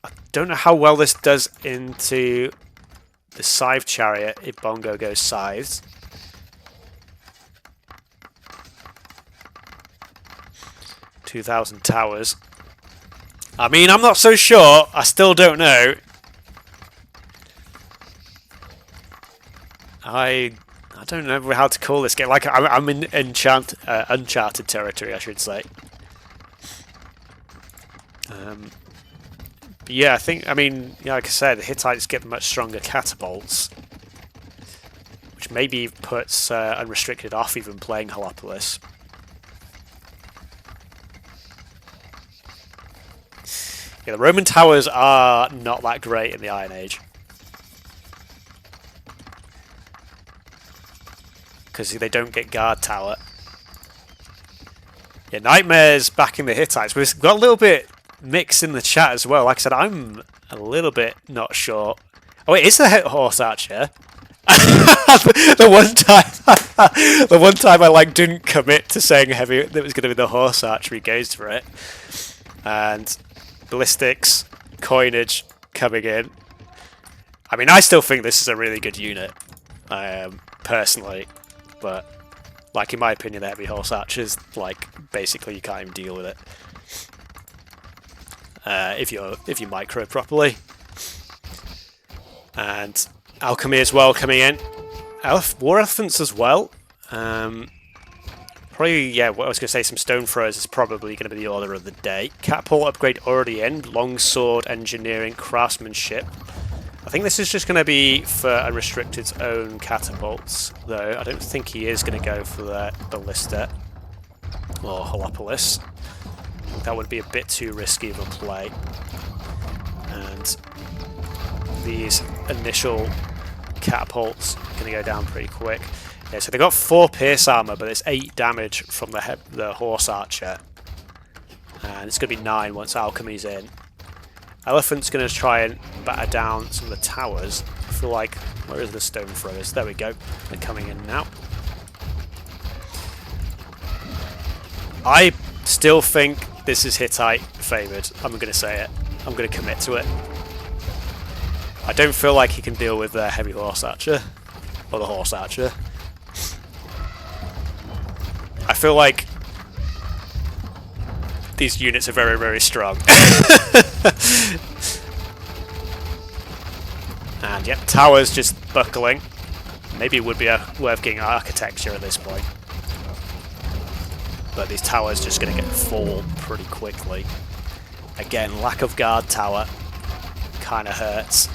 Speaker 1: I don't know how well this does into the Scythe Chariot if Bongo goes Scythes. $2,000 towers. I mean, I'm not so sure. I still don't know. I don't know how to call this game. Like, I'm in uncharted territory, I should say. But yeah, I mean, yeah, like I said, the Hittites get much stronger catapults, which maybe puts Unrestricted off even playing Holopolis. Yeah, the Roman towers are not that great in the Iron Age. Because they don't get guard tower. Yeah, Nightmare's backing the Hittites. We've got a little bit mixed in the chat as well. Like I said, I'm a little bit not sure. Oh, it is the horse archer. the one time I like didn't commit to saying heavy that it was going to be the horse archer. He goes for it, and ballistics, coinage coming in. I mean, I still think this is a really good unit, personally, but like in my opinion, the heavy horse archers, like basically you can't even deal with it if you micro properly. And alchemy as well coming in. War elephants as well. Probably, yeah, what I was going to say, some stone throwers is probably going to be the order of the day. Catapult upgrade already in. Longsword, engineering, craftsmanship. I think this is just going to be for Unrestricted's own catapults, though. I don't think he is going to go for the ballista or Holopolis. That would be a bit too risky of a play. And these initial catapults are going to go down pretty quick. Yeah, so they got 4 pierce armor, but it's 8 damage from the horse archer. And it's going to be 9 once Alchemy's in. Elephant's going to try and batter down some of the towers. I feel like, where is the stone throwers? There we go. They're coming in now. I still think this is Hittite favoured. I'm going to say it. I'm going to commit to it. I don't feel like he can deal with the heavy horse archer. Or the horse archer. I feel like these units are very, very strong. And yep, towers just buckling. Maybe it would be worth getting architecture at this point. But these towers just going to get full pretty quickly. Again, lack of guard tower kind of hurts.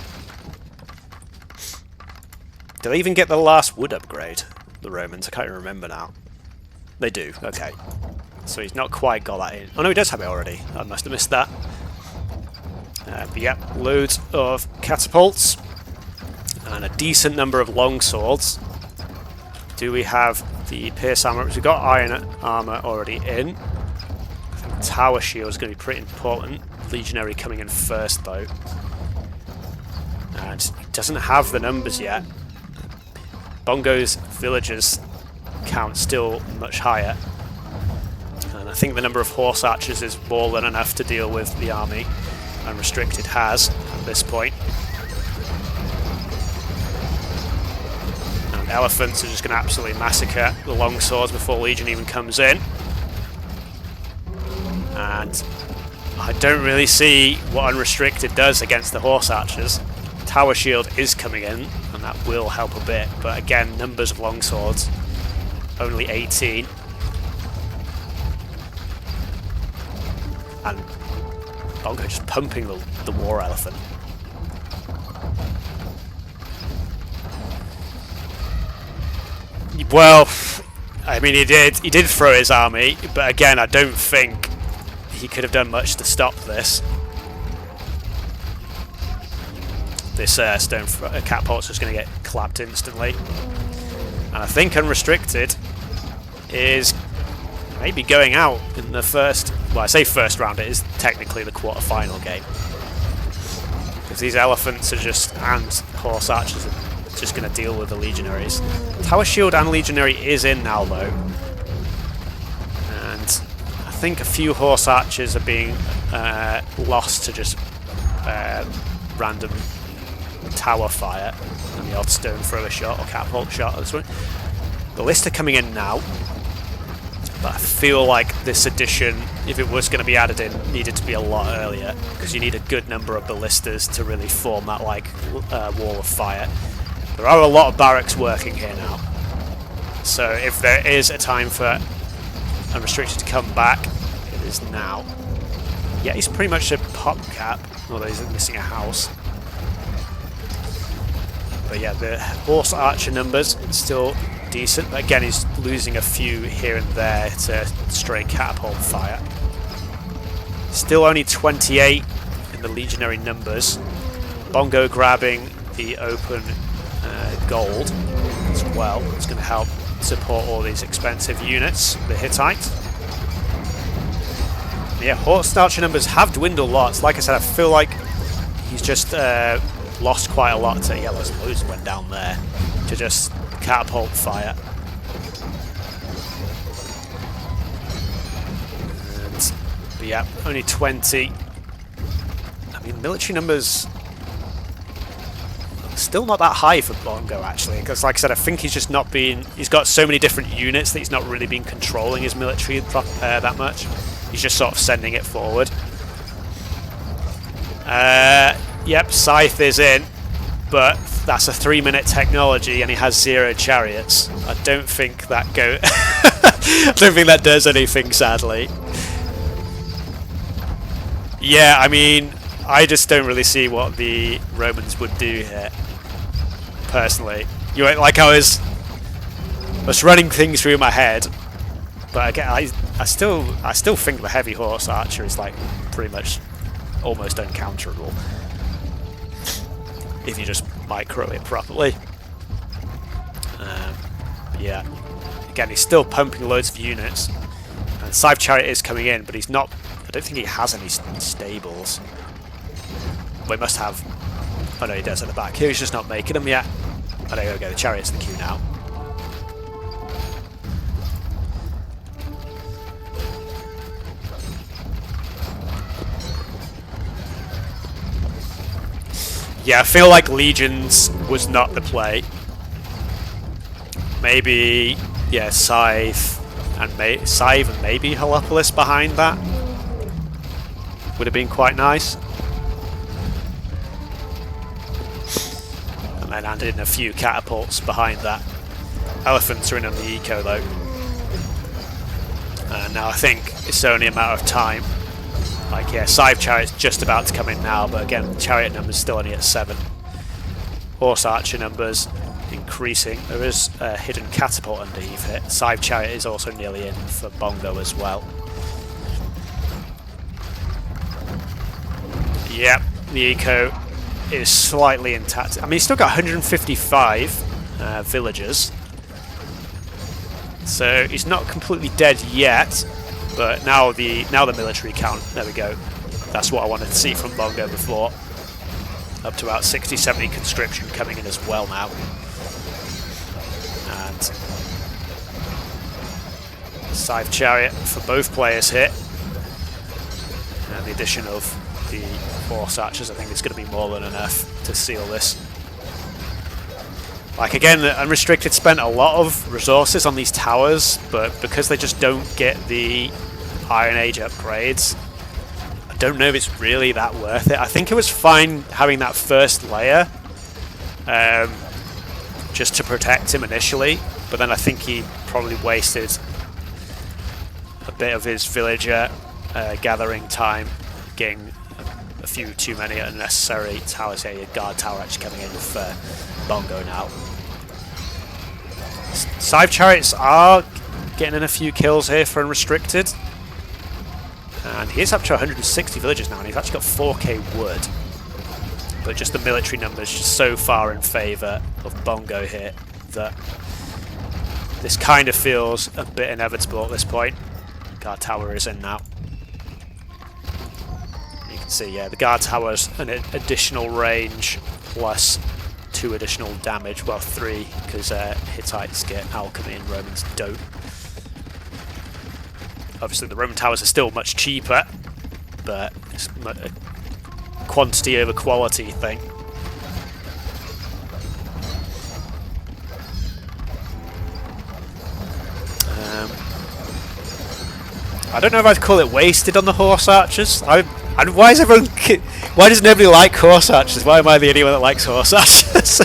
Speaker 1: Do they even get the last wood upgrade, the Romans? I can't even remember now. They do, okay. So he's not quite got that in. Oh no, he does have it already. I must have missed that. But yeah, loads of catapults. And a decent number of longswords. Do we have the pierce armor? We've got iron armor already in. I think tower shield is going to be pretty important. Legionary coming in first though. And he doesn't have the numbers yet. Bongo's villagers count still much higher. And I think the number of horse archers is more than enough to deal with the army Unrestricted has at this point. And elephants are just going to absolutely massacre the longswords before Legion even comes in. And I don't really see what Unrestricted does against the horse archers. Tower shield is coming in, and that will help a bit. But again, numbers of longswords, only 18. And Bongo just pumping the war elephant. Well, I mean, he did throw his army, but again, I don't think he could have done much to stop this. This stone catapult's just going to get clapped instantly. And I think Unrestricted is maybe going out in the first... Well, I say first round, it is technically the quarter-final game. Because these elephants are just... and horse archers are just going to deal with the legionaries. Tower shield and legionary is in now, though. And I think a few horse archers are being lost to just random tower fire and the odd stone thrower shot or catapult shot. This one. The list are coming in now, but I feel like this addition, if it was going to be added in, needed to be a lot earlier, because you need a good number of ballistas to really form that like wall of fire. There are a lot of barracks working here now, so if there is a time for Unrestricted to come back, it is now. Yeah, he's pretty much a pop cap, although he's missing a house. But yeah, the horse archer numbers still decent, but again he's losing a few here and there to stray catapult fire. Still only 28 in the legionary numbers. Bongo grabbing the open gold as well. It's going to help support all these expensive units, the Hittite. Yeah, horse archer numbers have dwindled lots. Like I said, I feel like he's just lost quite a lot to... Yeah, those loads went down there to just catapult fire. But yeah, only 20. I mean, military numbers still not that high for Bongo, actually, because like I said, I think he's just not been... He's got so many different units that he's not really been controlling his military that much. He's just sort of sending it forward. Yep, Scythe is in, but that's a 3-minute technology and he has 0 chariots. I don't think that I don't think that does anything, sadly. Yeah, I mean, I just don't really see what the Romans would do here, personally. You know, like I was running things through my head, but again, I still think the heavy horse archer is like pretty much almost uncounterable if you just micro it properly. Yeah, again, he's still pumping loads of units, and Scythe Chariot is coming in, but he's not don't think he has any stables. We must have. Oh no, he does at the back. He's just not making them yet. Oh, there we go. The chariot's in the queue now. Yeah, I feel like Legions was not the play. Maybe, yeah, Scythe and maybe Holopolis behind that would have been quite nice. And then added in a few catapults behind that. Elephants are in on the eco though. And now I think it's only a matter of time. Like, yeah, Scythe Chariot's just about to come in now, but again, Chariot numbers still only at 7. Horse Archer numbers increasing. There is a hidden catapult underneath it. Scythe Chariot is also nearly in for Bongo as well. Yep, the eco is slightly intact. I mean, he's still got 155 villagers. So he's not completely dead yet. But now the military count, there we go. That's what I wanted to see from Bongo before. Up to about 60-70 conscription coming in as well now. And Scythe Chariot for both players here. And the addition of the Horse Archers, I think it's going to be more than enough to seal this. Like, again, Unrestricted spent a lot of resources on these towers, but because they just don't get the Iron Age upgrades, I don't know if it's really that worth it. I think it was fine having that first layer just to protect him initially, but then I think he probably wasted a bit of his villager gathering time, getting a few too many unnecessary towers here. Your guard tower actually coming in for Bongo now. Scythe Chariots are getting in a few kills here for Unrestricted. And he is up to 160 villagers now, and he's actually got 4k wood. But just the military numbers just so far in favour of Bongo here that this kind of feels a bit inevitable at this point. Guard tower is in now. You can see, yeah, the guard tower's an additional range plus 2 additional damage, well 3, because Hittites get alchemy and Romans don't. Obviously the Roman towers are still much cheaper, but it's a quantity over quality thing. I don't know if I'd call it wasted on the Horse Archers. Why is everyone? Why does nobody like Horse Archers? Why am I the only one that likes Horse Archers?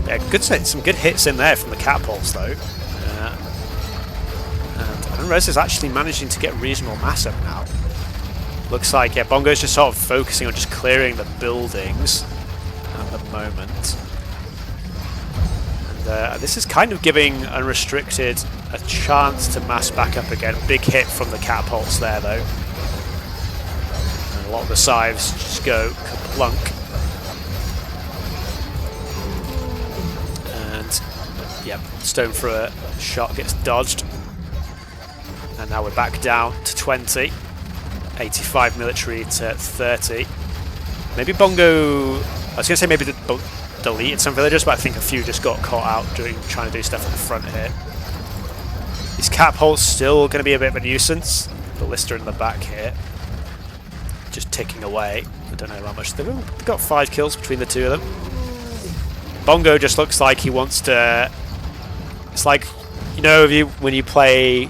Speaker 1: Yeah, some good hits in there from the catapults though. And Unres is actually managing to get reasonable mass up now. Looks like, yeah, Bongo's just sort of focusing on just clearing the buildings at the moment. And this is kind of giving Unrestricted a chance to mass back up again. Big hit from the catapults there though. And a lot of the scythes just go kaplunk. And yep, stone for a shot gets dodged. And now we're back down to 20. 85 military to 30. Maybe Bongo, I was going to say maybe deleted some villagers, but I think a few just got caught out trying to do stuff at the front here. These catapults still going to be a bit of a nuisance. Ballista in the back here, just ticking away. I don't know how much they've got 5 kills between the two of them. Bongo just looks like he wants to. It's like, you know, when you play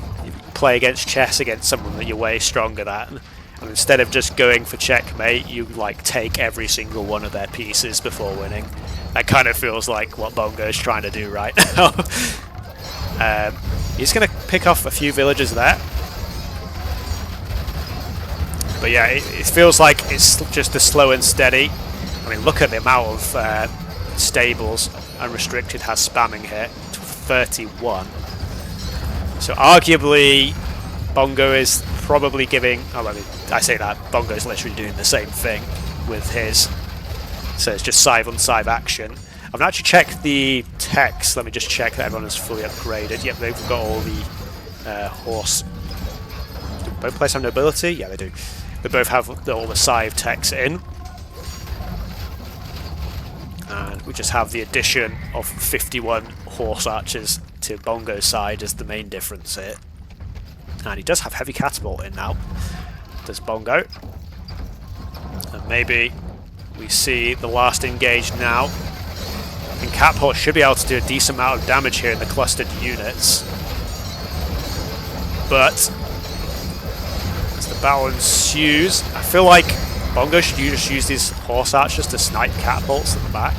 Speaker 1: against chess against someone that you're way stronger than, and instead of just going for checkmate, you like take every single one of their pieces before winning. That kind of feels like what Bongo is trying to do right now. He's going to pick off a few villagers there. But yeah, it feels like it's just a slow and steady. I mean, look at the amount of stables Unrestricted has spamming here. 31. So arguably, Bongo is probably giving... Oh, I mean, I say that. Bongo is literally doing the same thing with his. So it's just scythe on scythe action. I've not actually checked the techs. Let me just check that everyone is fully upgraded. Yep, they've got all the horse. Do both players have nobility? Yeah, they do. They both have all the scythe techs in. And we just have the addition of 51 horse archers to Bongo's side as the main difference here. And he does have heavy catapult in now. Does Bongo. And maybe we see the last engage now. And catapult should be able to do a decent amount of damage here in the clustered units. But as the battle ensues, I feel like Bongo should just use these horse archers to snipe catapults at the back.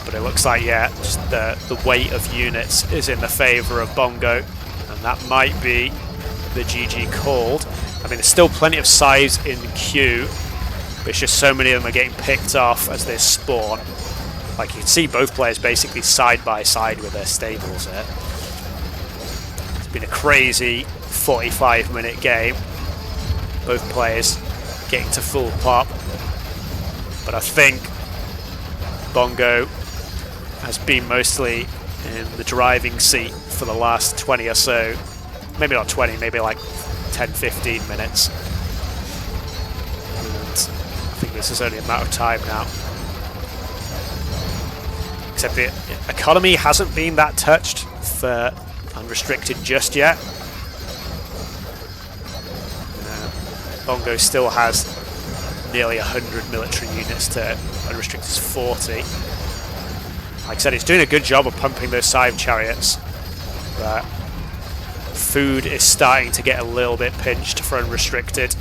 Speaker 1: But it looks like, yeah, just the weight of units is in the favour of Bongo. And that might be the GG called. I mean, there's still plenty of scythes in queue, but it's just so many of them are getting picked off as they spawn. Like, you can see both players basically side by side with their stables here. It's been a crazy 45-minute game. Both players getting to full pop. But I think Bongo has been mostly in the driving seat for the last 20 or so. Maybe not 20, maybe like 10-15 minutes. And I think this is only a matter of time now. Except the economy hasn't been that touched for Unrestricted just yet. Bongo still has nearly 100 military units to Unrestricted's 40. Like I said, he's doing a good job of pumping those scythe chariots, but food is starting to get a little bit pinched for Unrestricted.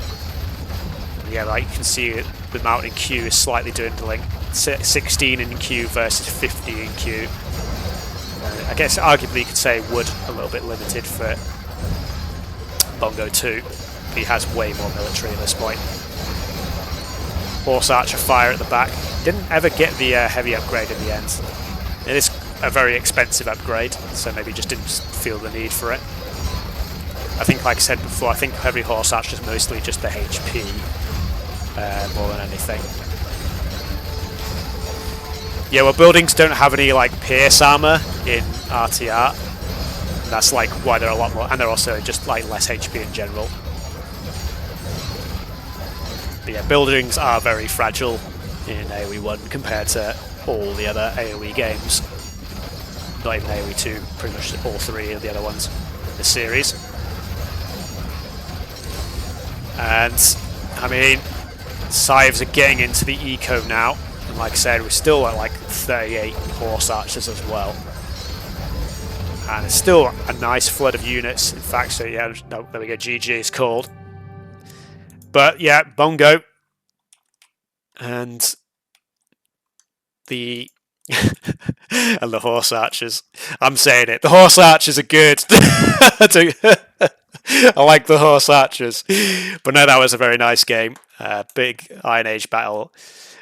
Speaker 1: And yeah, like you can see, the amount in queue is slightly dwindling. 16 in queue versus 50 in queue. I guess arguably you could say wood a little bit limited for Bongo too. He has way more military at this point. Horse archer fire at the back. Didn't ever get the heavy upgrade in the end. It is a very expensive upgrade, so maybe just didn't feel the need for it. I think, like I said before, I think heavy horse archer is mostly just the HP more than anything. Yeah, well, buildings don't have any like pierce armor in RTR. And that's like why they're a lot more, and they're also just like less HP in general. But yeah, buildings are very fragile in AOE 1 compared to all the other AOE games. Not even AOE 2, pretty much all three of the other ones in the series. And, I mean, scythes are getting into the eco now. And like I said, we're still at like 38 horse archers as well. And it's still a nice flood of units. In fact, so yeah, no, there we go, GG is called. But yeah, Bongo and the and the horse archers. I'm saying it. The horse archers are good. I like the horse archers. But no, that was a very nice game. Big Iron Age battle.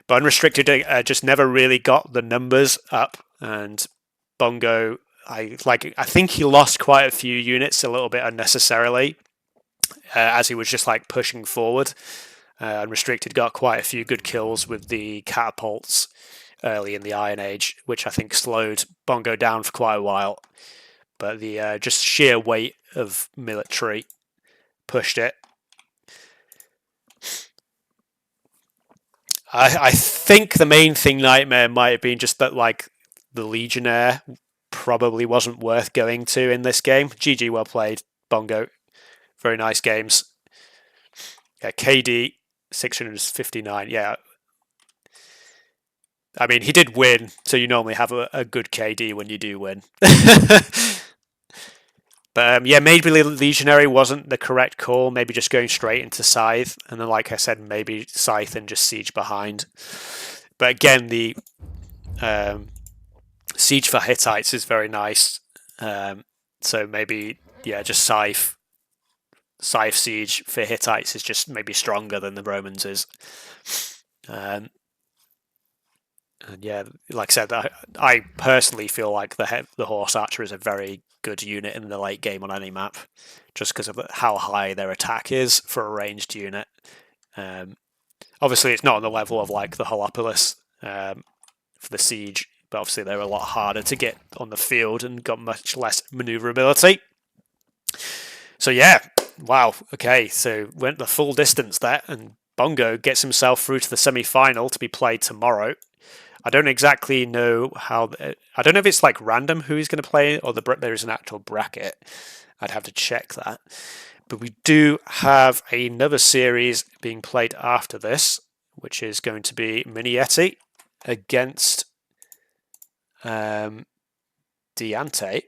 Speaker 1: But Unrestricted just never really got the numbers up. And Bongo, I think he lost quite a few units a little bit unnecessarily. As he was just like pushing forward. Unrestricted got quite a few good kills with the catapults early in the Iron Age, which I think slowed Bongo down for quite a while. But the just sheer weight of military pushed it. I think the main thing Nightmare might have been just that like the Legionnaire probably wasn't worth going to in this game. GG, well played, Bongo. Very nice games. Yeah, KD 659. Yeah. I mean, he did win, so you normally have a good KD when you do win. But yeah, maybe Legionary wasn't the correct call. Maybe just going straight into Scythe. And then, like I said, maybe Scythe and just Siege behind. But again, the Siege for Hittites is very nice. So maybe, yeah, just Scythe Siege for Hittites is just maybe stronger than the Romans is. And yeah, like I said, I personally feel like the Horse Archer is a very good unit in the late game on any map, just because of how high their attack is for a ranged unit. Obviously, it's not on the level of like the Holopolis for the Siege, but obviously they were a lot harder to get on the field and got much less maneuverability. So yeah, wow, okay, so went the full distance there, and Bongo gets himself through to the semi-final to be played tomorrow. I don't exactly know how. I don't know if it's like random who he's going to play, or there is an actual bracket. I'd have to check that. But we do have another series being played after this, which is going to be Minietti against Diante.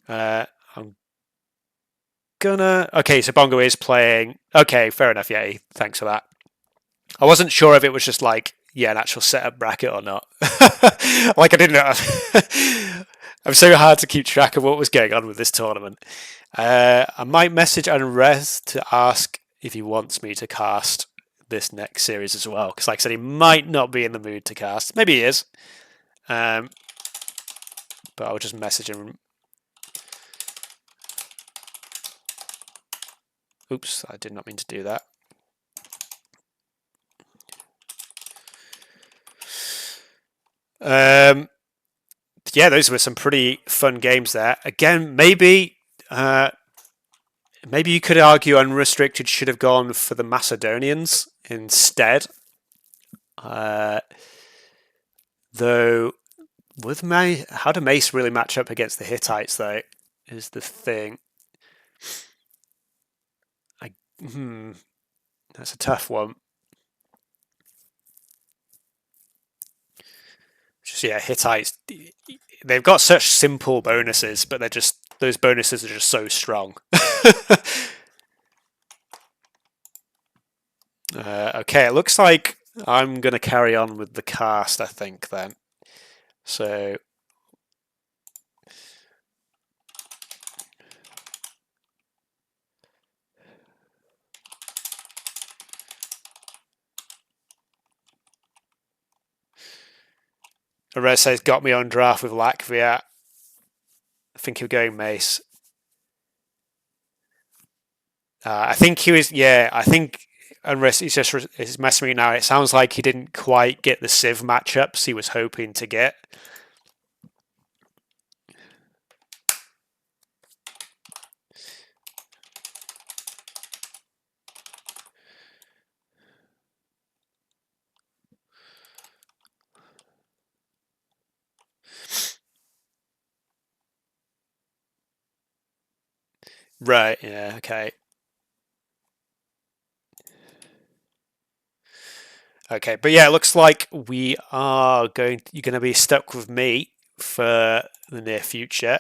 Speaker 1: I'm gonna. Okay, so Bongo is playing. Okay, fair enough. Yeah, thanks for that. I wasn't sure if it was just like, yeah, an actual setup bracket or not. Like, I didn't know. I'm so hard to keep track of what was going on with this tournament. I might message Unrest to ask if he wants me to cast this next series as well, because like I said, he might not be in the mood to cast. Maybe he is. But I'll just message him. Oops, I did not mean to do that. Yeah, those were some pretty fun games there. Again, maybe you could argue Unrestricted should have gone for the Macedonians instead. Though, with how do Mace really match up against the Hittites, though, is the thing. That's a tough one. Just, yeah, Hittites, they've got such simple bonuses, but those bonuses are just so strong. Okay, it looks like I'm going to carry on with the cast, I think, then. So Red says, got me on draft with Latvia. I think you're going Mace. I think he was, yeah, I think unless he's messing with me now. It sounds like he didn't quite get the Civ matchups he was hoping to get. Right, yeah, okay. Okay, but yeah, it looks like you're going to be stuck with me for the near future.